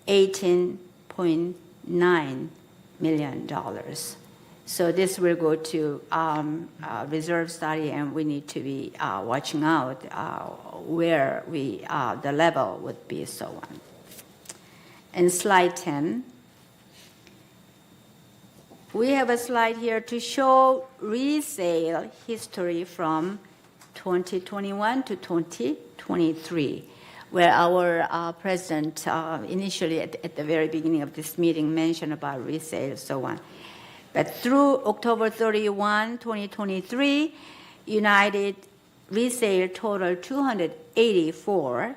$18.9 million. So this will go to reserve study, and we need to be watching out where the level would be, so on. In slide 10, we have a slide here to show resale history from 2021 to 2023, where our president initially at the very beginning of this meeting mentioned about resale, so on. But through October 31, 2023, United resale total 284,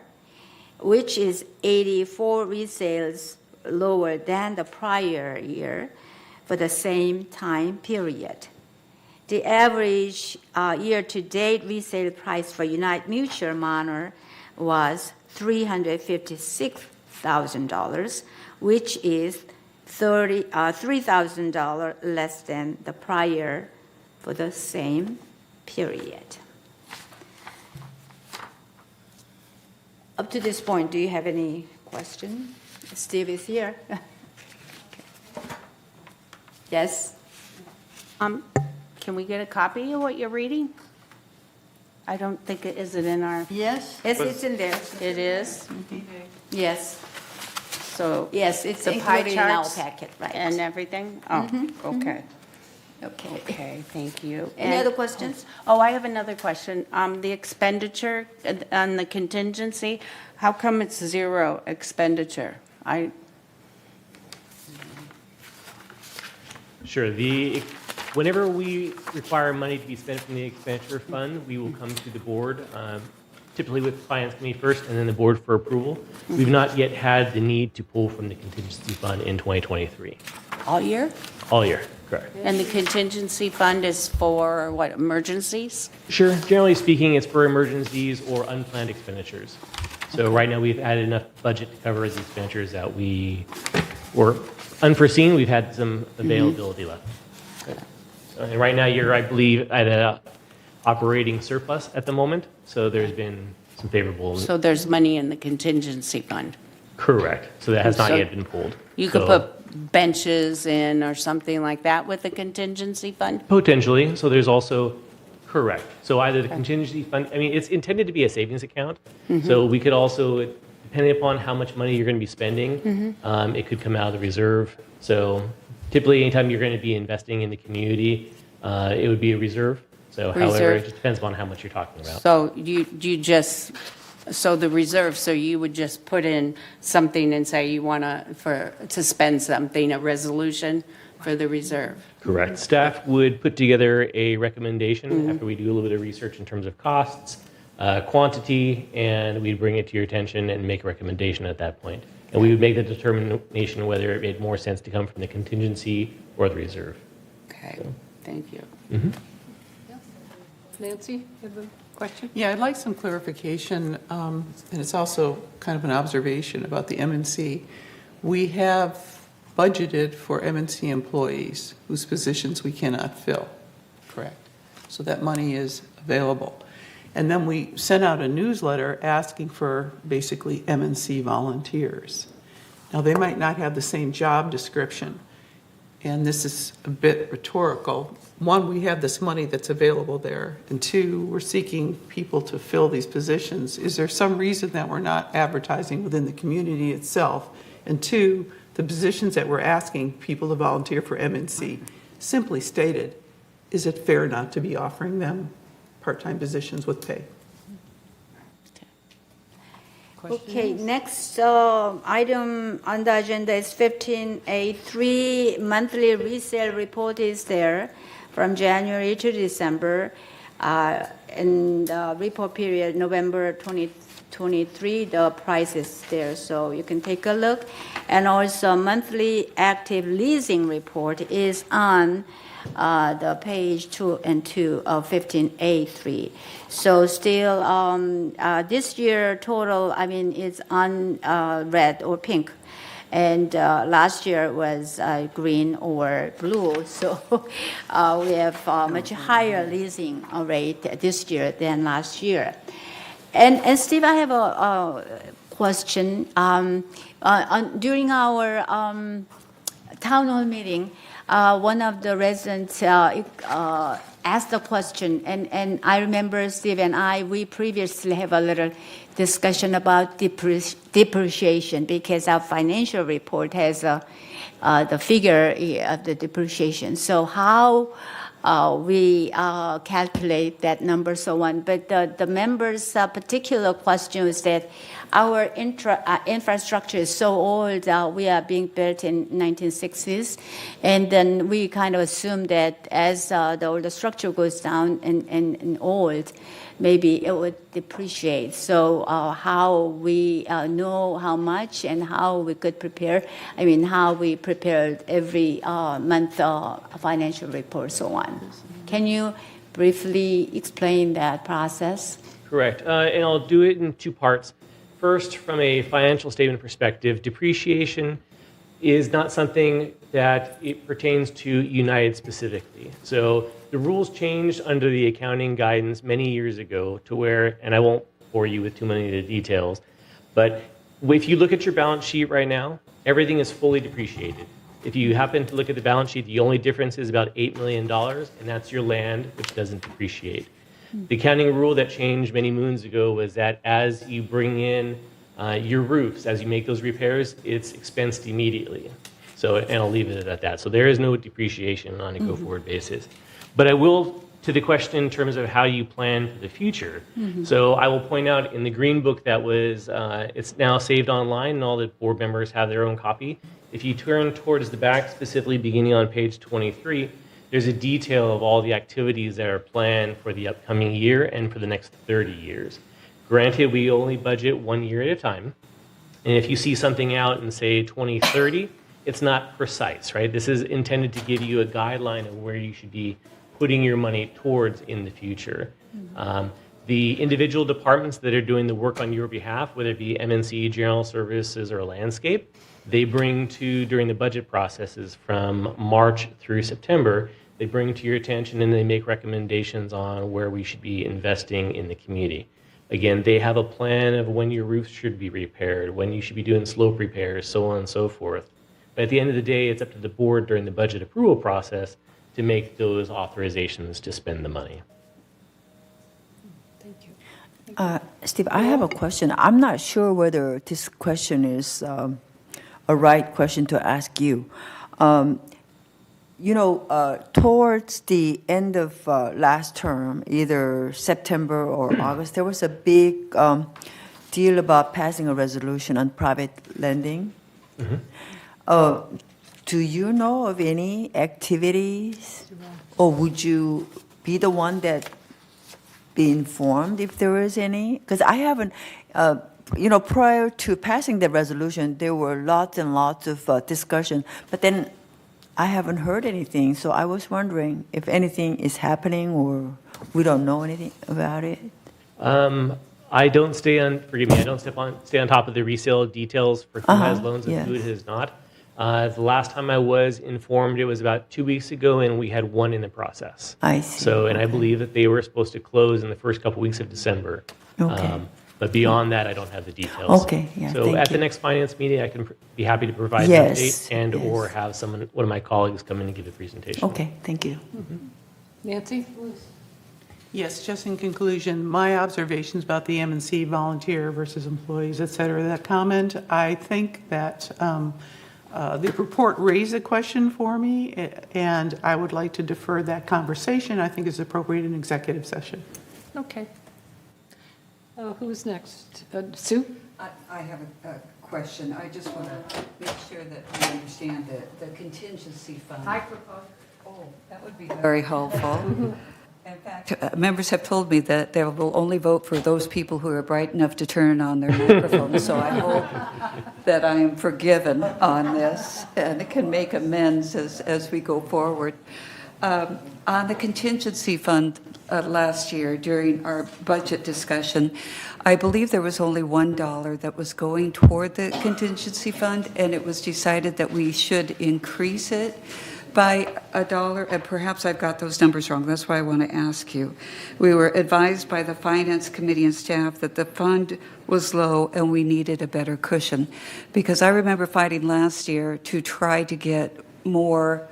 which is 84 resales lower than the prior year for the same time period. The average year-to-date resale price for United Mutual Manor was $356,000, which is $3,000 less than the prior for the same period. Up to this point, do you have any question? Steve is here. Okay. Yes? Can we get a copy of what you're reading? I don't think it is in our. Yes, it's in there. It is? Yes. So. Yes, it's the pie included in our charts packet, right? And everything? Oh, okay. Okay. Okay, thank you. Any And- other questions? Oh, I have another question. The expenditure on the contingency, how come it's zero expenditure? Sure. Whenever we require money to be spent from the expenditure fund, we will come to the board, typically with the finance committee first, and then the board for approval. We've not yet had the need to pull from the contingency fund in 2023. All year? All year, correct. And the contingency fund is for what, emergencies? Sure. Generally speaking, it's for emergencies or unplanned expenditures. So right now, we've added enough budget to cover the expenditures that we were unforeseen. We've had some availability left. And right now, you're, I believe, at an operating surplus at the moment. So there's been some favorable. So there's money in the contingency fund. Correct. So that has not So yet been pulled. You could So- put benches in or something like that with the contingency fund? Potentially. So there's also, correct. So either the contingency fund, I mean, it's intended to be a savings account. So we could also, depending upon how much money you're going to be spending, it could come out of the reserve. So typically, anytime you're going to be investing in the community, it would be a reserve. So however, Reserve. it just depends on how much you're talking about. So so the reserve, so you would just put in something and say you want to spend something, a resolution for the reserve? Correct. Staff would put together a recommendation after we do a little bit of research in terms of costs, quantity, and we'd bring it to your attention and make a recommendation at that point. And we would make the determination whether it made more sense to come from the contingency or the reserve. Okay, thank you. Nancy, you have a question? Yeah, I'd like some clarification, and it's also kind of an observation about the MNC. We have budgeted for MNC employees whose positions we cannot fill, correct? So that money is available. And then we sent out a newsletter asking for basically MNC volunteers. Now, they might not have the same job description, and this is a bit rhetorical. One, we have this money that's available there, and two, we're seeking people to fill these positions. Is there some reason that we're not advertising within the community itself? And two, the positions that we're asking people to volunteer for MNC, simply stated, is it fair not to be offering them part-time positions with pay? question Okay, is. next item on the agenda is 15A3, monthly resale report is there from January to December. And the report period, November 2023, the price is there, so you can take a look. And also monthly active leasing report is on the page 2 and 2 of 15A3. So still, this year total, I mean, it's on red or pink. And last year was green or blue. So we have much higher leasing rate this year than last year. And Steve, I have a question. During our town hall meeting, one of the residents asked a question, and I remember Steve and we previously have a little discussion about depreciation, because our financial report has the figure of the depreciation. So how we calculate that number, so on. But the members' particular question is that our infrastructure is so old. We are being built in 1960s, and then we kind of assume that as the older structure goes down and old, maybe it would depreciate. So how we know how much and how we could prepare, I mean, how we prepared every month financial report, so on. Can you briefly explain that process? Correct. And I'll do it in two parts. First, from a financial statement perspective, depreciation is not something that it pertains to United specifically. So the rules changed under the accounting guidance many years ago to where, and I won't bore you with too many of the details, but if you look at your balance sheet right now, everything is fully depreciated. If you happen to look at the balance sheet, the only difference is about $8 million, and that's your land, which doesn't depreciate. The accounting rule that changed many moons ago was that as you bring in your roofs, as you make those repairs, it's expensed immediately. So, and I'll leave it at that. So there is no depreciation on a go-forward basis. But I will, to the question in terms of how you plan for the future. So I will point out in the green book that was, it's now saved online, and all the board members have their own copy. If you turn towards the back, specifically beginning on page 23, there's a detail of all the activities that are planned for the upcoming year and for the next 30 years. Granted, we only budget 1 year at a time. And if you see something out in, say, 2030, it's not precise, right? This is intended to give you a guideline of where you should be putting your money towards in the future. The individual departments that are doing the work on your behalf, whether it be MNC, General Services, or Landscape, they bring to, during the budget processes from March through September, they bring to your attention and they make recommendations on where we should be investing in the community. Again, they have a plan of when your roofs should be repaired, when you should be doing slope repairs, so on and so forth. But at the end of the day, it's up to the board during the budget approval process to make those authorizations to spend the money. Steve, I have a question. I'm not sure whether this question is a right question to ask you. Towards the end of last term, either September or August, there was a big deal about passing a resolution on private lending. Do you know of any activities, or would you be the one that be informed if there is any? Because I haven't, prior to passing the resolution, there were lots and lots of discussion, but then I haven't heard anything, so I was wondering if anything is happening or we don't know anything about it. I don't stay on, forgive me, I don't stay on top of the resale details for who has loans and who has not. The last time I was informed, it was about 2 weeks ago, and we had one in the process. I see. So, and I believe that they were supposed to close in the first couple weeks of December. Okay. But beyond that, I don't have the details. Okay, yeah, So thank at you. the next finance meeting, I can be happy to provide Yes, an update and or have one of my colleagues come in and give a presentation. Okay, thank you. Nancy? Yes, just in conclusion, my observations about the M&C volunteer versus employees, et cetera, that comment, I think that the report raised a question for me, and I would like to defer that conversation. I think is appropriate in executive session. Okay. Who's next? Sue? I have a question. I just want to make sure that we understand the contingency fund. Microphone. Oh, that would be very helpful. In fact, members have told me that they will only vote for those people who are bright enough to turn on their microphones. So I hope that I am forgiven on this and can make amends as we go forward. On the contingency fund last year during our budget discussion, I believe there was only $1 that was going toward the contingency fund, and it was decided that we should increase it by $1, and perhaps I've got those numbers wrong. That's why I want to ask you. We were advised by the Finance Committee and staff that the fund was low and we needed a better cushion. Because I remember fighting last year to try to get more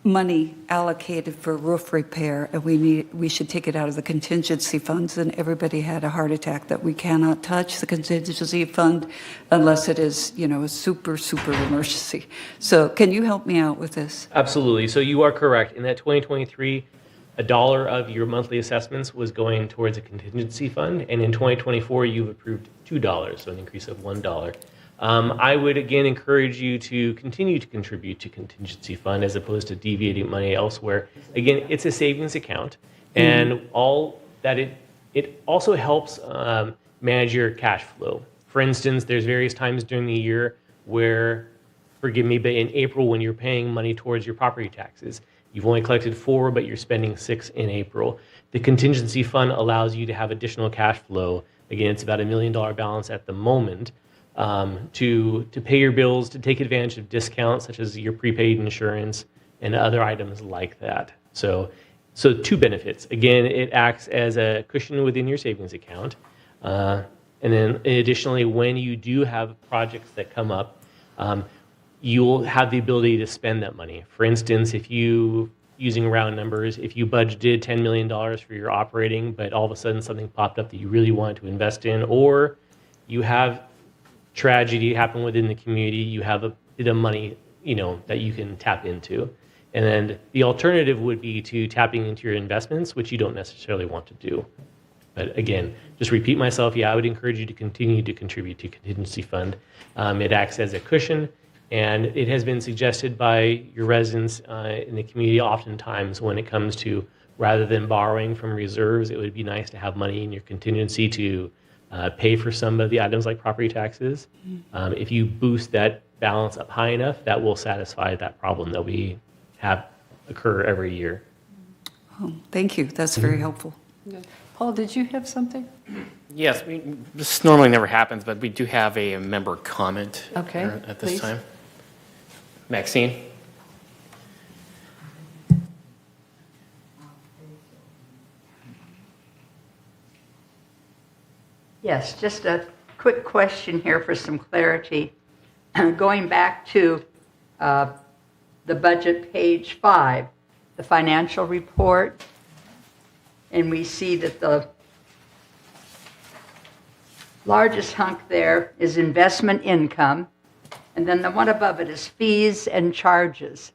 money allocated for roof repair, and we should take it out of the contingency funds, and everybody had a heart attack that we cannot touch the contingency fund unless it is, a super emergency. So can you help me out with this? Absolutely. So you are correct. In that 2023, $1 of your monthly assessments was going towards a contingency fund, and in 2024, you've approved $2, so an increase of $1. I would again encourage you to continue to contribute to contingency fund as opposed to deviating money elsewhere. Again, it's a savings account, and all that it also helps manage your cash flow. For instance, there's various times during the year where, forgive me, but in April when you're paying money towards your property taxes, you've only collected $4, but you're spending $6 in April. The contingency fund allows you to have additional cash flow. Again, it's about $1 million balance at the moment. To pay your bills, to take advantage of discounts such as your prepaid insurance and other items like that. So two benefits. Again, it acts as a cushion within your savings account. And then additionally, when you do have projects that come up, you'll have the ability to spend that money. For instance, using round numbers, if you budgeted $10 million for your operating, but all of a sudden something popped up that you really wanted to invest in, or you have tragedy happen within the community, you have a bit of money, that you can tap into. And then the alternative would be to tapping into your investments, which you don't necessarily want to do. But again, just repeat myself, I would encourage you to continue to contribute to contingency fund. It acts as a cushion, and it has been suggested by your residents in the community oftentimes when it comes to, rather than borrowing from reserves, it would be nice to have money in your contingency to pay for some of the items like property taxes. If you boost that balance up high enough, that will satisfy that problem that we have occur every year. Oh, thank you. That's very helpful. Paul, did you have something? Yes, this normally never happens, but we do have a member comment at this please. time. Maxine? Yes, just a quick question here for some clarity. Going back to the budget, page 5, the financial report, and we see that the largest hunk there is investment income, and then the one above it is fees and charges.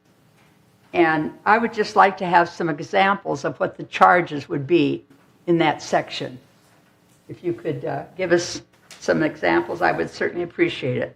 And I would just like to have some examples of what the charges would be in that section. If you could give us some examples, I would certainly appreciate it.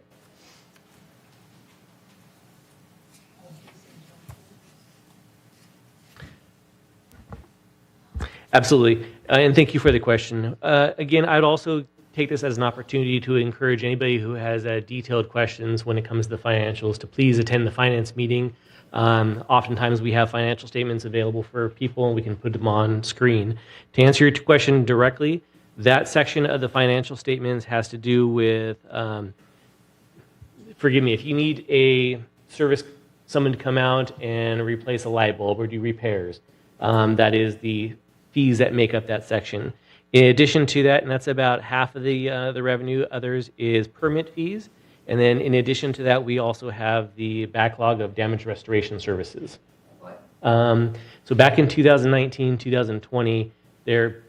Absolutely, and thank you for the question. Again, I'd also take this as an opportunity to encourage anybody who has detailed questions when it comes to the financials to please attend the finance meeting. Oftentimes we have financial statements available for people and we can put them on screen. To answer your question directly, that section of the financial statements has to do with, forgive me, if you need someone to come out and replace a light bulb or do repairs, that is the fees that make up that section. In addition to that, and that's about half of the revenue, others is permit fees. And then in addition to that, we also have the backlog of damage restoration services. So back in 2019, 2020,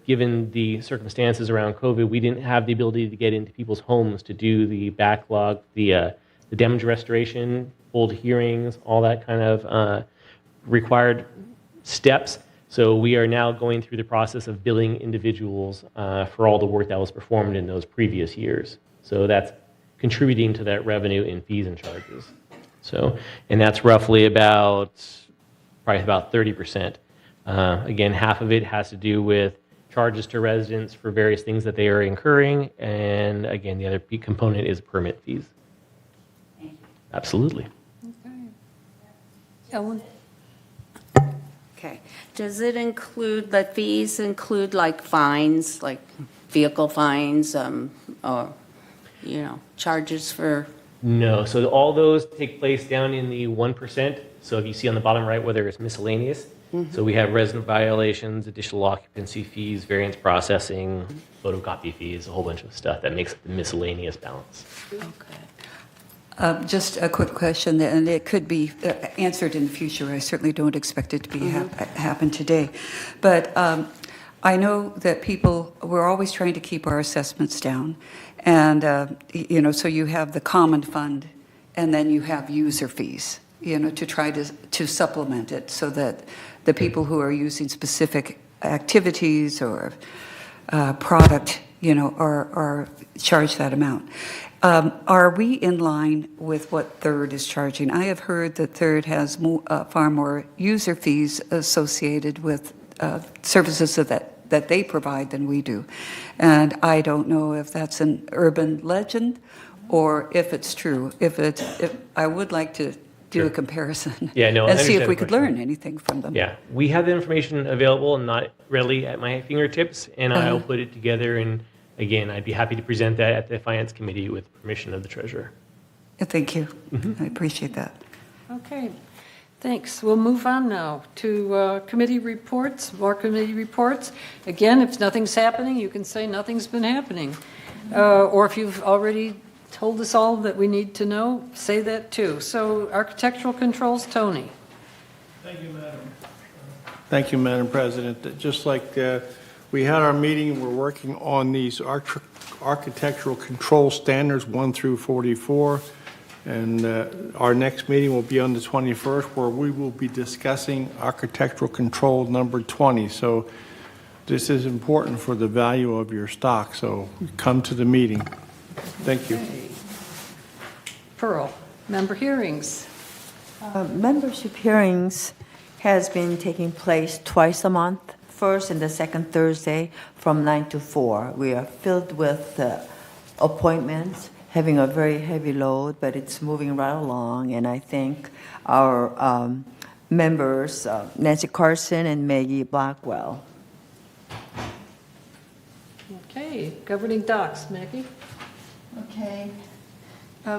given the circumstances around COVID, we didn't have the ability to get into people's homes to do the backlog, the damage restoration, hold hearings, all that kind of required steps. So we are now going through the process of billing individuals for all the work that was performed in those previous years. So that's contributing to that revenue in fees and charges. So, and that's roughly probably about 30%. Again, half of it has to do with charges to residents for various things that they are incurring. And again, the other component is permit fees. Absolutely. Ellen? Okay. Does it include, the fees include like fines, like vehicle fines, or, charges for? No, so all those take place down in the 1%. So if you see on the bottom right, whether it's miscellaneous, so we have resident violations, additional occupancy fees, variance processing, photocopy fees, a whole bunch of stuff that makes the miscellaneous balance. Just a quick question, and it could be answered in the future. I certainly don't expect it to be happen today. But I know that we're always trying to keep our assessments down. And, so you have the common fund, and then you have user fees, to try to supplement it so that the people who are using specific activities or product, are charged that amount. Are we in line with what Third is charging? I have heard that Third has far more user fees associated with services that they provide than we do. And I don't know if that's an urban legend or if it's true. If I would like to do a comparison and see if we could learn anything from them. Yeah, we have the information available and not readily at my fingertips, and I'll put it together. And again, I'd be happy to present that at the Finance Committee with permission of the Treasurer. Thank you. I appreciate that. Okay, thanks. We'll move on now to committee reports, more committee reports. Again, if nothing's happening, you can say nothing's been happening. Or if you've already told us all that we need to know, say that too. So architectural controls, Tony. Thank you, Madam President. Just like we had our meeting, we're working on these architectural control standards 1 through 44. And our next meeting will be on the 21st, where we will be discussing architectural control number 20. So this is important for the value of your stock. So come to the meeting. Thank you. Okay. Pearl, member hearings. Membership hearings has been taking place twice a month, first and the second Thursday from 9 to 4. We are filled with appointments, having a very heavy load, but it's moving right along. And I thank our members, Nancy Carson and Maggie Blackwell. Okay, governing docs, Maggie. Okay.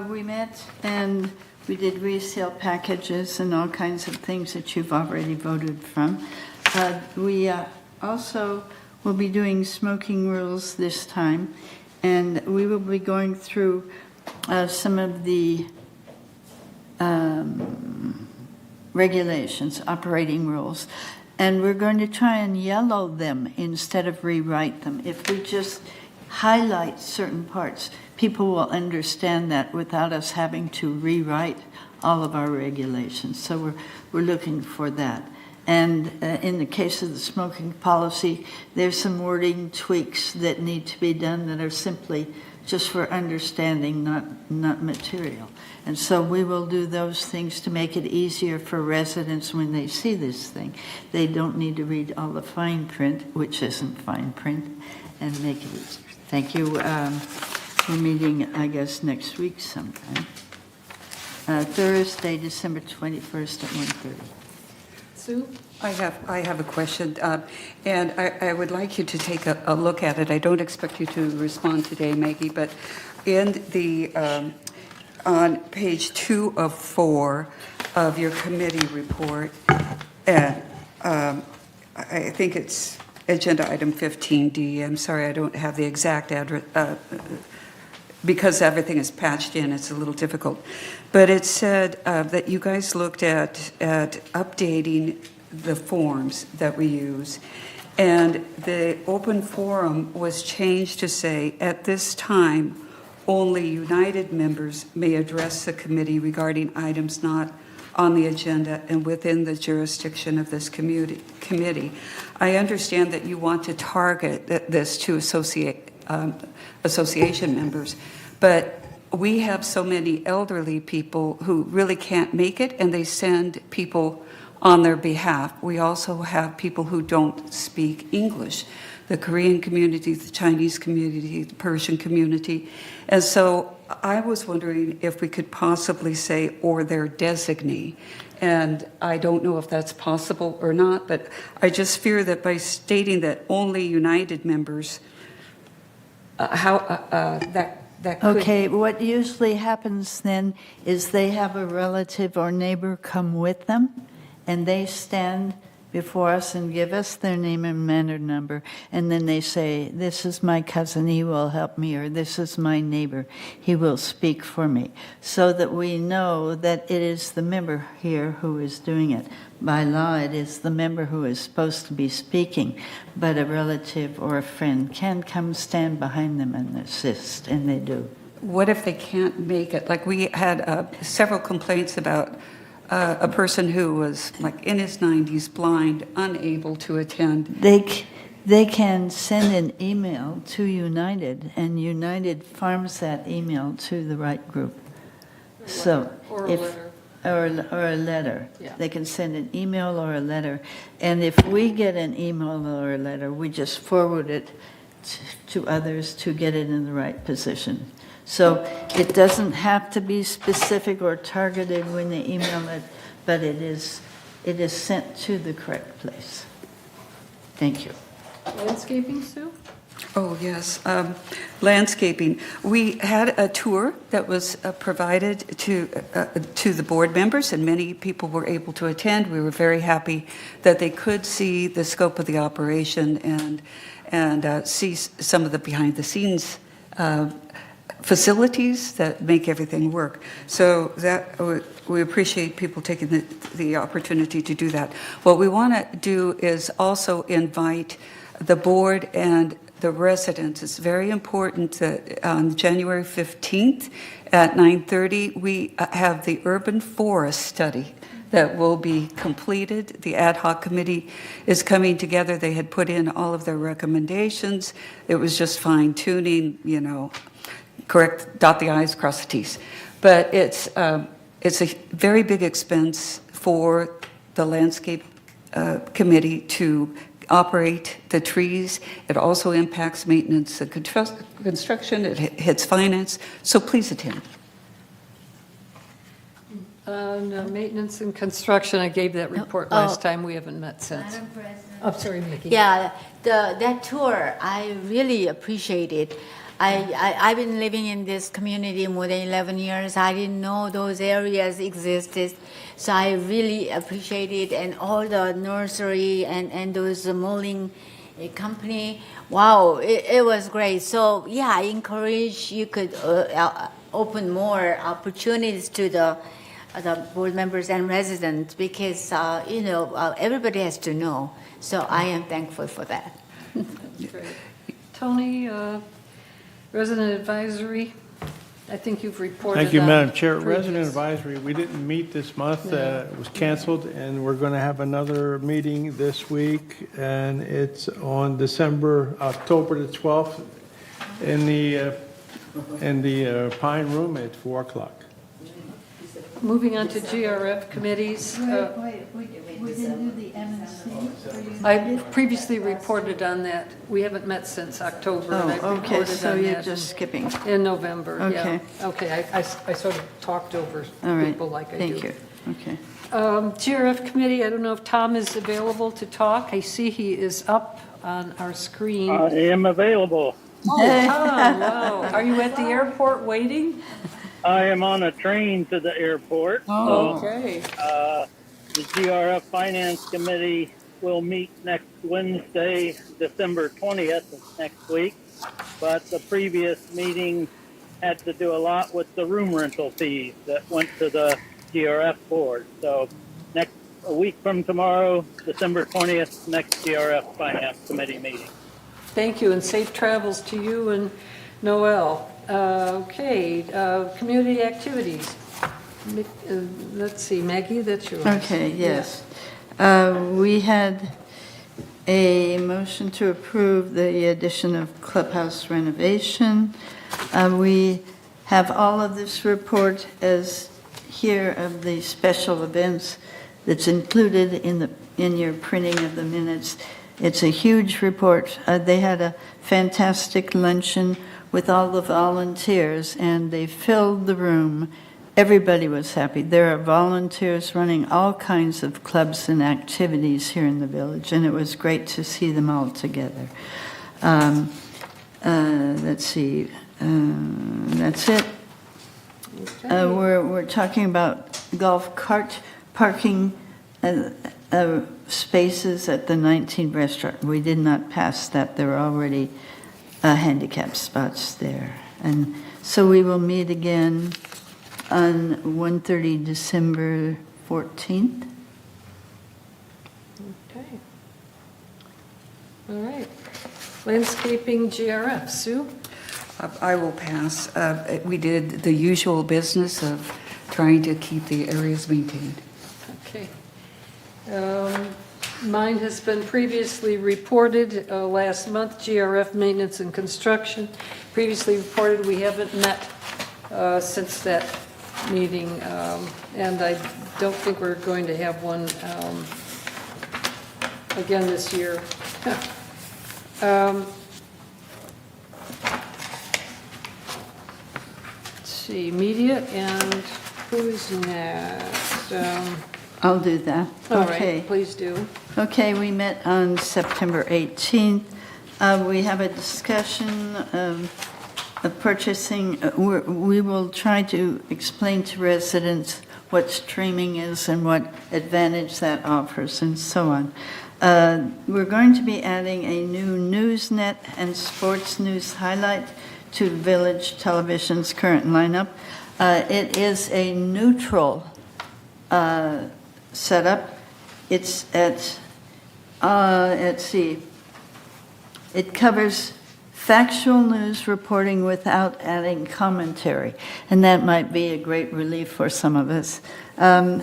We met and we did resale packages and all kinds of things that you've already voted from. We also will be doing smoking rules this time, and we will be going through some of the regulations, operating rules, and we're going to try and yellow them instead of rewrite them. If we just highlight certain parts, people will understand that without us having to rewrite all of our regulations. So we're looking for that. And in the case of the smoking policy, there's some wording tweaks that need to be done that are simply just for understanding, not material. And so we will do those things to make it easier for residents when they see this thing. They don't need to read all the fine print, which isn't fine print, and make it easier. Thank you. We're meeting, I guess, next week sometime. Thursday, December 21st at 1:30. Sue? I have a question, and I would like you to take a look at it. I don't expect you to respond today, Maggie, but in the on page 2 of 4 of your committee report, and I think it's agenda item 15D. I'm sorry, I don't have the exact address. Because everything is patched in, it's a little difficult. But it said that you guys looked at updating the forms that we use. And the open forum was changed to say, at this time, only United members may address the committee regarding items not on the agenda and within the jurisdiction of this committee. I understand that you want to target this to association members, but we have so many elderly people who really can't make it, and they send people on their behalf. We also have people who don't speak English, the Korean community, the Chinese community, the Persian community. And so I was wondering if we could possibly say, or their designee. And I don't know if that's possible or not, but I just fear that by stating that only United members, that could... Okay, what usually happens then is they have a relative or neighbor come with them, and they stand before us and give us their name and manor number, and then they say, this is my cousin, he will help me, or this is my neighbor, he will speak for me, so that we know that it is the member here who is doing it. By law, it is the member who is supposed to be speaking, but a relative or a friend can come stand behind them and assist, and they do. What if they can't make it? Like, we had several complaints about a person who was like in his 90s, blind, unable to attend. They can send an email to United, and United farms that email to the right group. So, Or a letter. Or a letter. Yeah. They can send an email or a letter. And if we get an email or a letter, we just forward it to others to get it in the right position. So it doesn't have to be specific or targeted when they email it, but it is sent to the correct place. Thank you. Landscaping, Sue? Oh, yes. Landscaping. We had a tour that was provided to the board members, and many people were able to attend. We were very happy that they could see the scope of the operation and see some of the behind-the-scenes facilities that make everything work. So that we appreciate people taking the opportunity to do that. What we want to do is also invite the board and the residents. It's very important that on January 15th at 9:30, we have the urban forest study that will be completed. The ad hoc committee is coming together. They had put in all of their recommendations. It was just fine tuning, correct, dot the i's, cross the t's. But it's a very big expense for the landscape committee to operate the trees. It also impacts maintenance and construction. It hits finance. So please attend. Maintenance and construction, I gave that report last time. We haven't met since. Madam President. I'm sorry, Mickey. Yeah, that tour, I really appreciate it. I've been living in this community more than 11 years. I didn't know those areas existed. So I really appreciate it. And all the nursery and those mowing company, wow, it was great. So yeah, I encourage you could open more opportunities to the board members and residents because, everybody has to know. So I am thankful for that. Great. Tony, Resident Advisory, I think you've reported. Thank you, on Madam Chair. previous- Resident Advisory, we didn't meet this month. No. It was canceled, and we're going to have another meeting this week, and it's on October the 12th in the Pine Room at 4 o'clock. Moving on to GRF committees. We didn't do the M&C? I previously reported on that. We haven't met since October. and I Oh, okay, reported so on you're that just skipping. in November, yeah. Okay. Okay, I sort of talked over All right, people like I do. thank you. Okay. GRF committee, I don't know if Tom is available to talk. I see he is up on our screen. I am available. Oh, Tom, wow. Are you at the airport waiting? I am on a train to the airport. Oh, okay. The GRF Finance Committee will meet next Wednesday, December 20th, next week. But the previous meeting had to do a lot with the room rental fees that went to the GRF board. So a week from tomorrow, December 20th, next GRF Finance Committee meeting. Thank you, and safe travels to you and Noel. Okay, community activities. Let's see, Maggie, that's yours. Okay, yes. We had a motion to approve the addition of clubhouse renovation. We have all of this report as here of the special events that's included in your printing of the minutes. It's a huge report. They had a fantastic luncheon with all the volunteers, and they filled the room. Everybody was happy. There are volunteers running all kinds of clubs and activities here in the village, and it was great to see them all together. Let's see. That's it. We're talking about golf cart parking spaces at the 19 restaurant. We did not pass that. There are already handicap spots there. And so we will meet again on 1:30 December 14th. Okay. All right. Landscaping GRF, Sue? I will pass. We did the usual business of trying to keep the areas maintained. Okay. Mine has been previously reported last month, GRF maintenance and construction. Previously reported, we haven't met since that meeting, and I don't think we're going to have one again this year. Let's see, media, and who's next? I'll do that. All Okay. right, please do. Okay, we met on September 18th. We have a discussion of purchasing. We will try to explain to residents what streaming is and what advantage that offers and so on. We're going to be adding a new Newsnet and sports news highlight to Village Television's current lineup. It is a neutral setup. It's at, let's see, it covers factual news reporting without adding commentary, and that might be a great relief for some of us. The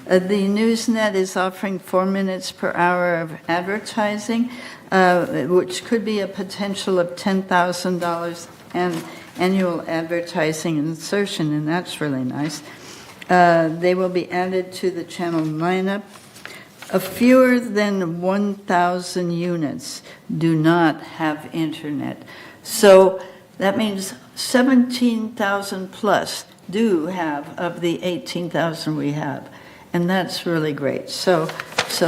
Newsnet is offering 4 minutes per hour of advertising, which could be a potential of $10,000 and annual advertising insertion, and that's really nice. They will be added to the channel lineup. Fewer than 1,000 units do not have internet. So that means 17,000 plus do have of the 18,000 we have. And that's really great. So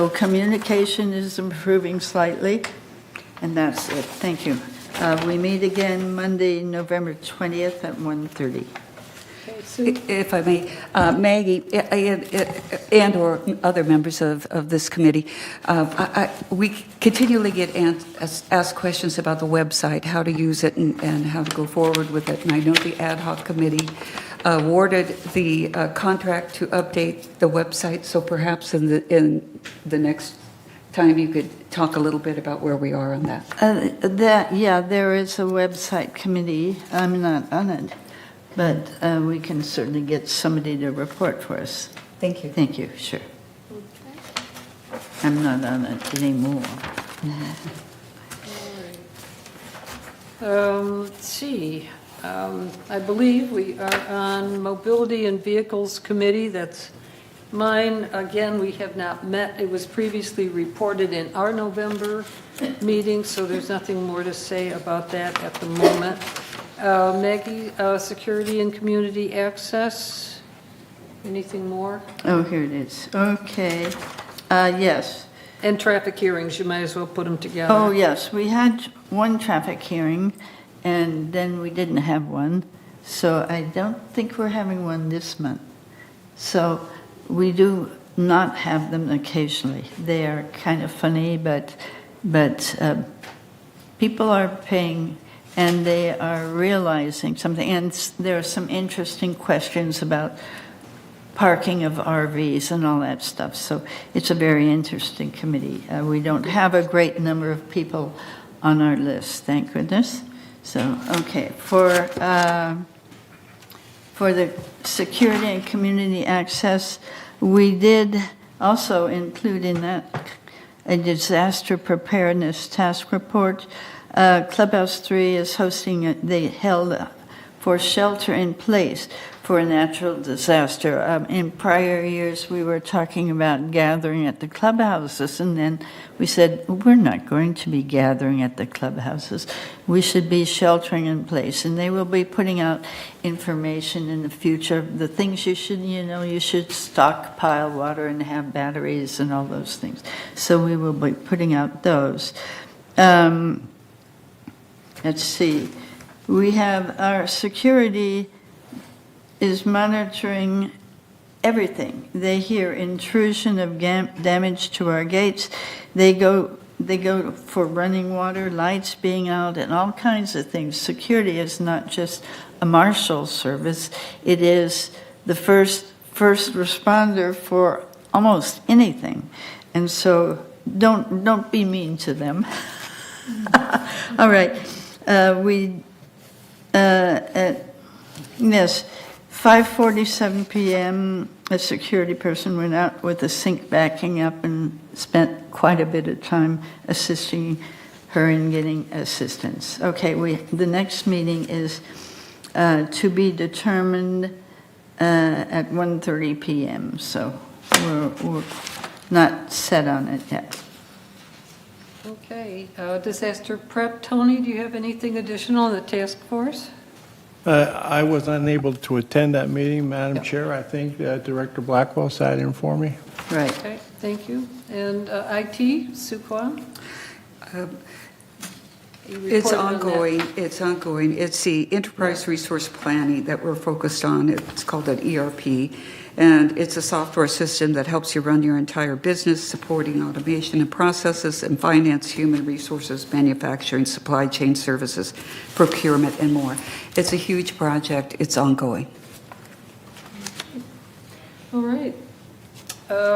communication is improving slightly, and that's it. Thank you. We meet again Monday, November 20th at 1:30. If I may, Maggie and or other members of this committee, we continually get asked questions about the website, how to use it and how to go forward with it. And I know the ad hoc committee awarded the contract to update the website, so perhaps in the next time you could talk a little bit about where we are on that. Yeah, there is a website committee. I'm not on it. But we can certainly get somebody to report for us. Thank you. Thank you, sure. I'm not on it anymore. Let's see. I believe we are on Mobility and Vehicles Committee. That's mine. Again, we have not met. It was previously reported in our November meeting, so there's nothing more to say about that at the moment. Maggie, Security and Community Access, anything more? Oh, here it is. Okay. Yes. And traffic hearings, you might as well put them together. Oh, yes. We had one traffic hearing, and then we didn't have one. So I don't think we're having one this month. So we do not have them occasionally. They are kind of funny, but people are paying, and they are realizing something. And there are some interesting questions about parking of RVs and all that stuff. So it's a very interesting committee. We don't have a great number of people on our list, thank goodness. So, okay, for for the security and community access, we did also include in that a disaster preparedness task report. Clubhouse 3 is hosting, they held for shelter in place for a natural disaster. In prior years, we were talking about gathering at the clubhouses, and then we said, we're not going to be gathering at the clubhouses. We should be sheltering in place, and they will be putting out information in the future, the things you should stockpile water and have batteries and all those things. So we will be putting out those. Let's see. We have our security is monitoring everything. They hear intrusion of damage to our gates. They go for running water, lights being out, and all kinds of things. Security is not just a marshal service. It is the first responder for almost anything. And so don't be mean to them. All right. Yes, 5:47 p.m., a security person went out with a sink backing up and spent quite a bit of time assisting her in getting assistance. Okay, the next meeting is to be determined at 1:30 p.m., so we're not set on it yet. Okay, disaster prep. Tony, do you have anything additional on the task force? I was unable to attend that meeting, Madam Chair. I think Director Blackwell sat in for me. Right. Okay, thank you. And IT, Sue Kwan? It's ongoing. It's ongoing. It's the enterprise resource planning that we're focused on. It's called an ERP. And it's a software system that helps you run your entire business, supporting automation and processes and finance, human resources, manufacturing, supply chain services, procurement, and more. It's a huge project. It's ongoing. All right.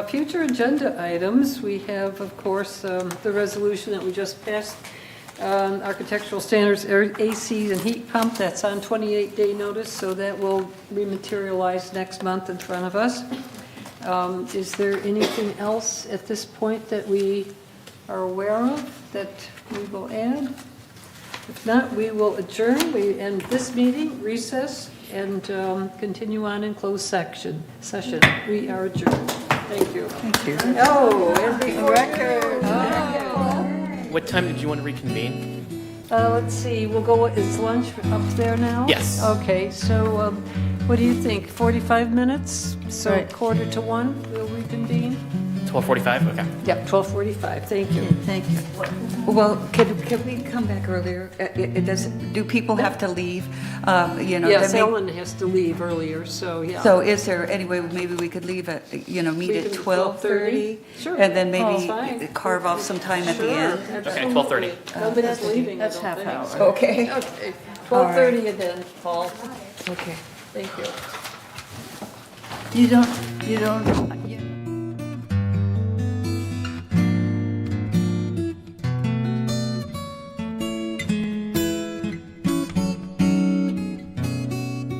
Future agenda items, we have, of course, the resolution that we just passed, architectural standards, AC and heat pump. That's on 28-day notice, so that will rematerialize next month in front of us. Is there anything else at this point that we are aware of that we will add? If not, we will adjourn. We end this meeting, recess, and continue on in closed session. We are adjourned. Thank you. Thank you. Oh, and the record. What time did you want to reconvene? Let's see, we'll go, is lunch up there now? Yes. Okay, so what do you think, 45 minutes? So Right. 1:45 we'll reconvene? 12:45? Okay. Yep, 12:45, thank you. Thank you. Well, can we come back earlier? Do people have to leave? Yes, they may- Ellen has to leave earlier, so yeah. So is there any way maybe we could leave at, meet at 12:30? Sure. And then Oh, maybe fine. carve off some time at the end? Okay, 12:30. Nobody's leaving, I That's don't half think. hour. Okay. Okay, 12:30 and then, Paul. Okay. Thank you. You don't